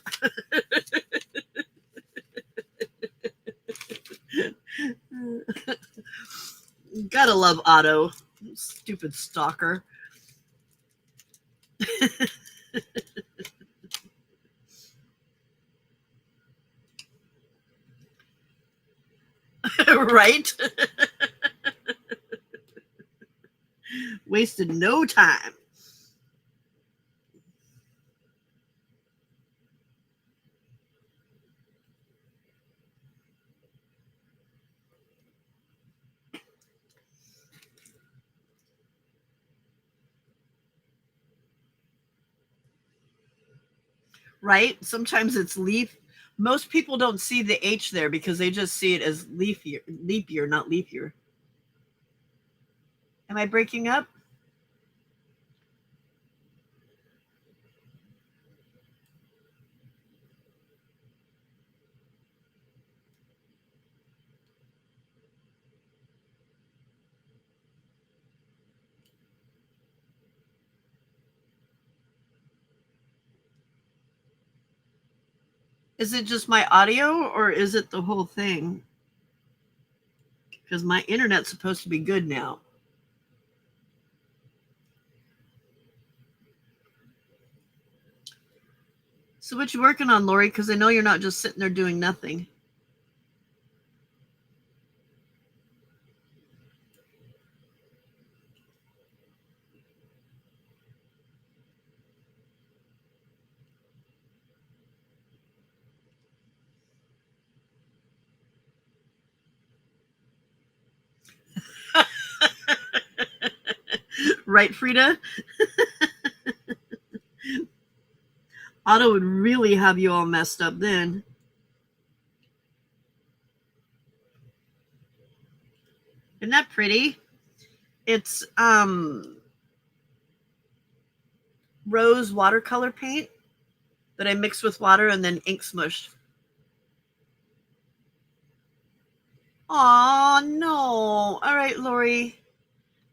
S1: Gotta love Otto. Stupid stalker. Right? Wasted no time. Right? Sometimes it's leaf. Most people don't see the H there because they just see it as leap year, not leaf year. Am I breaking up? Is it just my audio or is it the whole thing? Because my internet's supposed to be good now. So what you working on, Lori? Because I know you're not just sitting there doing nothing. Right, Frida? Otto would really have you all messed up then. Isn't that pretty? It's rose watercolor paint that I mixed with water and then ink smushed. Aw, no. All right, Lori.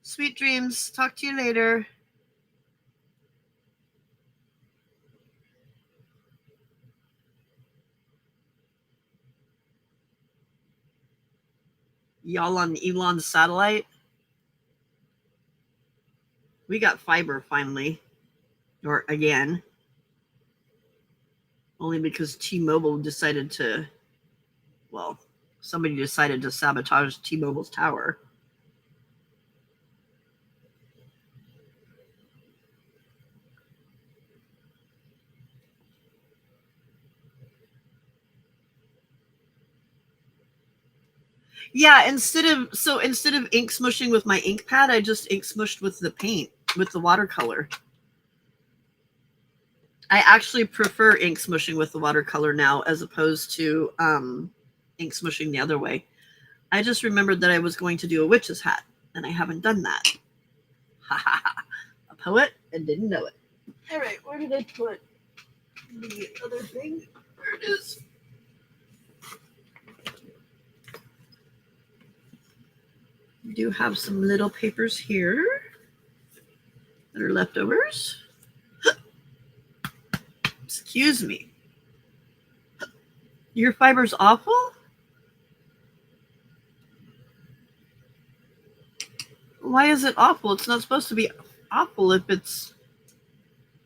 S1: Sweet dreams. Talk to you later. Y'all on Elon's satellite? We got fiber finally. Or again. Only because T-Mobile decided to, well, somebody decided to sabotage T-Mobile's tower. Yeah, instead of ink smushing with my ink pad, I just ink smushed with the paint, with the watercolor. I actually prefer ink smushing with the watercolor now as opposed to ink smushing the other way. I just remembered that I was going to do a witch's hat, and I haven't done that. Ha ha ha. A poet and didn't know it. All right, where did I put the other thing? There it is. We do have some little papers here that are leftovers. Excuse me. Your fiber's awful? Why is it awful? It's not supposed to be awful if it's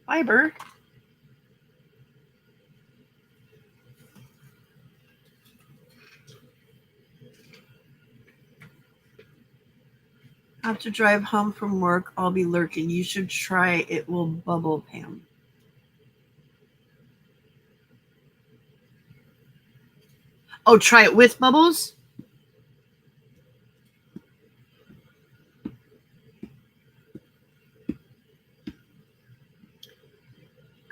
S1: fiber. I have to drive home from work. I'll be lurking. You should try. It will bubble, Pam. Oh, try it with bubbles?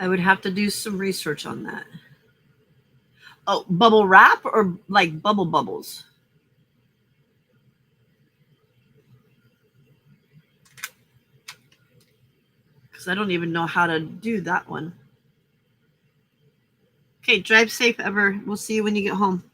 S1: I would have to do some research on that. Oh, bubble wrap or like bubble bubbles? Because I don't even know how to do that one. Okay, drive safe, Ever. We'll see you when you get home.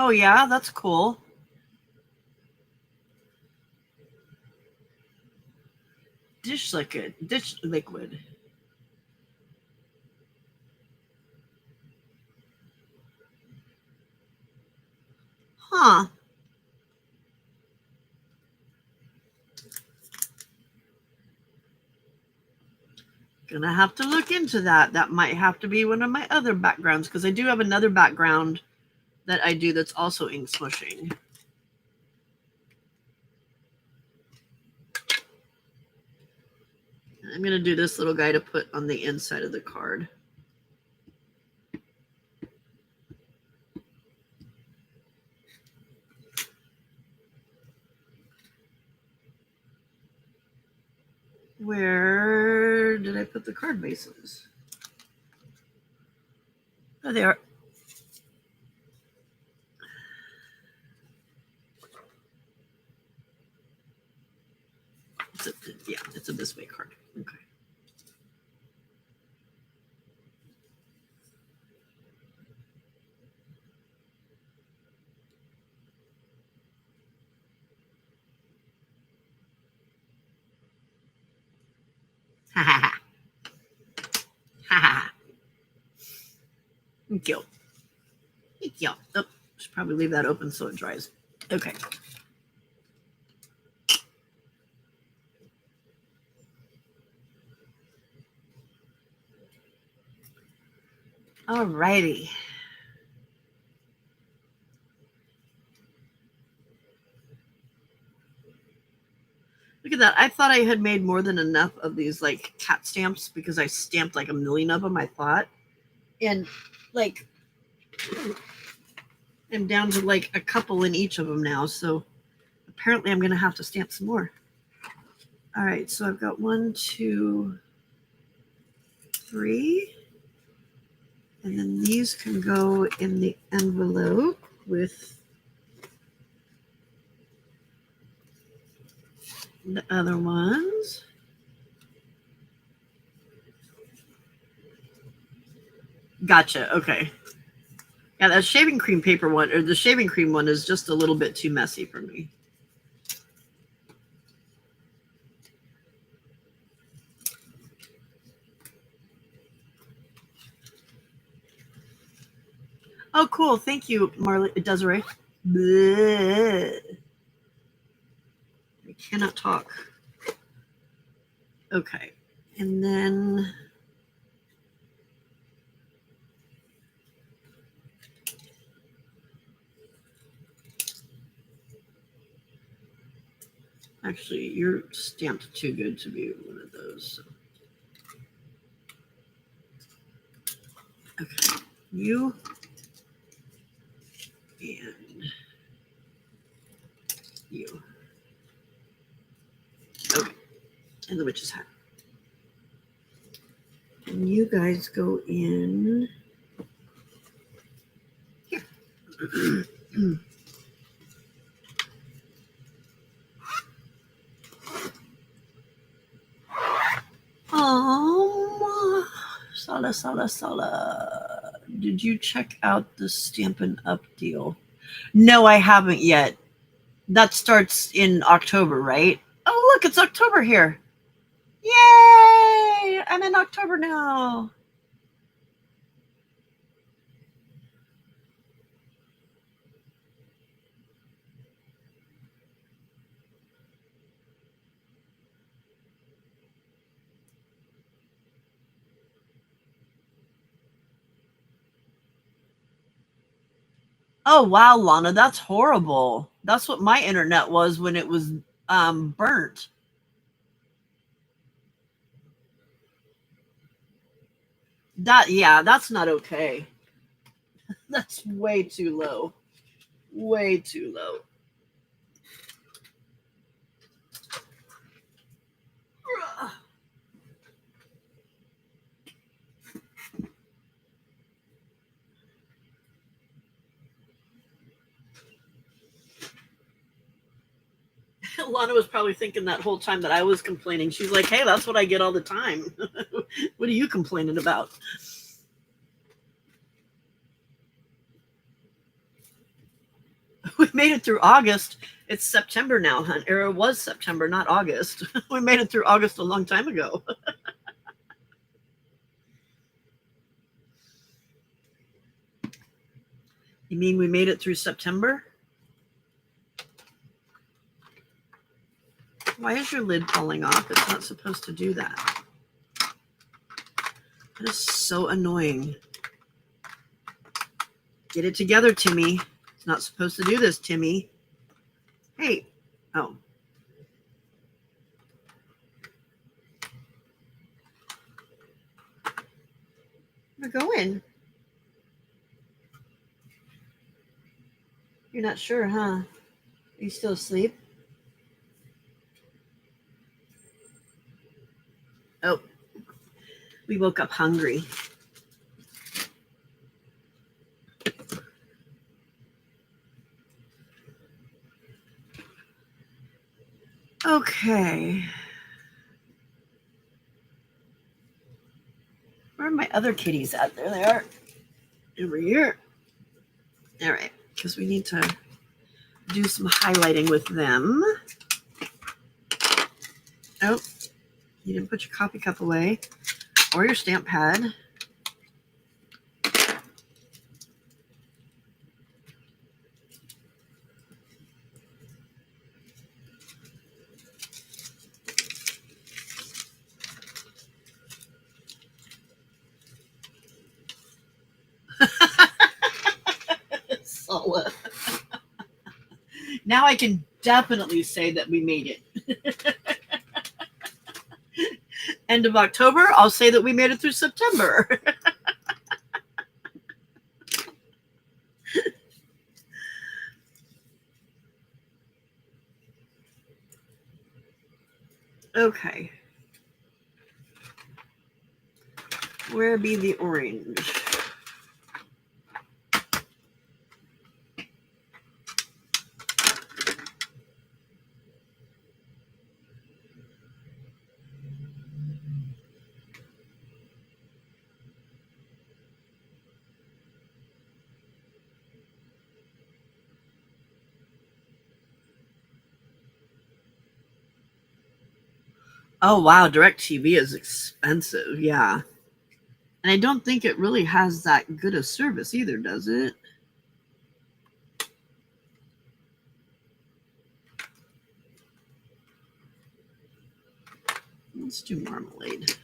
S1: Oh, yeah, that's cool. Dish liquid. Huh. Gonna have to look into that. That might have to be one of my other backgrounds because I do have another background that I do that's also ink smushing. I'm gonna do this little guy to put on the inside of the card. Where did I put the card bases? Oh, they are. It's a this way card. Okay. Ha ha ha. Ha ha. Thank you. Thank you. Oh, should probably leave that open so it dries. Okay. All righty. at that. I thought I had made more than enough of these like cat stamps because I stamped like a million of them, I thought. And like I'm down to like a couple in each of them now. So apparently I'm going to have to stamp some more. All right. So I've got 1, 2, 3. And then these can go in the envelope with the other ones. Gotcha. Okay. Yeah, that shaving cream paper one, or the shaving cream one, is just a little bit too messy for me. Oh, cool. Thank you, Desiree. Bleh. I cannot talk. Okay. And then actually, you're stamped too good to be one of those. So. Okay. You and you. Okay. And the witch's hat. And you guys go in here. Sala. Did you check out the Stampin' Up deal? No, I haven't yet. That starts in October, right? Oh, look, it's October here. Yay! I'm in October now. Oh, wow, Lana, that's horrible. That's what my internet was when it was burnt. Yeah, that's not okay. That's way too low. Way too low. Lana was probably thinking that whole time that I was complaining. She's like, hey, that's what I get all the time. What are you complaining about? We made it through August. It's September now, hun. Or it was September, not August. We made it through August a long time ago. You mean we made it through September? Why is your lid falling off? It's not supposed to do that. That is so annoying. Get it together, Timmy. It's not supposed to do this, Timmy. Hey. Oh. We're going. You're not sure, huh? Are you still asleep? Oh. We woke up hungry. Okay. Where are my other kitties at? There they are. Over here. All right. Because we need to do some highlighting with them. Oh, you didn't put your coffee cup away or your stamp pad. Sola. Now I can definitely say that we made it. end of October, I'll say that we made it through September. Okay. Where be the orange? Oh, wow. DirecTV is expensive. Yeah. And I don't think it really has that good a service either, does it? Let's do marmalade.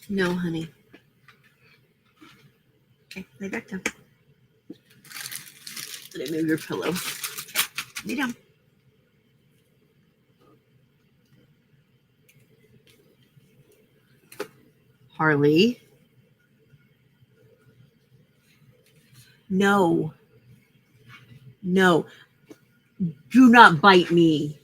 S1: No, honey. Okay, lay back down. Let me move your pillow. Okay, lay down. Harley. No. No. Do not bite me.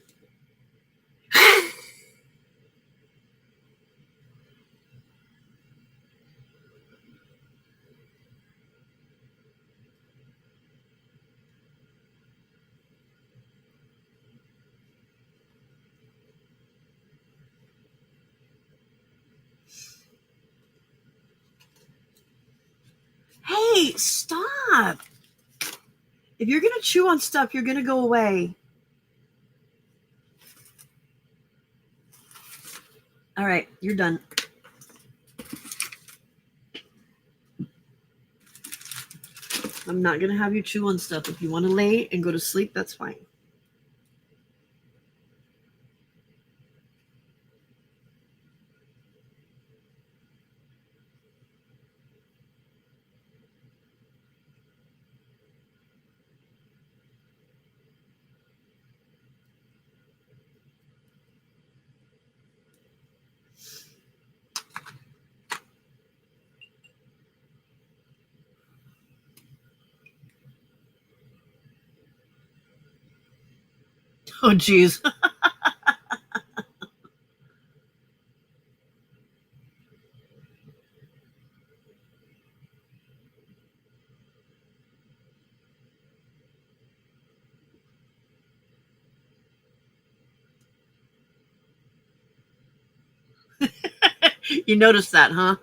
S1: Hey, stop. If you're going to chew on stuff, you're going to go away. All right, you're done. I'm not going to have you chew on stuff. If you want to lay and go to sleep, that's fine. Oh, geez. You noticed that, huh?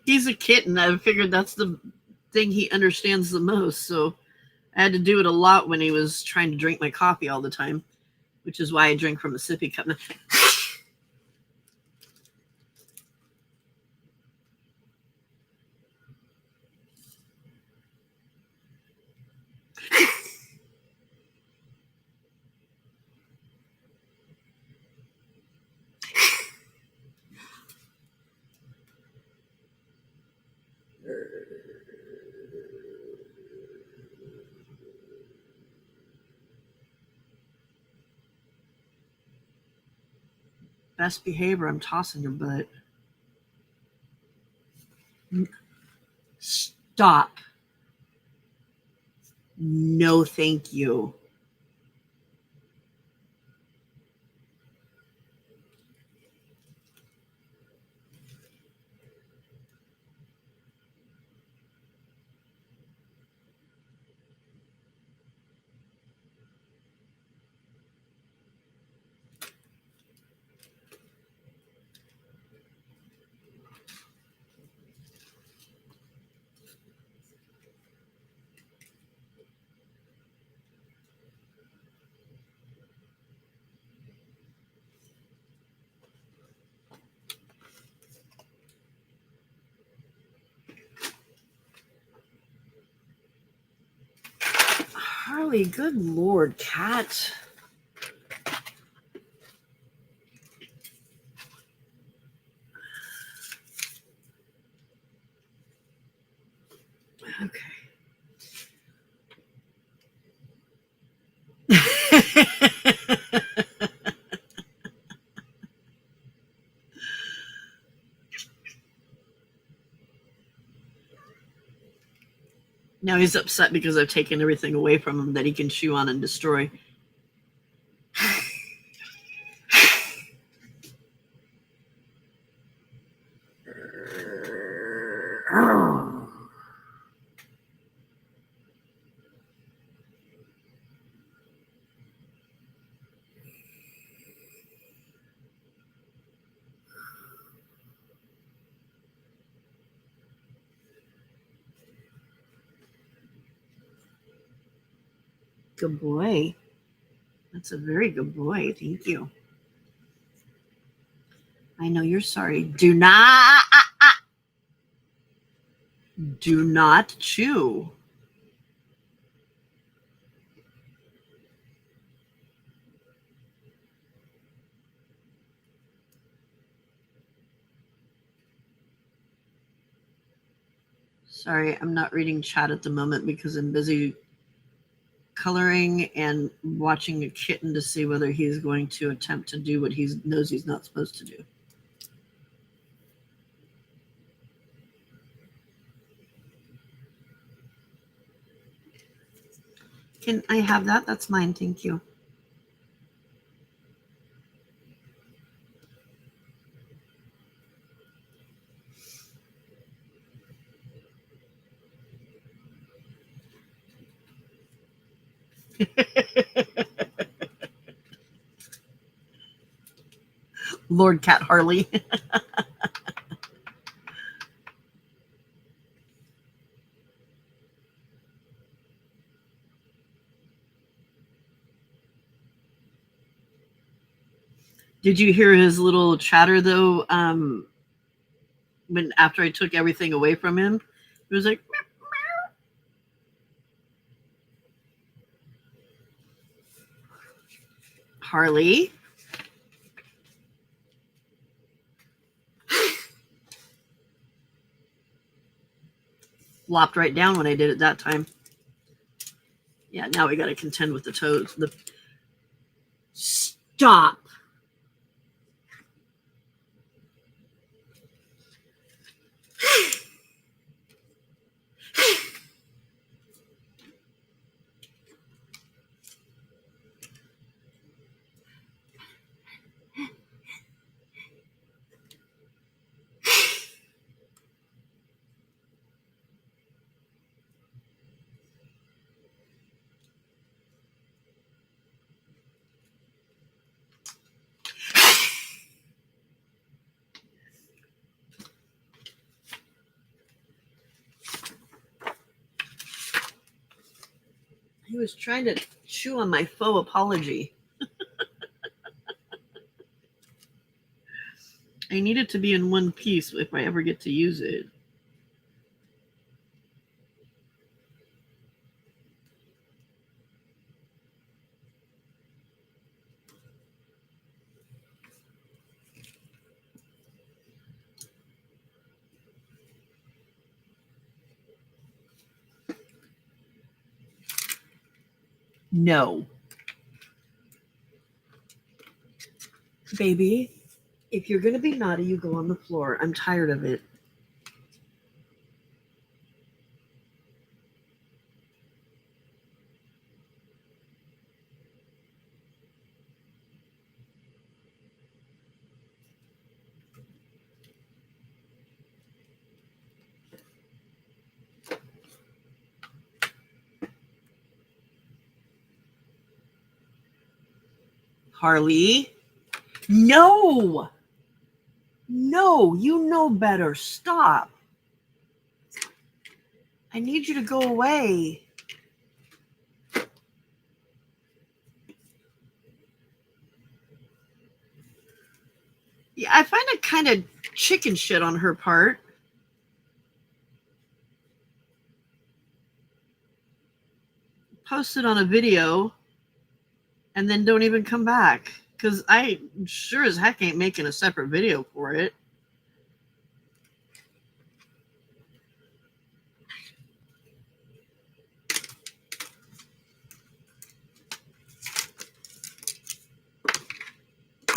S1: He's a kitten. I figured that's the thing he understands the most. So I had to do it a lot when he was trying to drink my coffee all the time, which is why I drink from a sippy cup. Best behavior, I'm tossing your butt. Stop. No, thank you. Harley, good Lord, cat. Okay. Now he's upset because I've taken everything away from him that he can chew on and destroy. Good boy. That's a very good boy. Thank you. I know you're sorry. Do not chew. Sorry, I'm not reading chat at the moment because I'm busy coloring and watching a kitten to see whether he's going to attempt to do what he knows he's not supposed to do. Can I have that? That's mine. Thank you. Lord Cat Harley. Did you hear his little chatter though? When after I took everything away from him, he was like, meow, meow. Harley. Flopped right down when I did it that time. Yeah, now we got to contend with the toes. Stop. He was trying to chew on my faux apology. I need it to be in one piece if I ever get to use it. No. Baby, If you're going to be naughty, you go on the floor. I'm tired of it. Harley? No! No, you know better. Stop. I need you to go away. Yeah, I find it kind of chicken shit on her part. Post it on a video and then don't even come back. Because I sure as heck ain't making a separate video for it.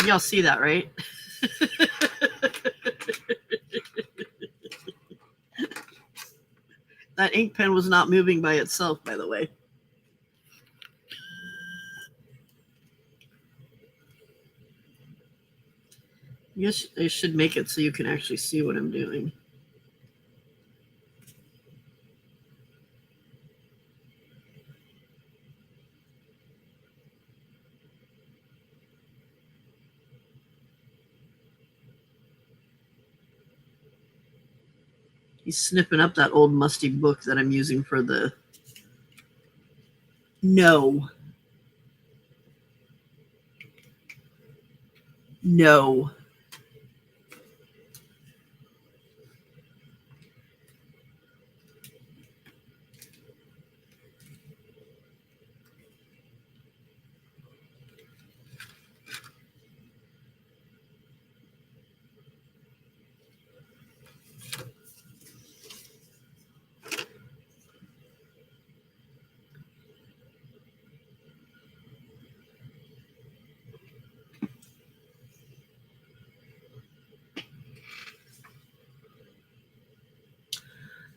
S1: Y'all see that, right? That ink pen was not moving by itself, by the way. Yes, they should make it so you can actually see what I'm doing. He's snipping up that old musty book that I'm using for the... No. No.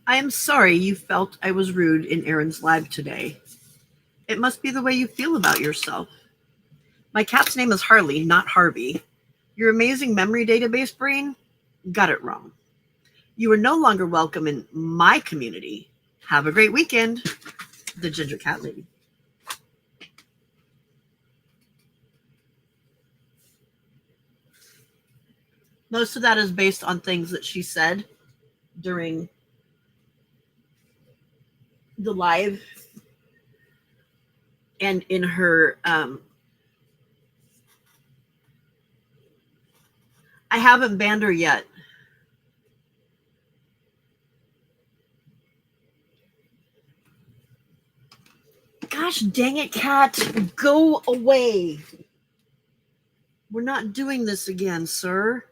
S1: I am sorry you felt I was rude in Aaron's live today. It must be the way you feel about yourself. My cat's name is Harley, not Harvey. Your amazing memory database brain got it wrong. You are no longer welcome in my community. Have a great weekend. The Ginger Cat Lady. Most of that is based on things that she said during the live and in her I haven't banned her yet. Gosh dang it, cat. Go away. We're not doing this again, sir.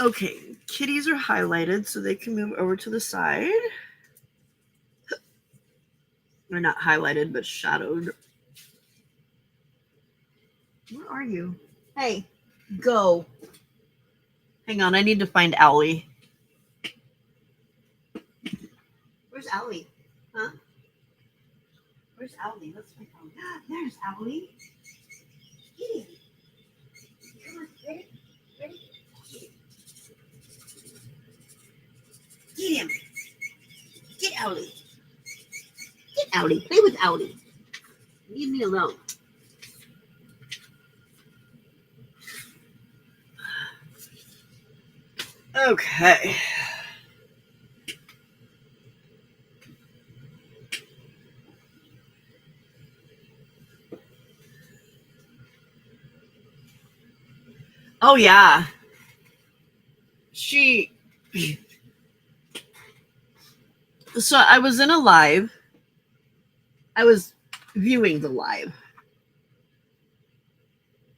S1: Okay, kitties are highlighted so they can move over to the side. They're not highlighted, but shadowed. Where are you? Hey, go. Hang on, I need to find Owlie. Where's Owlie? Huh? Where's Owlie? Let's find Owlie. There's Owlie. Get him. Come on, ready? Ready? Get him. Get Owlie. Get Owlie. Play with Owlie. Leave me alone. Okay. Oh, yeah. So I was in a live. I was viewing the live.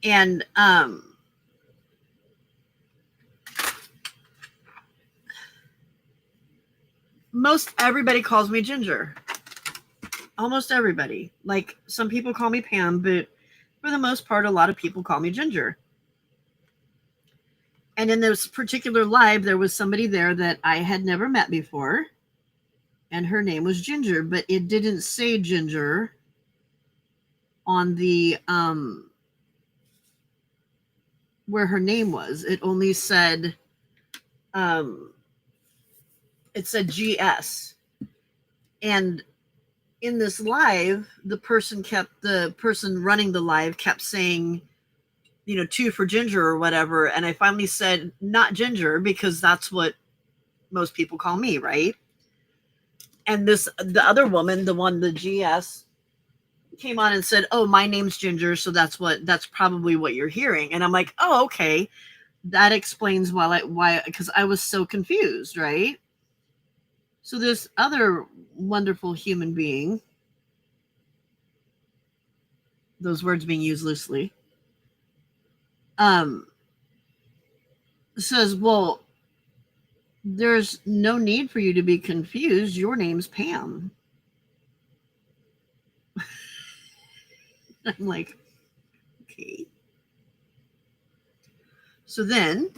S1: And most everybody calls me Ginger. Almost everybody. Like, some people call me Pam, but for the most part, a lot of people call me Ginger. And in this particular live, there was somebody there that I had never met before, and her name was Ginger, but it didn't say Ginger on the where her name was. It only said it said GS. And in this live, the person running the live kept saying, 2 for Ginger or whatever. And I finally said, not Ginger, because that's what most people call me, right? And the other woman, the GS, came on and said, oh, my name's Ginger. So that's probably what you're hearing. And I'm like, oh, okay. That explains why, because I was so confused, right? So this other wonderful human being, those words being used loosely, says, well, there's no need for you to be confused. Your name's Pam. I'm like, okay. So then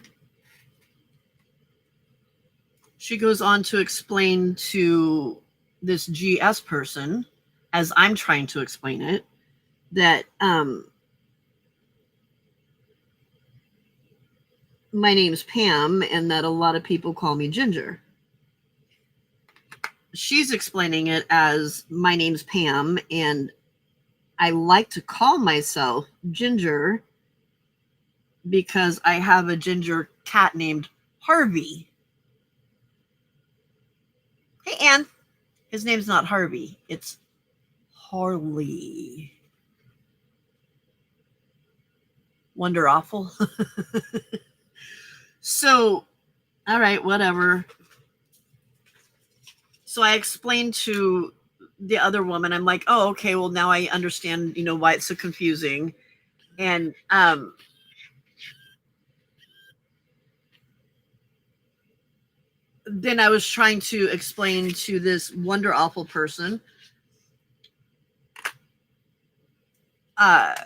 S1: she goes on to explain to this GS person, as I'm trying to explain it, that my name's Pam and that a lot of people call me Ginger. She's explaining it as my name's Pam and I like to call myself Ginger because I have a ginger cat named Harvey. Hey, Ann. His name's not Harvey. It's Harley. Wonder Awful. So, all right, whatever. So I explained to the other woman, I'm like, oh, okay, well, now I understand, why it's so confusing. And then I was trying to explain to this Wonder Awful person why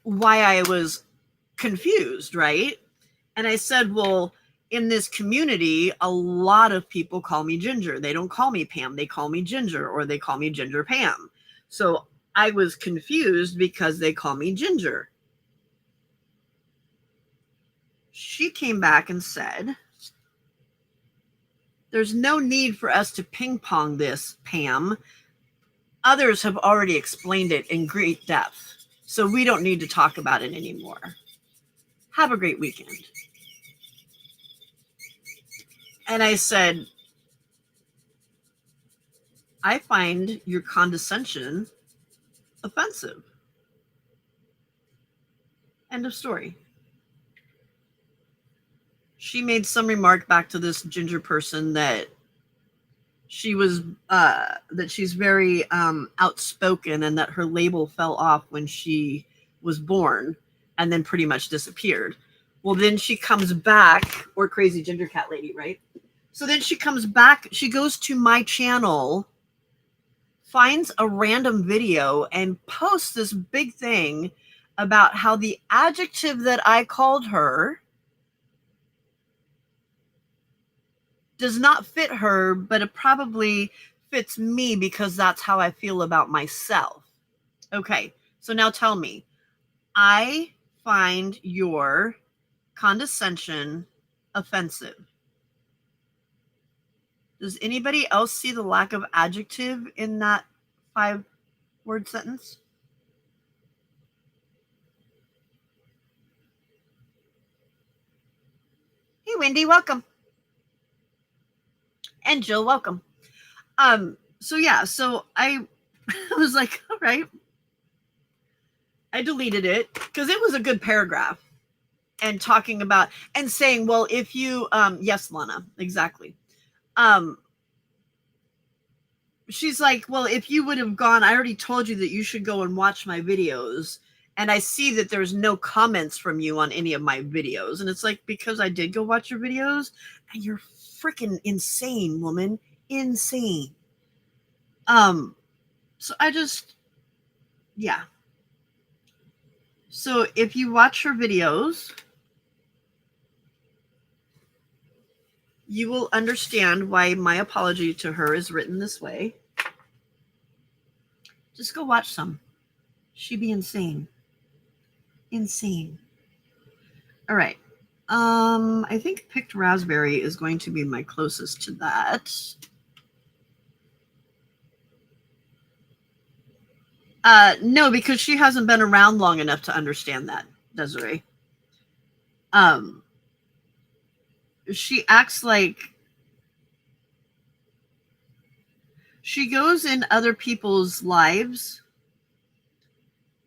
S1: I was confused, right? And I said, well, in this community, a lot of people call me Ginger. They don't call me Pam. They call me Ginger, or they call me Ginger Pam. So I was confused because they call me Ginger. She came back and said, there's no need for us to ping pong this, Pam. Others have already explained it in great depth, so we don't need to talk about it anymore. Have a great weekend. And I said, I find your condescension offensive. End of story. She made some remark back to this ginger person that she was that she's very outspoken and that her label fell off when she was born and then pretty much disappeared. Well, then she comes back, or crazy ginger cat lady, right? So then she comes back, she goes to my channel, finds a random video and posts this big thing about how the adjective that I called her does not fit her, but it probably fits me because that's how I feel about myself. Okay, so now tell me, I find your condescension offensive. Does anybody else see the lack of adjective in that 5-word sentence? Hey, Wendy, welcome. And Jill, welcome. So yeah, so I was like, all right. I deleted it because it was a good paragraph and talking about and saying, well, if you yes, Lana, exactly. She's like, well, if you would have gone, I already told you that you should go and watch my videos. And I see that there's no comments from you on any of my videos. And it's like, because I did go watch your videos and you're freaking insane, woman. Insane. So I just, yeah. So if you watch her videos, you will understand why my apology to her is written this way. Just go watch some. She'd be insane. Insane. All right. I think picked raspberry is going to be my closest to that. No, because she hasn't been around long enough to understand that, Desiree. She acts like she goes in other people's lives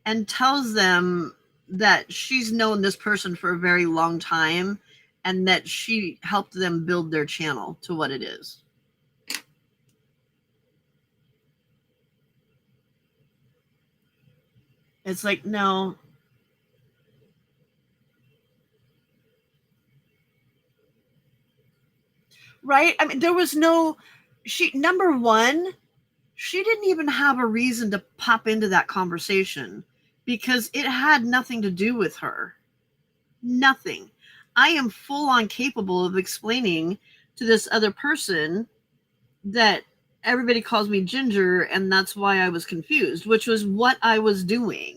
S1: and tells them that she's known this person for a very long time and that she helped them build their channel to what it is. It's like, no. Right? I mean, there was no, number one, she didn't even have a reason to pop into that conversation because it had nothing to do with her. Nothing. I am full on capable of explaining to this other person that everybody calls me Ginger and that's why I was confused, which was what I was doing.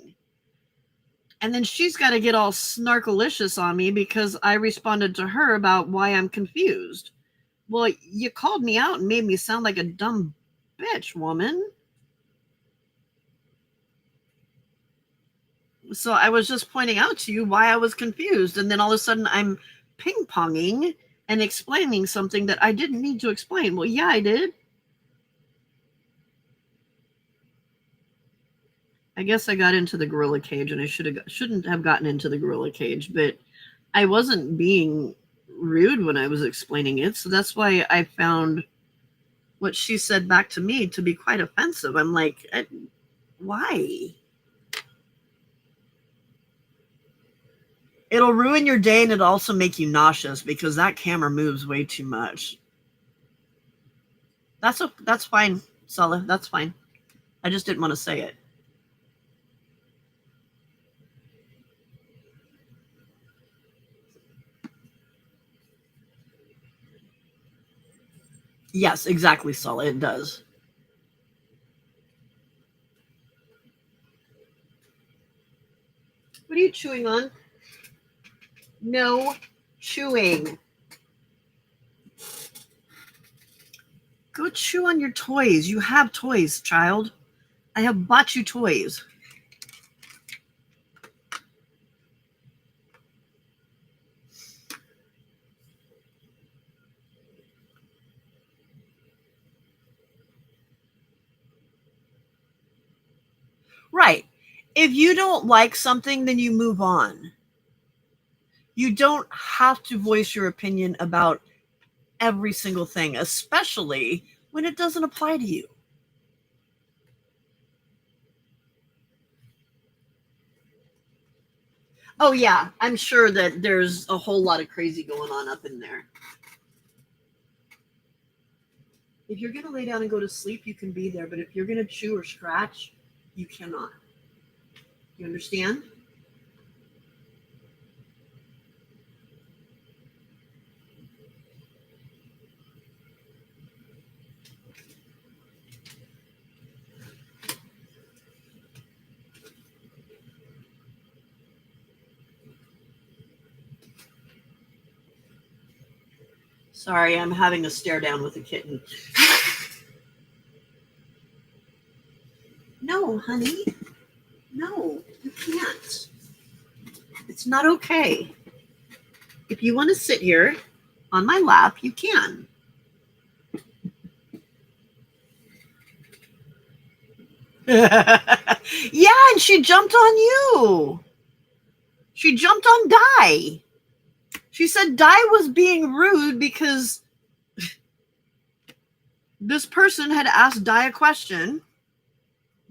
S1: And then she's got to get all snarkalicious on me because I responded to her about why I'm confused. Well, you called me out and made me sound like a dumb bitch, woman. So I was just pointing out to you why I was confused. And then all of a sudden I'm ping-ponging and explaining something that I didn't need to explain. Well, yeah, I did. I guess I got into the gorilla cage and I shouldn't have gotten into the gorilla cage, but I wasn't being rude when I was explaining it. So that's why I found what she said back to me to be quite offensive. I'm like, why? It'll ruin your day and it'll also make you nauseous because that camera moves way too much. That's fine, Sala. That's fine. I just didn't want to say it. Yes, exactly, Sala. It does. What are you chewing on? No chewing. Go chew on your toys. You have toys, child. I have bought you toys. Right. If you don't like something, then you move on. You don't have to voice your opinion about every single thing, especially when it doesn't apply to you. Oh, yeah, I'm sure that there's a whole lot of crazy going on up in there. If you're going to lay down and go to sleep, you can be there. But if you're going to chew or scratch, you cannot. You understand? Sorry, I'm having a stare down with a kitten. No, honey. No, you can't. It's not okay. If you want to sit here on my lap, you can. Yeah, and she jumped on you. She jumped on Di. She said Di was being rude because this person had asked Di a question.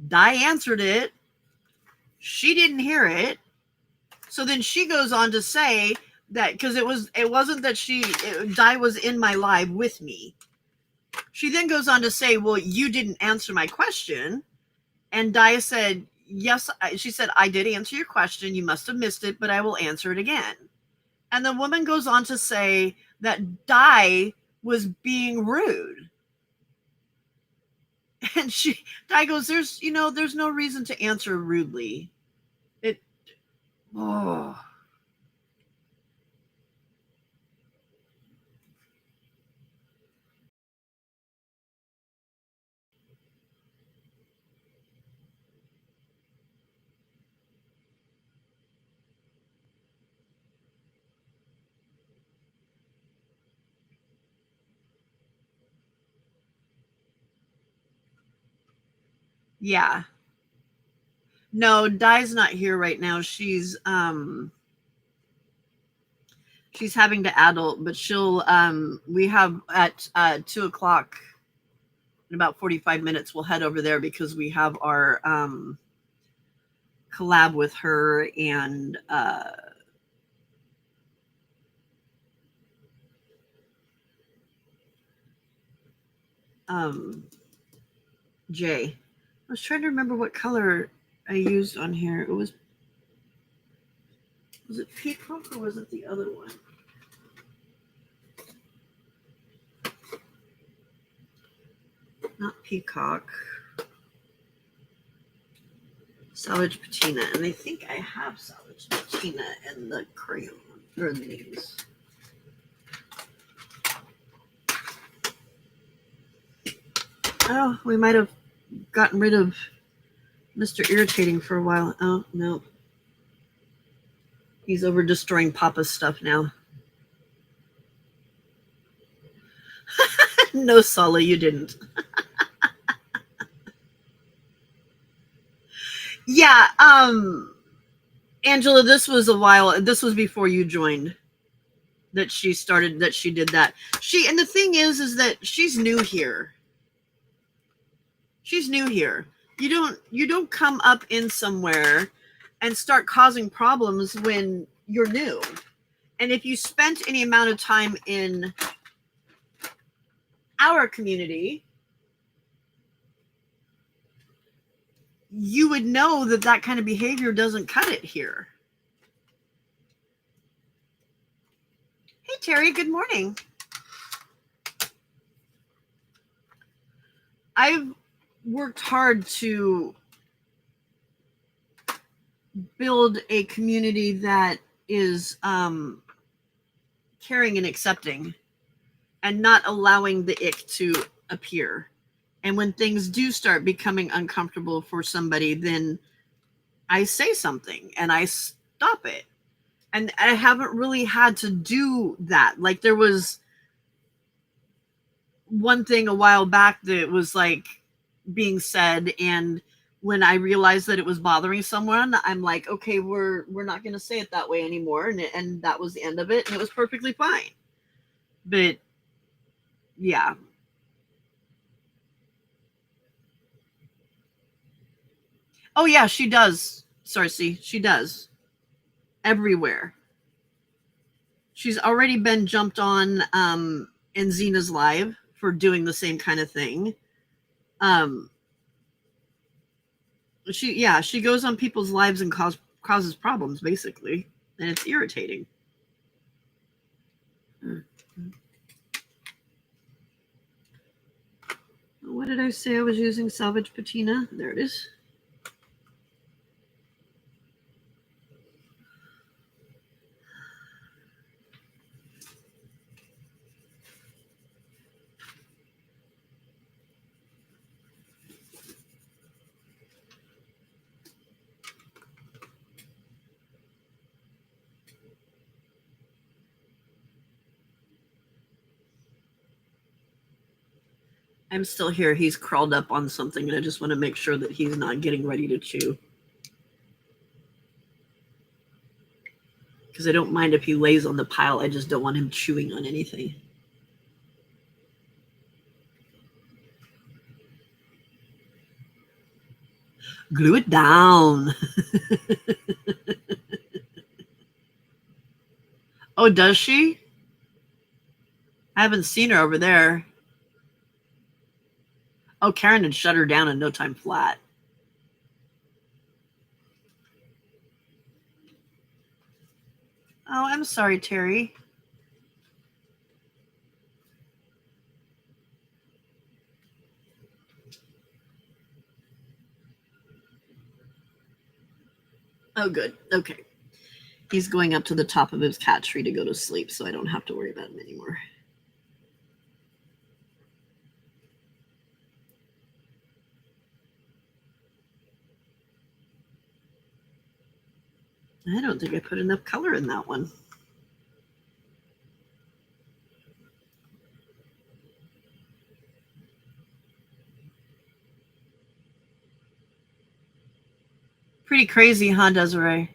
S1: Di answered it. She didn't hear it. So then she goes on to say that because it wasn't that Di was in my live with me. She then goes on to say, well, you didn't answer my question. And Di said, yes, she said, I did answer your question. You must have missed it, but I will answer it again. And the woman goes on to say that Di was being rude. And Di goes, there's no reason to answer rudely. It, oh. Yeah. No, Di's not here right now. She's having to adult, but she'll we have at 2:00 in about 45 minutes we'll head over there because we have our collab with her and Jay. I was trying to remember what color I used on here. Was it peacock or was it the other one? Not peacock. Salvage patina, and I think I have salvage patina in the crayon or these. Oh, we might have gotten rid of Mr. Irritating for a while. Oh, no. He's over destroying Papa's stuff now. No, Sully, you didn't. Yeah, Angela, this was before you joined that she did that. And the thing is that she's new here. She's new here. You don't come up in somewhere and start causing problems when you're new. And if you spent any amount of time in our community, you would know that kind of behavior doesn't cut it here. Hey, Terry, good morning. I've worked hard to build a community that is caring and accepting and not allowing the ick to appear. And when things do start becoming uncomfortable for somebody, then I say something and I stop it. And I haven't really had to do that. Like there was one thing a while back that was like being said, and when I realized that it was bothering someone, I'm like, okay, we're not going to say it that way anymore, and that was the end of it, and it was perfectly fine. But yeah. Oh yeah, she does, Cersei. She does. Everywhere. She's already been jumped on in Xena's live for doing the same kind of thing. She goes on people's lives and causes problems basically, and it's irritating. What did I say I was using? Salvage patina. There it is. I'm still here. He's crawled up on something, and I just want to make sure that he's not getting ready to chew. Because I don't mind if he lays on the pile. I just don't want him chewing on anything. Glue it down. Oh, does she? I haven't seen her over there. Oh, Karen had shut her down in no time flat. Oh, I'm sorry, Terry. Oh, good. Okay. He's going up to the top of his cat tree to go to sleep, so I don't have to worry about him anymore. I don't think I put enough color in that one. Pretty crazy, huh, Desiree?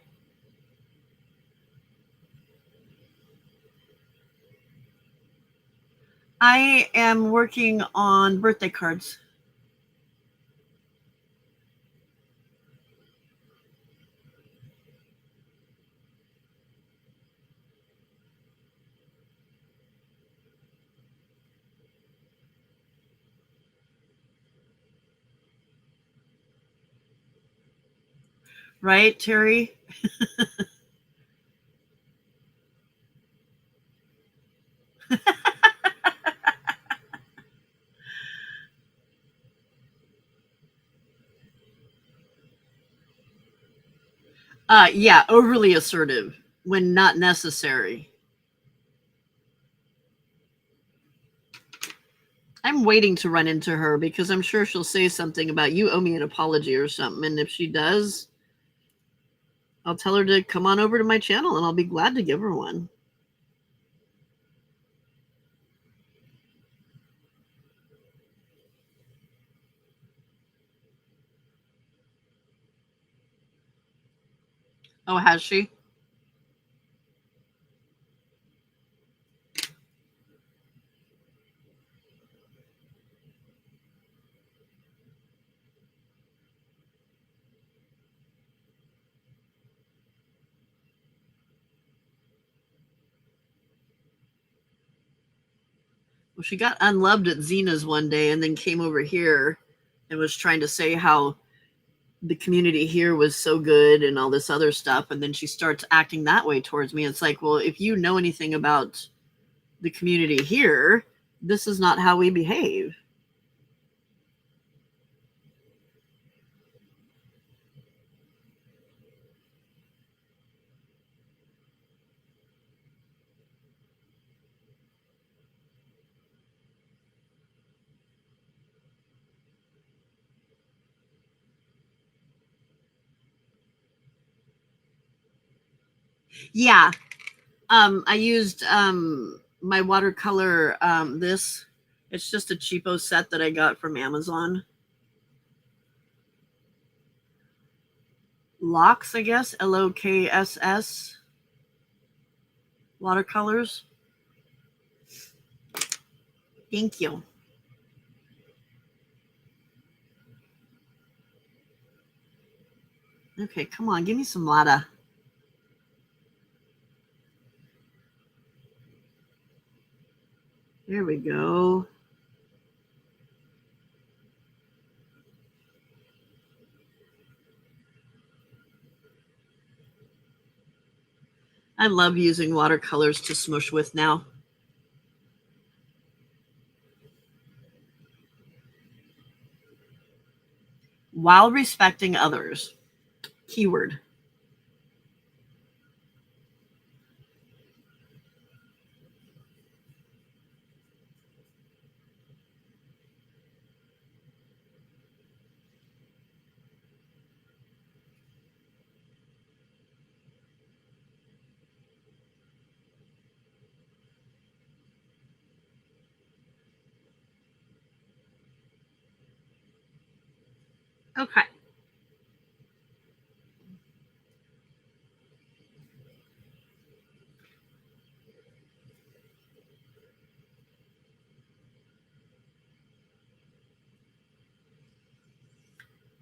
S1: I am working on birthday cards. Right, Terry? Yeah, overly assertive when not necessary. I'm waiting to run into her because I'm sure she'll say something about you owe me an apology or something. And if she does, I'll tell her to come on over to my channel and I'll be glad to give her one. Oh, has she? Well, she got unloved at Zena's one day and then came over here and was trying to say how the community here was so good and all this other stuff. And then she starts acting that way towards me. It's like, well, if you know anything about the community here, this is not how we behave. Yeah. I used my watercolor this. It's just a cheapo set that I got from Amazon. Locks, I guess. LOKSS watercolors. Thank you. Okay, come on, give me some Lada. There we go. I love using watercolors to smush with now. While respecting others. Keyword. Okay.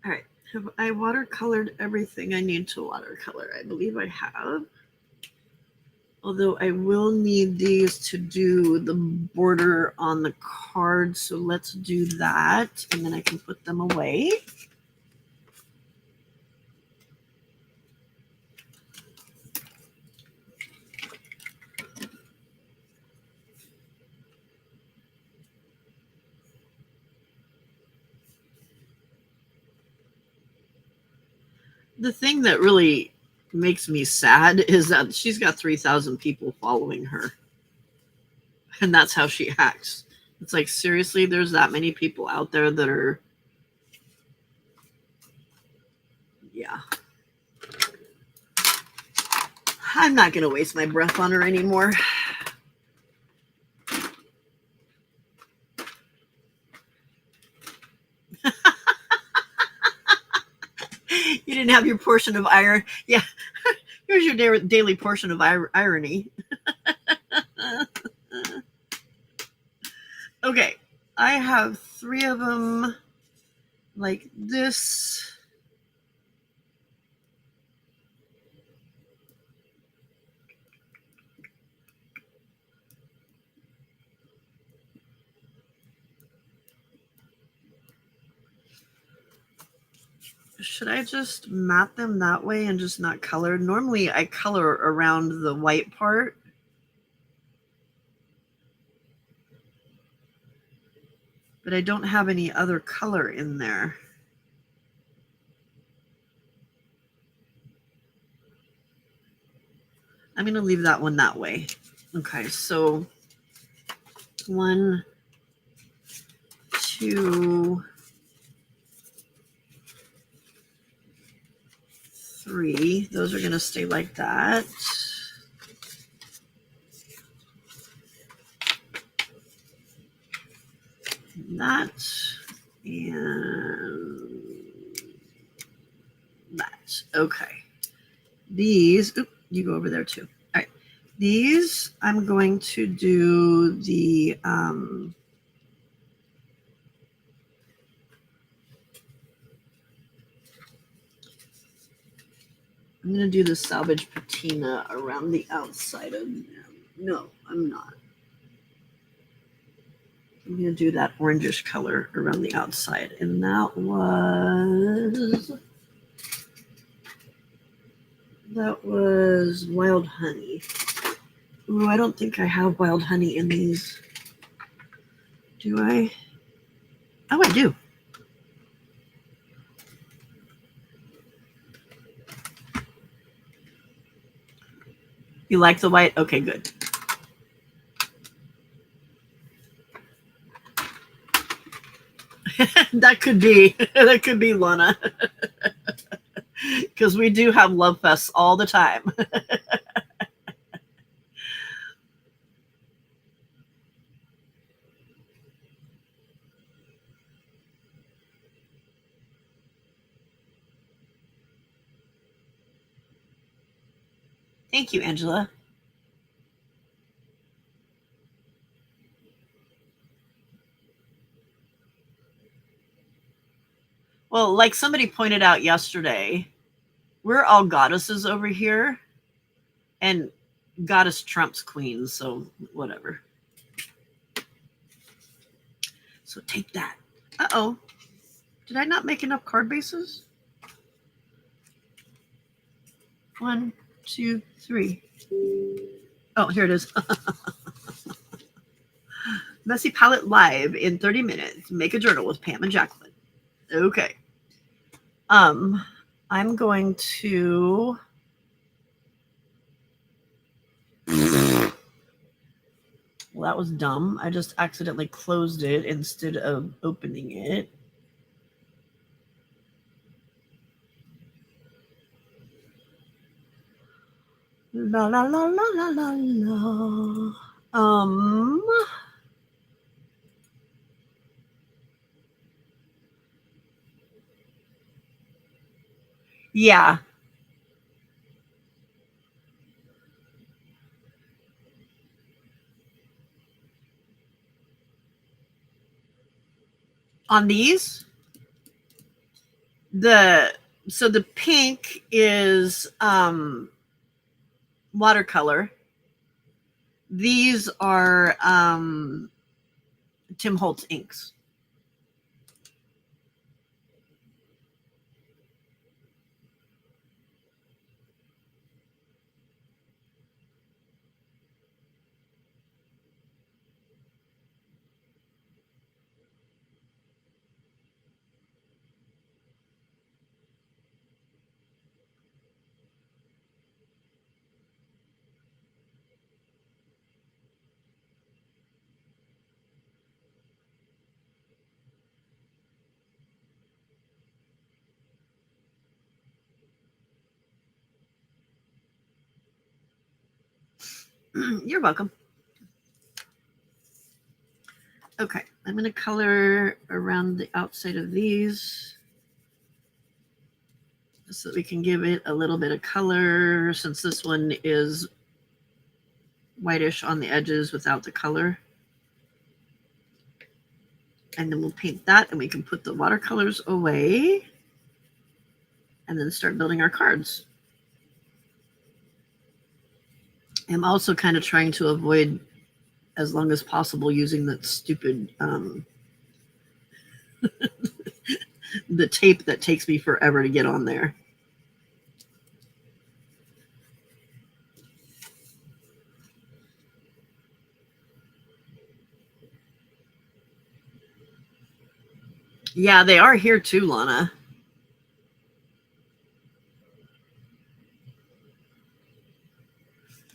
S1: All right. Have I watercolored everything I need to watercolor? I believe I have. Although I will need these to do the border on the card. So let's do that. And then I can put them away. The thing that really makes me sad is that she's got 3,000 people following her. And that's how she acts. It's like, seriously, there's that many people out there that are, yeah. I'm not going to waste my breath on her anymore. You didn't have your portion of iron. Yeah, here's your daily portion of irony. Okay, I have 3 of them like this. Should I just mat them that way and just not color? Normally I color around the white part. But I don't have any other color in there. I'm going to leave that one that way. Okay, so 1, 2, 3. Those are going to stay like that. That and that. Okay. These, you go over there too. All right. These, I'm going to do the, I'm going to do the salvage patina around the outside of them. No, I'm not. I'm going to do that orangish color around the outside. And that was wild honey. Ooh, I don't think I have wild honey in these. Do I? Oh, I do. You like the white? Okay, good. That could be Lana. Because we do have love fests all the time. Thank you, Angela. Well, like somebody pointed out yesterday, we're all goddesses over here, and goddess trumps queen, so whatever. So take that. Uh-oh. Did I not make enough card bases? 1, 2, 3. Oh, here it is. Messy Palette Live in 30 minutes. Make a journal with Pam and Jacqueline. Okay. I'm going to... Well, that was dumb. I just accidentally closed it instead of opening it. La la la la la la la. Yeah. On these, the pink is watercolor. These are Tim Holtz inks. You're welcome. Okay, I'm going to color around the outside of these so that we can give it a little bit of color, since this one is whitish on the edges without the color. And then we'll paint that, and we can put the watercolors away and then start building our cards. I'm also kind of trying to avoid, as long as possible, using that stupid the tape that takes me forever to get on there. Yeah, they are here too, Lana.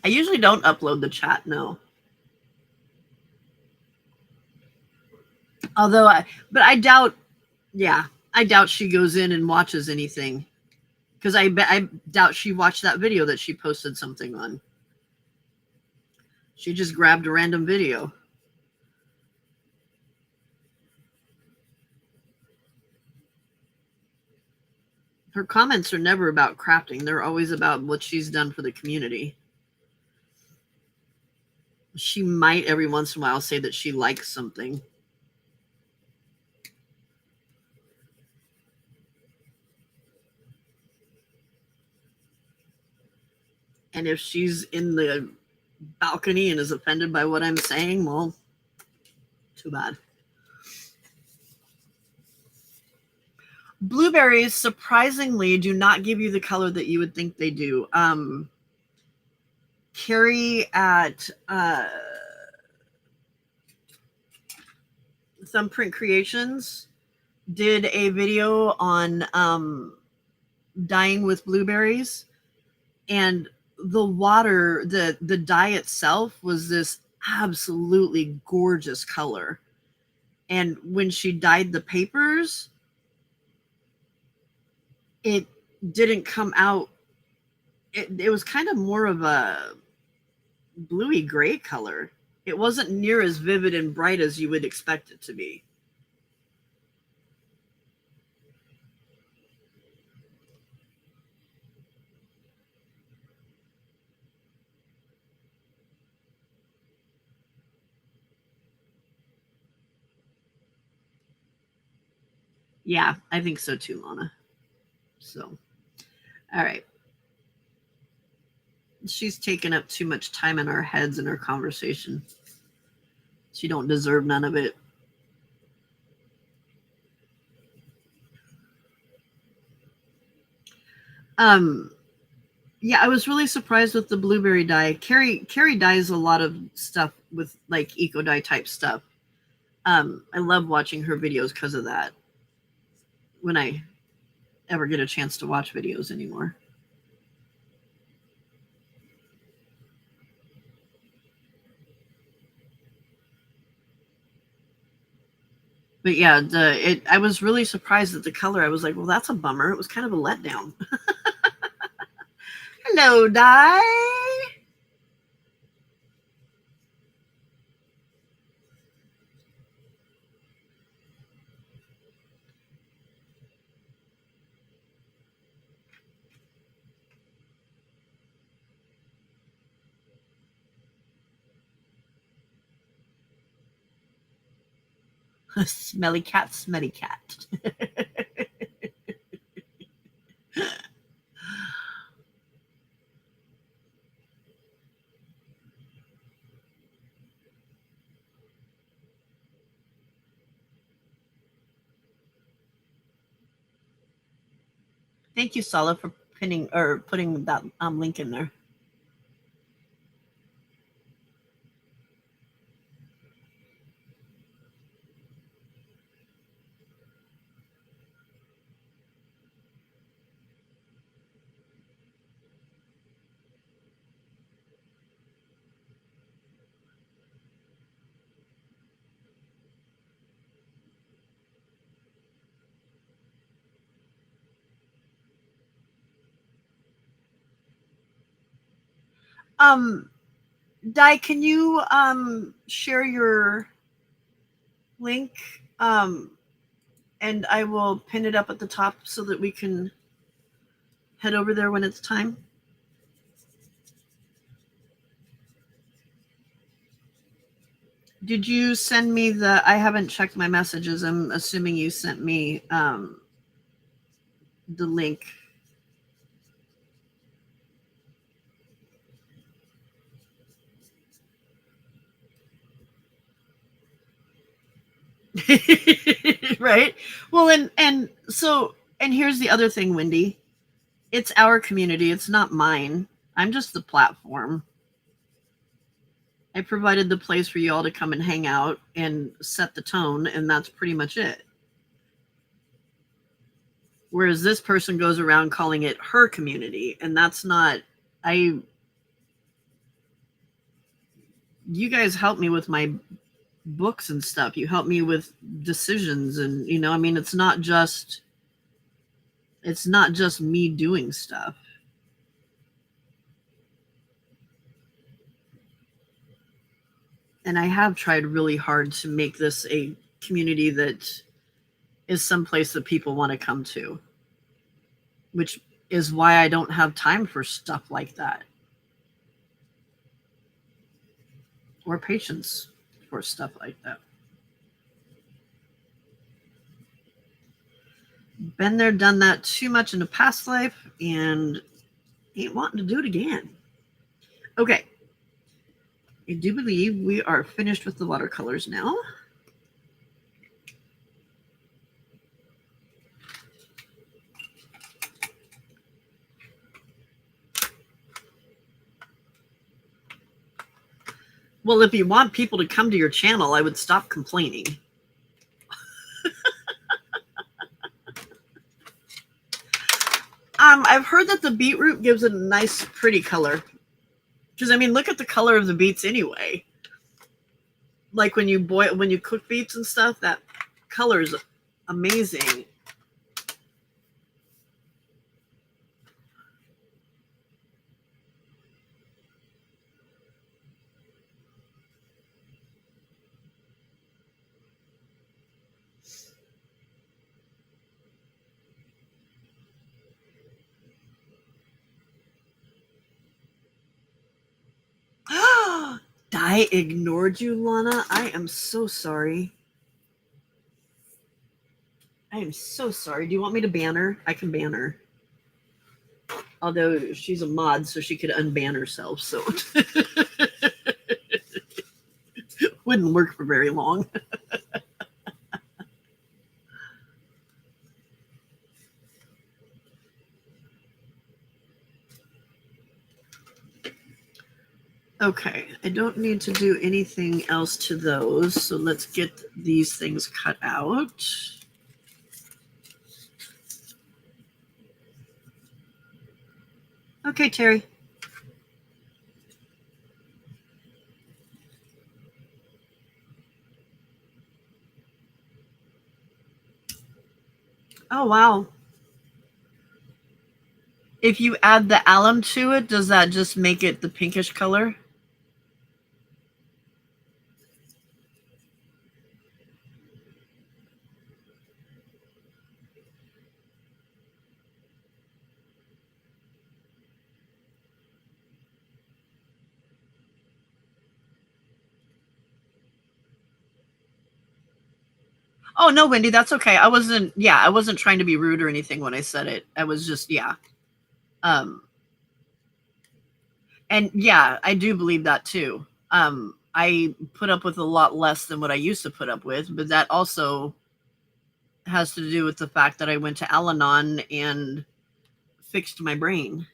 S1: I usually don't upload the chat, no. Although I doubt, yeah, I doubt she goes in and watches anything, because I doubt she watched that video that she posted something on. She just grabbed a random video. Her comments are never about crafting. They're always about what she's done for the community. She might every once in a while say that she likes something. And if she's in the balcony and is offended by what I'm saying, well, too bad. Blueberries surprisingly do not give you the color that you would think they do. Carrie at Thumbprint Creations did a video on dyeing with blueberries, and the water, the dye itself was this absolutely gorgeous color. And when she dyed the papers, it didn't come out. It was kind of more of a bluey gray color. It wasn't near as vivid and bright as you would expect it to be. Yeah, I think so too, Lana. So, all right. She's taken up too much time in our heads in our conversation. She don't deserve none of it. Yeah, I was really surprised with the blueberry dye. Carrie dyes a lot of stuff with like eco dye type stuff. I love watching her videos because of that. When I ever get a chance to watch videos anymore. But yeah, I was really surprised at the color. I was like, well, that's a bummer. It was kind of a letdown. Hello, Di. Smelly cat, smelly cat. Thank you, Sala, for pinning or putting that link in there. Um, Di, can you share your link? And I will pin it up at the top so that we can head over there when it's time. Did you send me the? I haven't checked my messages. I'm assuming you sent me the link. Right? Well, and so and here's the other thing, Wendy. It's our community. It's not mine. I'm just the platform. I provided the place for you all to come and hang out and set the tone, and that's pretty much it. Whereas this person goes around calling it her community, and that's not. I. You guys help me with my books and stuff. You help me with decisions, and I mean, it's not just me doing stuff. And I have tried really hard to make this a community that is someplace that people want to come to, which is why I don't have time for stuff like that or patience for stuff like that. Been there, done that too much in a past life, and ain't wanting to do it again. Okay, I do believe we are finished with the watercolors now. Well, if you want people to come to your channel, I would stop complaining. I've heard that the beetroot gives it a nice, pretty color. Because I mean, look at the color of the beets anyway. Like when you cook beets and stuff, that color is amazing. I ignored you, Lana. I am so sorry. I am so sorry. Do you want me to ban her? I can ban her. Although she's a mod, so she could unban herself, so wouldn't work for very long. Okay, I don't need to do anything else to those, so let's get these things cut out. Okay, Terry. Oh, wow. If you add the alum to it, does that just make it the pinkish color? Oh, no, Wendy, that's okay. I wasn't trying to be rude or anything when I said it. I was just, yeah. Um, and yeah, I do believe that too. I put up with a lot less than what I used to put up with, but that also has to do with the fact that I went to Al-Anon and fixed my brain.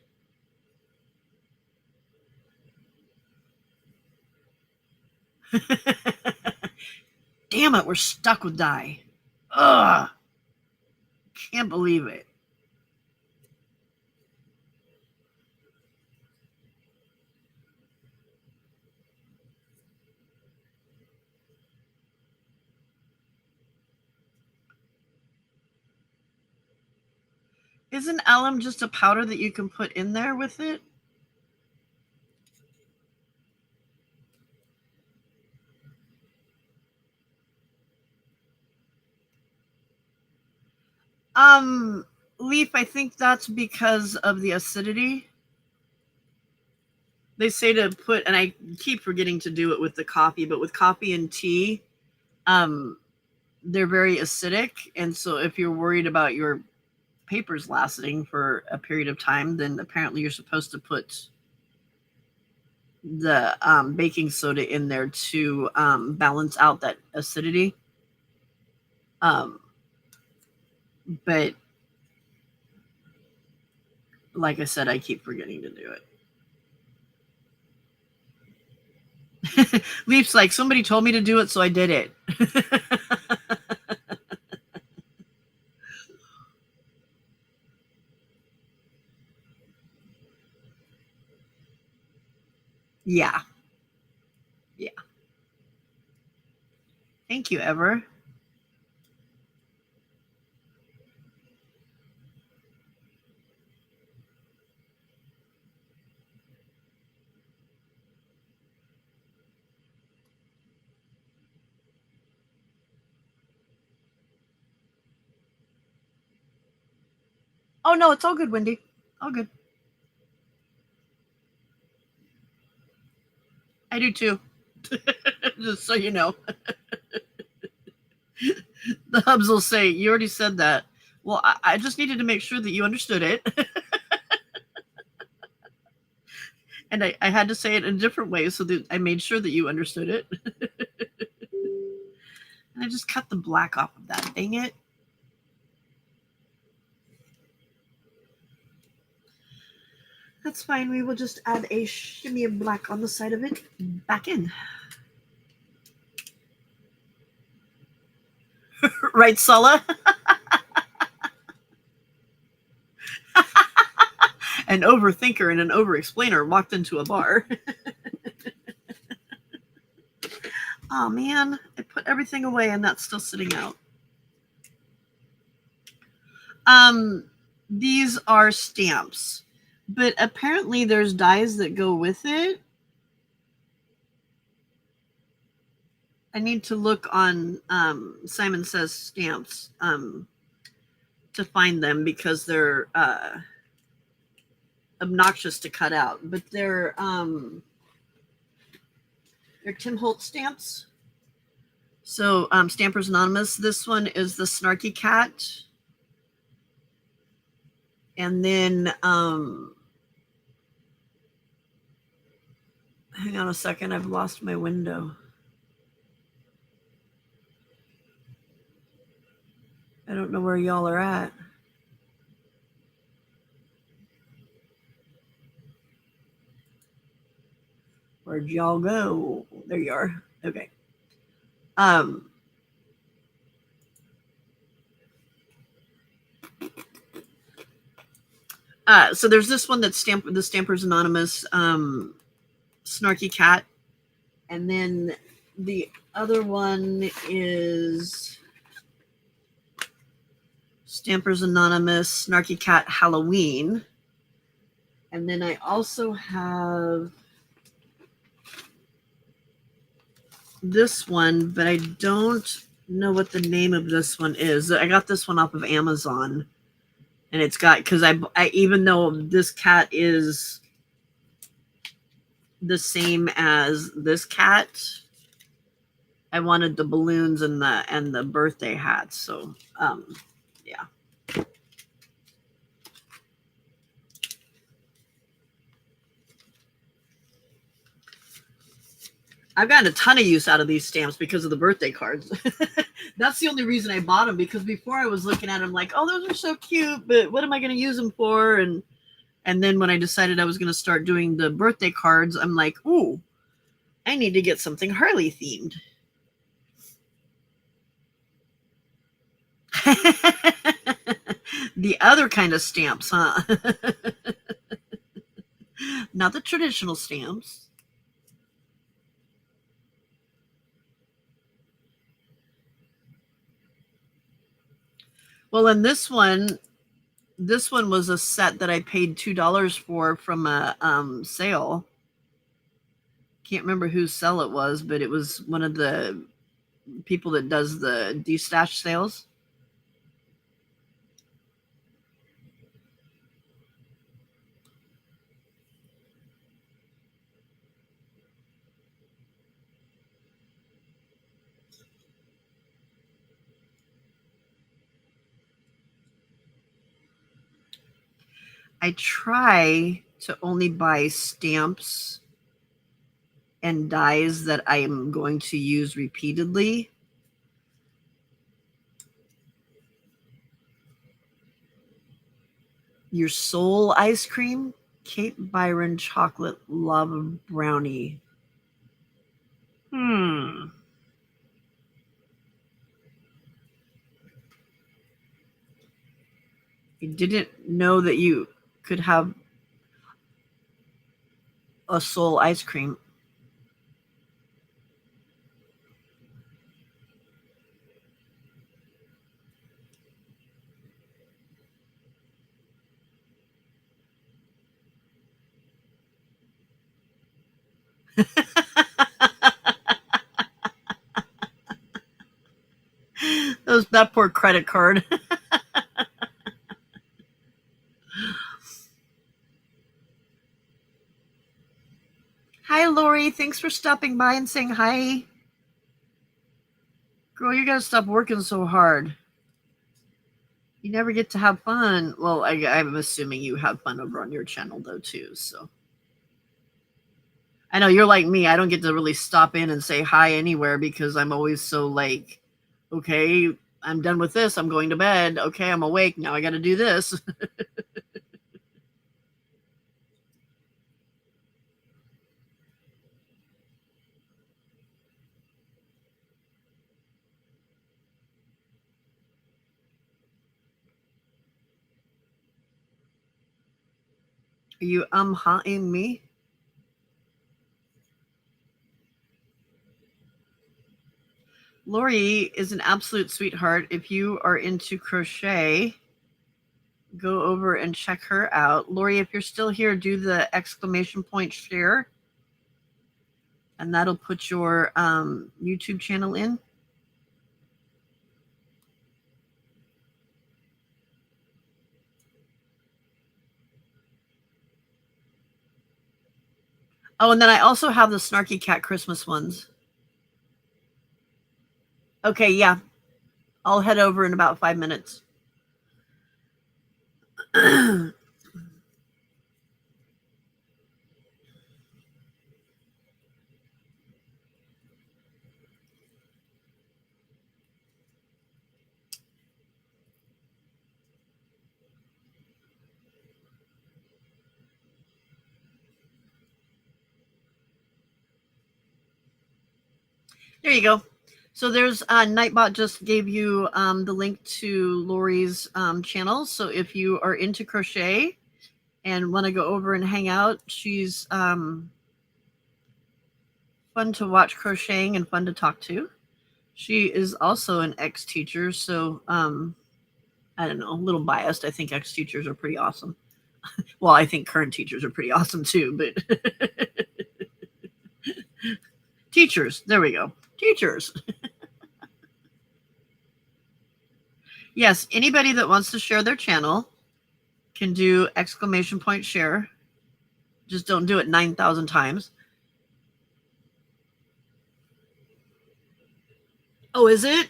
S1: Damn it, we're stuck with dye. Ugh. Can't believe it. Isn't alum just a powder that you can put in there with it? Leaf, I think that's because of the acidity. They say to put, and I keep forgetting to do it with the coffee, but with coffee and tea, um, they're very acidic. And so if you're worried about your papers lasting for a period of time, then apparently you're supposed to put the baking soda in there to balance out that acidity. Um, but like I said, I keep forgetting to do it. Leaf's like, somebody told me to do it, so I did it. Yeah. Yeah. Thank you, Ever. Oh, no, it's all good, Wendy. All good. I do too. Just so you know. The hubs will say, you already said that. Well, I just needed to make sure that you understood it. And I had to say it in a different way so that I made sure that you understood it. And I just cut the black off of that. Dang it. That's fine. We will just add a shimmy of black on the side of it back in. Right, Sulla? An overthinker and an overexplainer walked into a bar. Oh man, I put everything away and that's still sitting out. These are stamps, but apparently there's dies that go with it. I need to look on Simon Says Stamps to find them because they're obnoxious to cut out, but they're Tim Holtz stamps. So Stampers Anonymous. This one is the Snarky Cat. And then hang on a second, I've lost my window. I don't know where y'all are at. Where'd y'all go? There you are. Okay. So there's this one that's the Stampers Anonymous Snarky Cat. And then the other one is Stampers Anonymous Snarky Cat Halloween. And then I also have this one, but I don't know what the name of this one is. I got this one off of Amazon. And it's got, because I even though this cat is the same as this cat, I wanted the balloons and the birthday hats. So yeah. I've gotten a ton of use out of these stamps because of the birthday cards. That's the only reason I bought them, because before I was looking at them like, oh, those are so cute, but what am I going to use them for? And then when I decided I was going to start doing the birthday cards, I'm like, ooh, I need to get something Harley themed. The other kind of stamps, huh? Not the traditional stamps. Well, and this one was a set that I paid $2 for from a sale. Can't remember whose sale it was, but it was one of the people that does the destash sales. I try to only buy stamps and dies that I'm going to use repeatedly. Your Soul ice cream, Kate Byron chocolate lava brownie. I didn't know that you could have a Soul ice cream. That poor credit card. Hi, Lori. Thanks for stopping by and saying hi. Girl, you gotta stop working so hard. You never get to have fun. Well, I'm assuming you have fun over on your channel, though, too. So I know you're like me. I don't get to really stop in and say hi anywhere because I'm always so like, okay, I'm done with this. I'm going to bed. Okay, I'm awake. Now I got to do this. Are you ha-ing me? Lori is an absolute sweetheart. If you are into crochet, go over and check her out. Lori, if you're still here, do the exclamation point share, and that'll put your YouTube channel in. Oh, and then I also have the Snarky Cat Christmas ones. Okay, yeah. I'll head over in about 5 minutes. There you go. So there's Nightbot just gave you the link to Lori's channel. So if you are into crochet and want to go over and hang out, she's fun to watch crocheting and fun to talk to. She is also an ex-teacher, so I don't know, a little biased. I think ex-teachers are pretty awesome. Well, I think current teachers are pretty awesome too, but teachers, there we go. Teachers. Yes, anybody that wants to share their channel can do exclamation point share. Just don't do it 9,000 times. Oh, is it?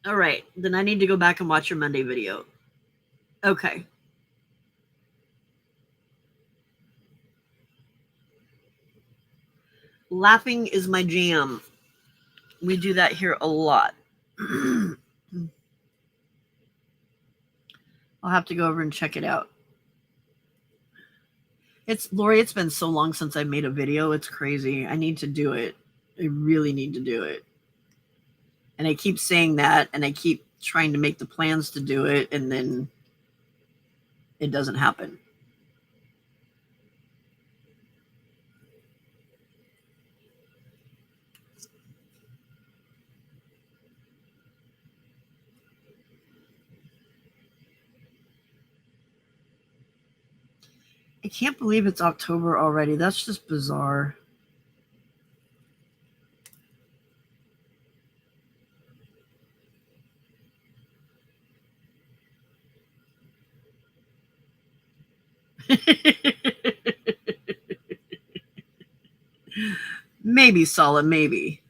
S1: All right. Then I need to go back and watch your Monday video. Okay. Laughing is my jam. We do that here a lot. I'll have to go over and check it out. Lori, it's been so long since I made a video. It's crazy. I need to do it. I really need to do it. And I keep saying that, and I keep trying to make the plans to do it, and then it doesn't happen. I can't believe it's October already. That's just bizarre. Maybe, Solid, maybe.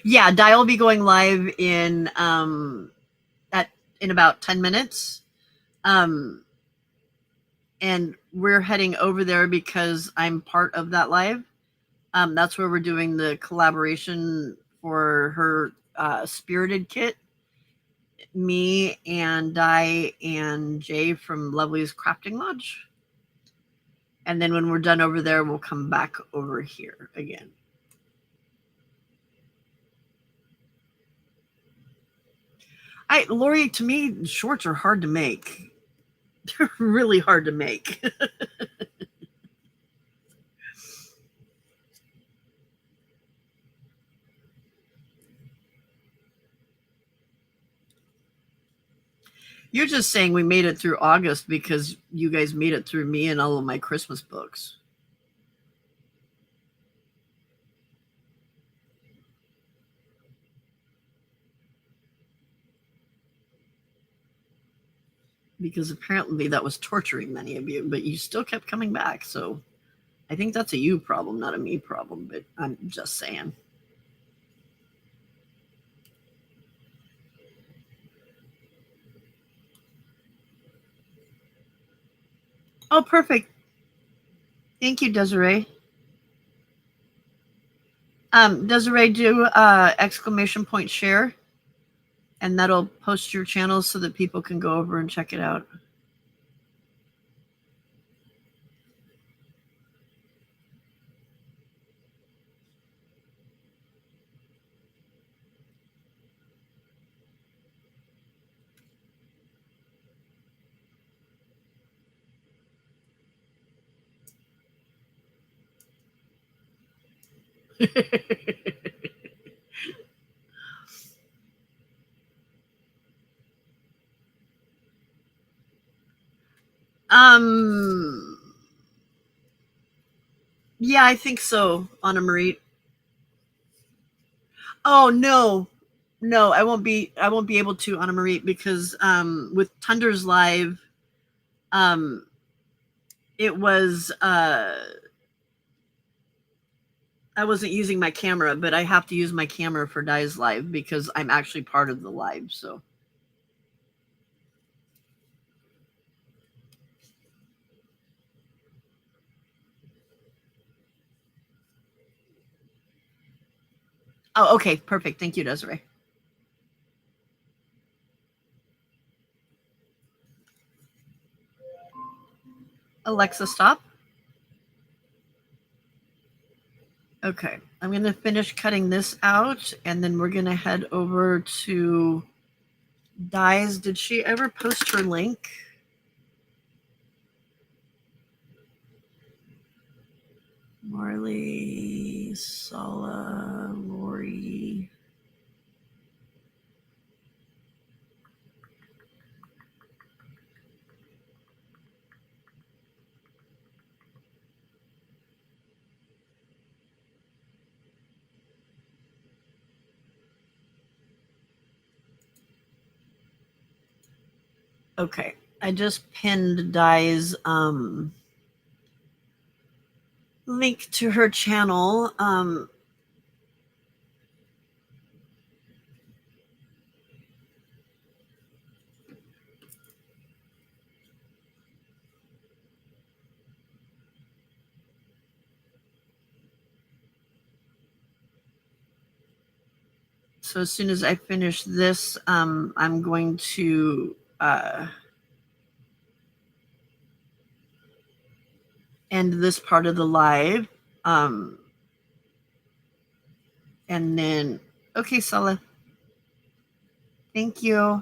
S1: Yeah, Di will be going live at in about 10 minutes. And we're heading over there because I'm part of that live. That's where we're doing the collaboration for her spirited kit. Me and Di and Jay from Lovely's Crafting Lodge. And then when we're done over there, we'll come back over here again. Lori, to me, shorts are hard to make. They're really hard to make. You're just saying we made it through August because you guys made it through me and all of my Christmas books. Because apparently that was torturing many of you, but you still kept coming back. So I think that's a you problem, not a me problem, but I'm just saying. Oh, perfect. Thank you, Desiree. Desiree, do exclamation point share, and that'll post your channel so that people can go over and check it out. Yeah, I think so, Anna Marie. Oh no, I won't be able to, Anna Marie, because with Tunder's live, it was I wasn't using my camera, but I have to use my camera for Di's live because I'm actually part of the live. So oh, okay, perfect. Thank you, Desiree. Alexa, stop. Okay, I'm going to finish cutting this out, and then we're going to head over to Di's. Did she ever post her link? Marley, Sala, Lori. Okay, I just pinned Di's link to her channel. So as soon as I finish this, I'm going to end this part of the live. And then, okay, Sala. Thank you.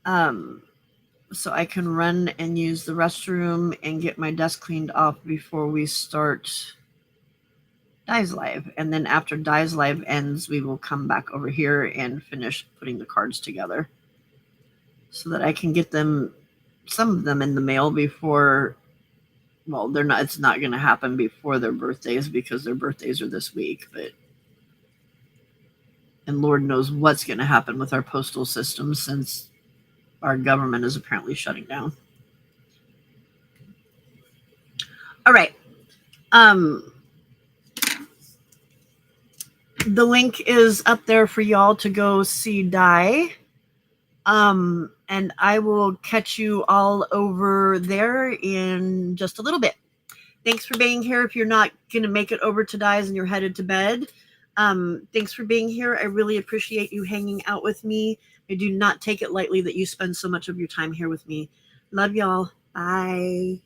S1: So I can run and use the restroom and get my desk cleaned off before we start Di's live. And then after Di's live ends, we will come back over here and finish putting the cards together so that I can get them, some of them in the mail before, well, they're not, it's not going to happen before their birthdays because their birthdays are this week, but, and Lord knows what's going to happen with our postal system since our government is apparently shutting down. All right. The link is up there for y'all to go see Die. And I will catch you all over there in just a little bit. Thanks for being here. If you're not going to make it over to Dies and you're headed to bed, thanks for being here. I really appreciate you hanging out with me. I do not take it lightly that you spend so much of your time here with me. Love y'all. Bye.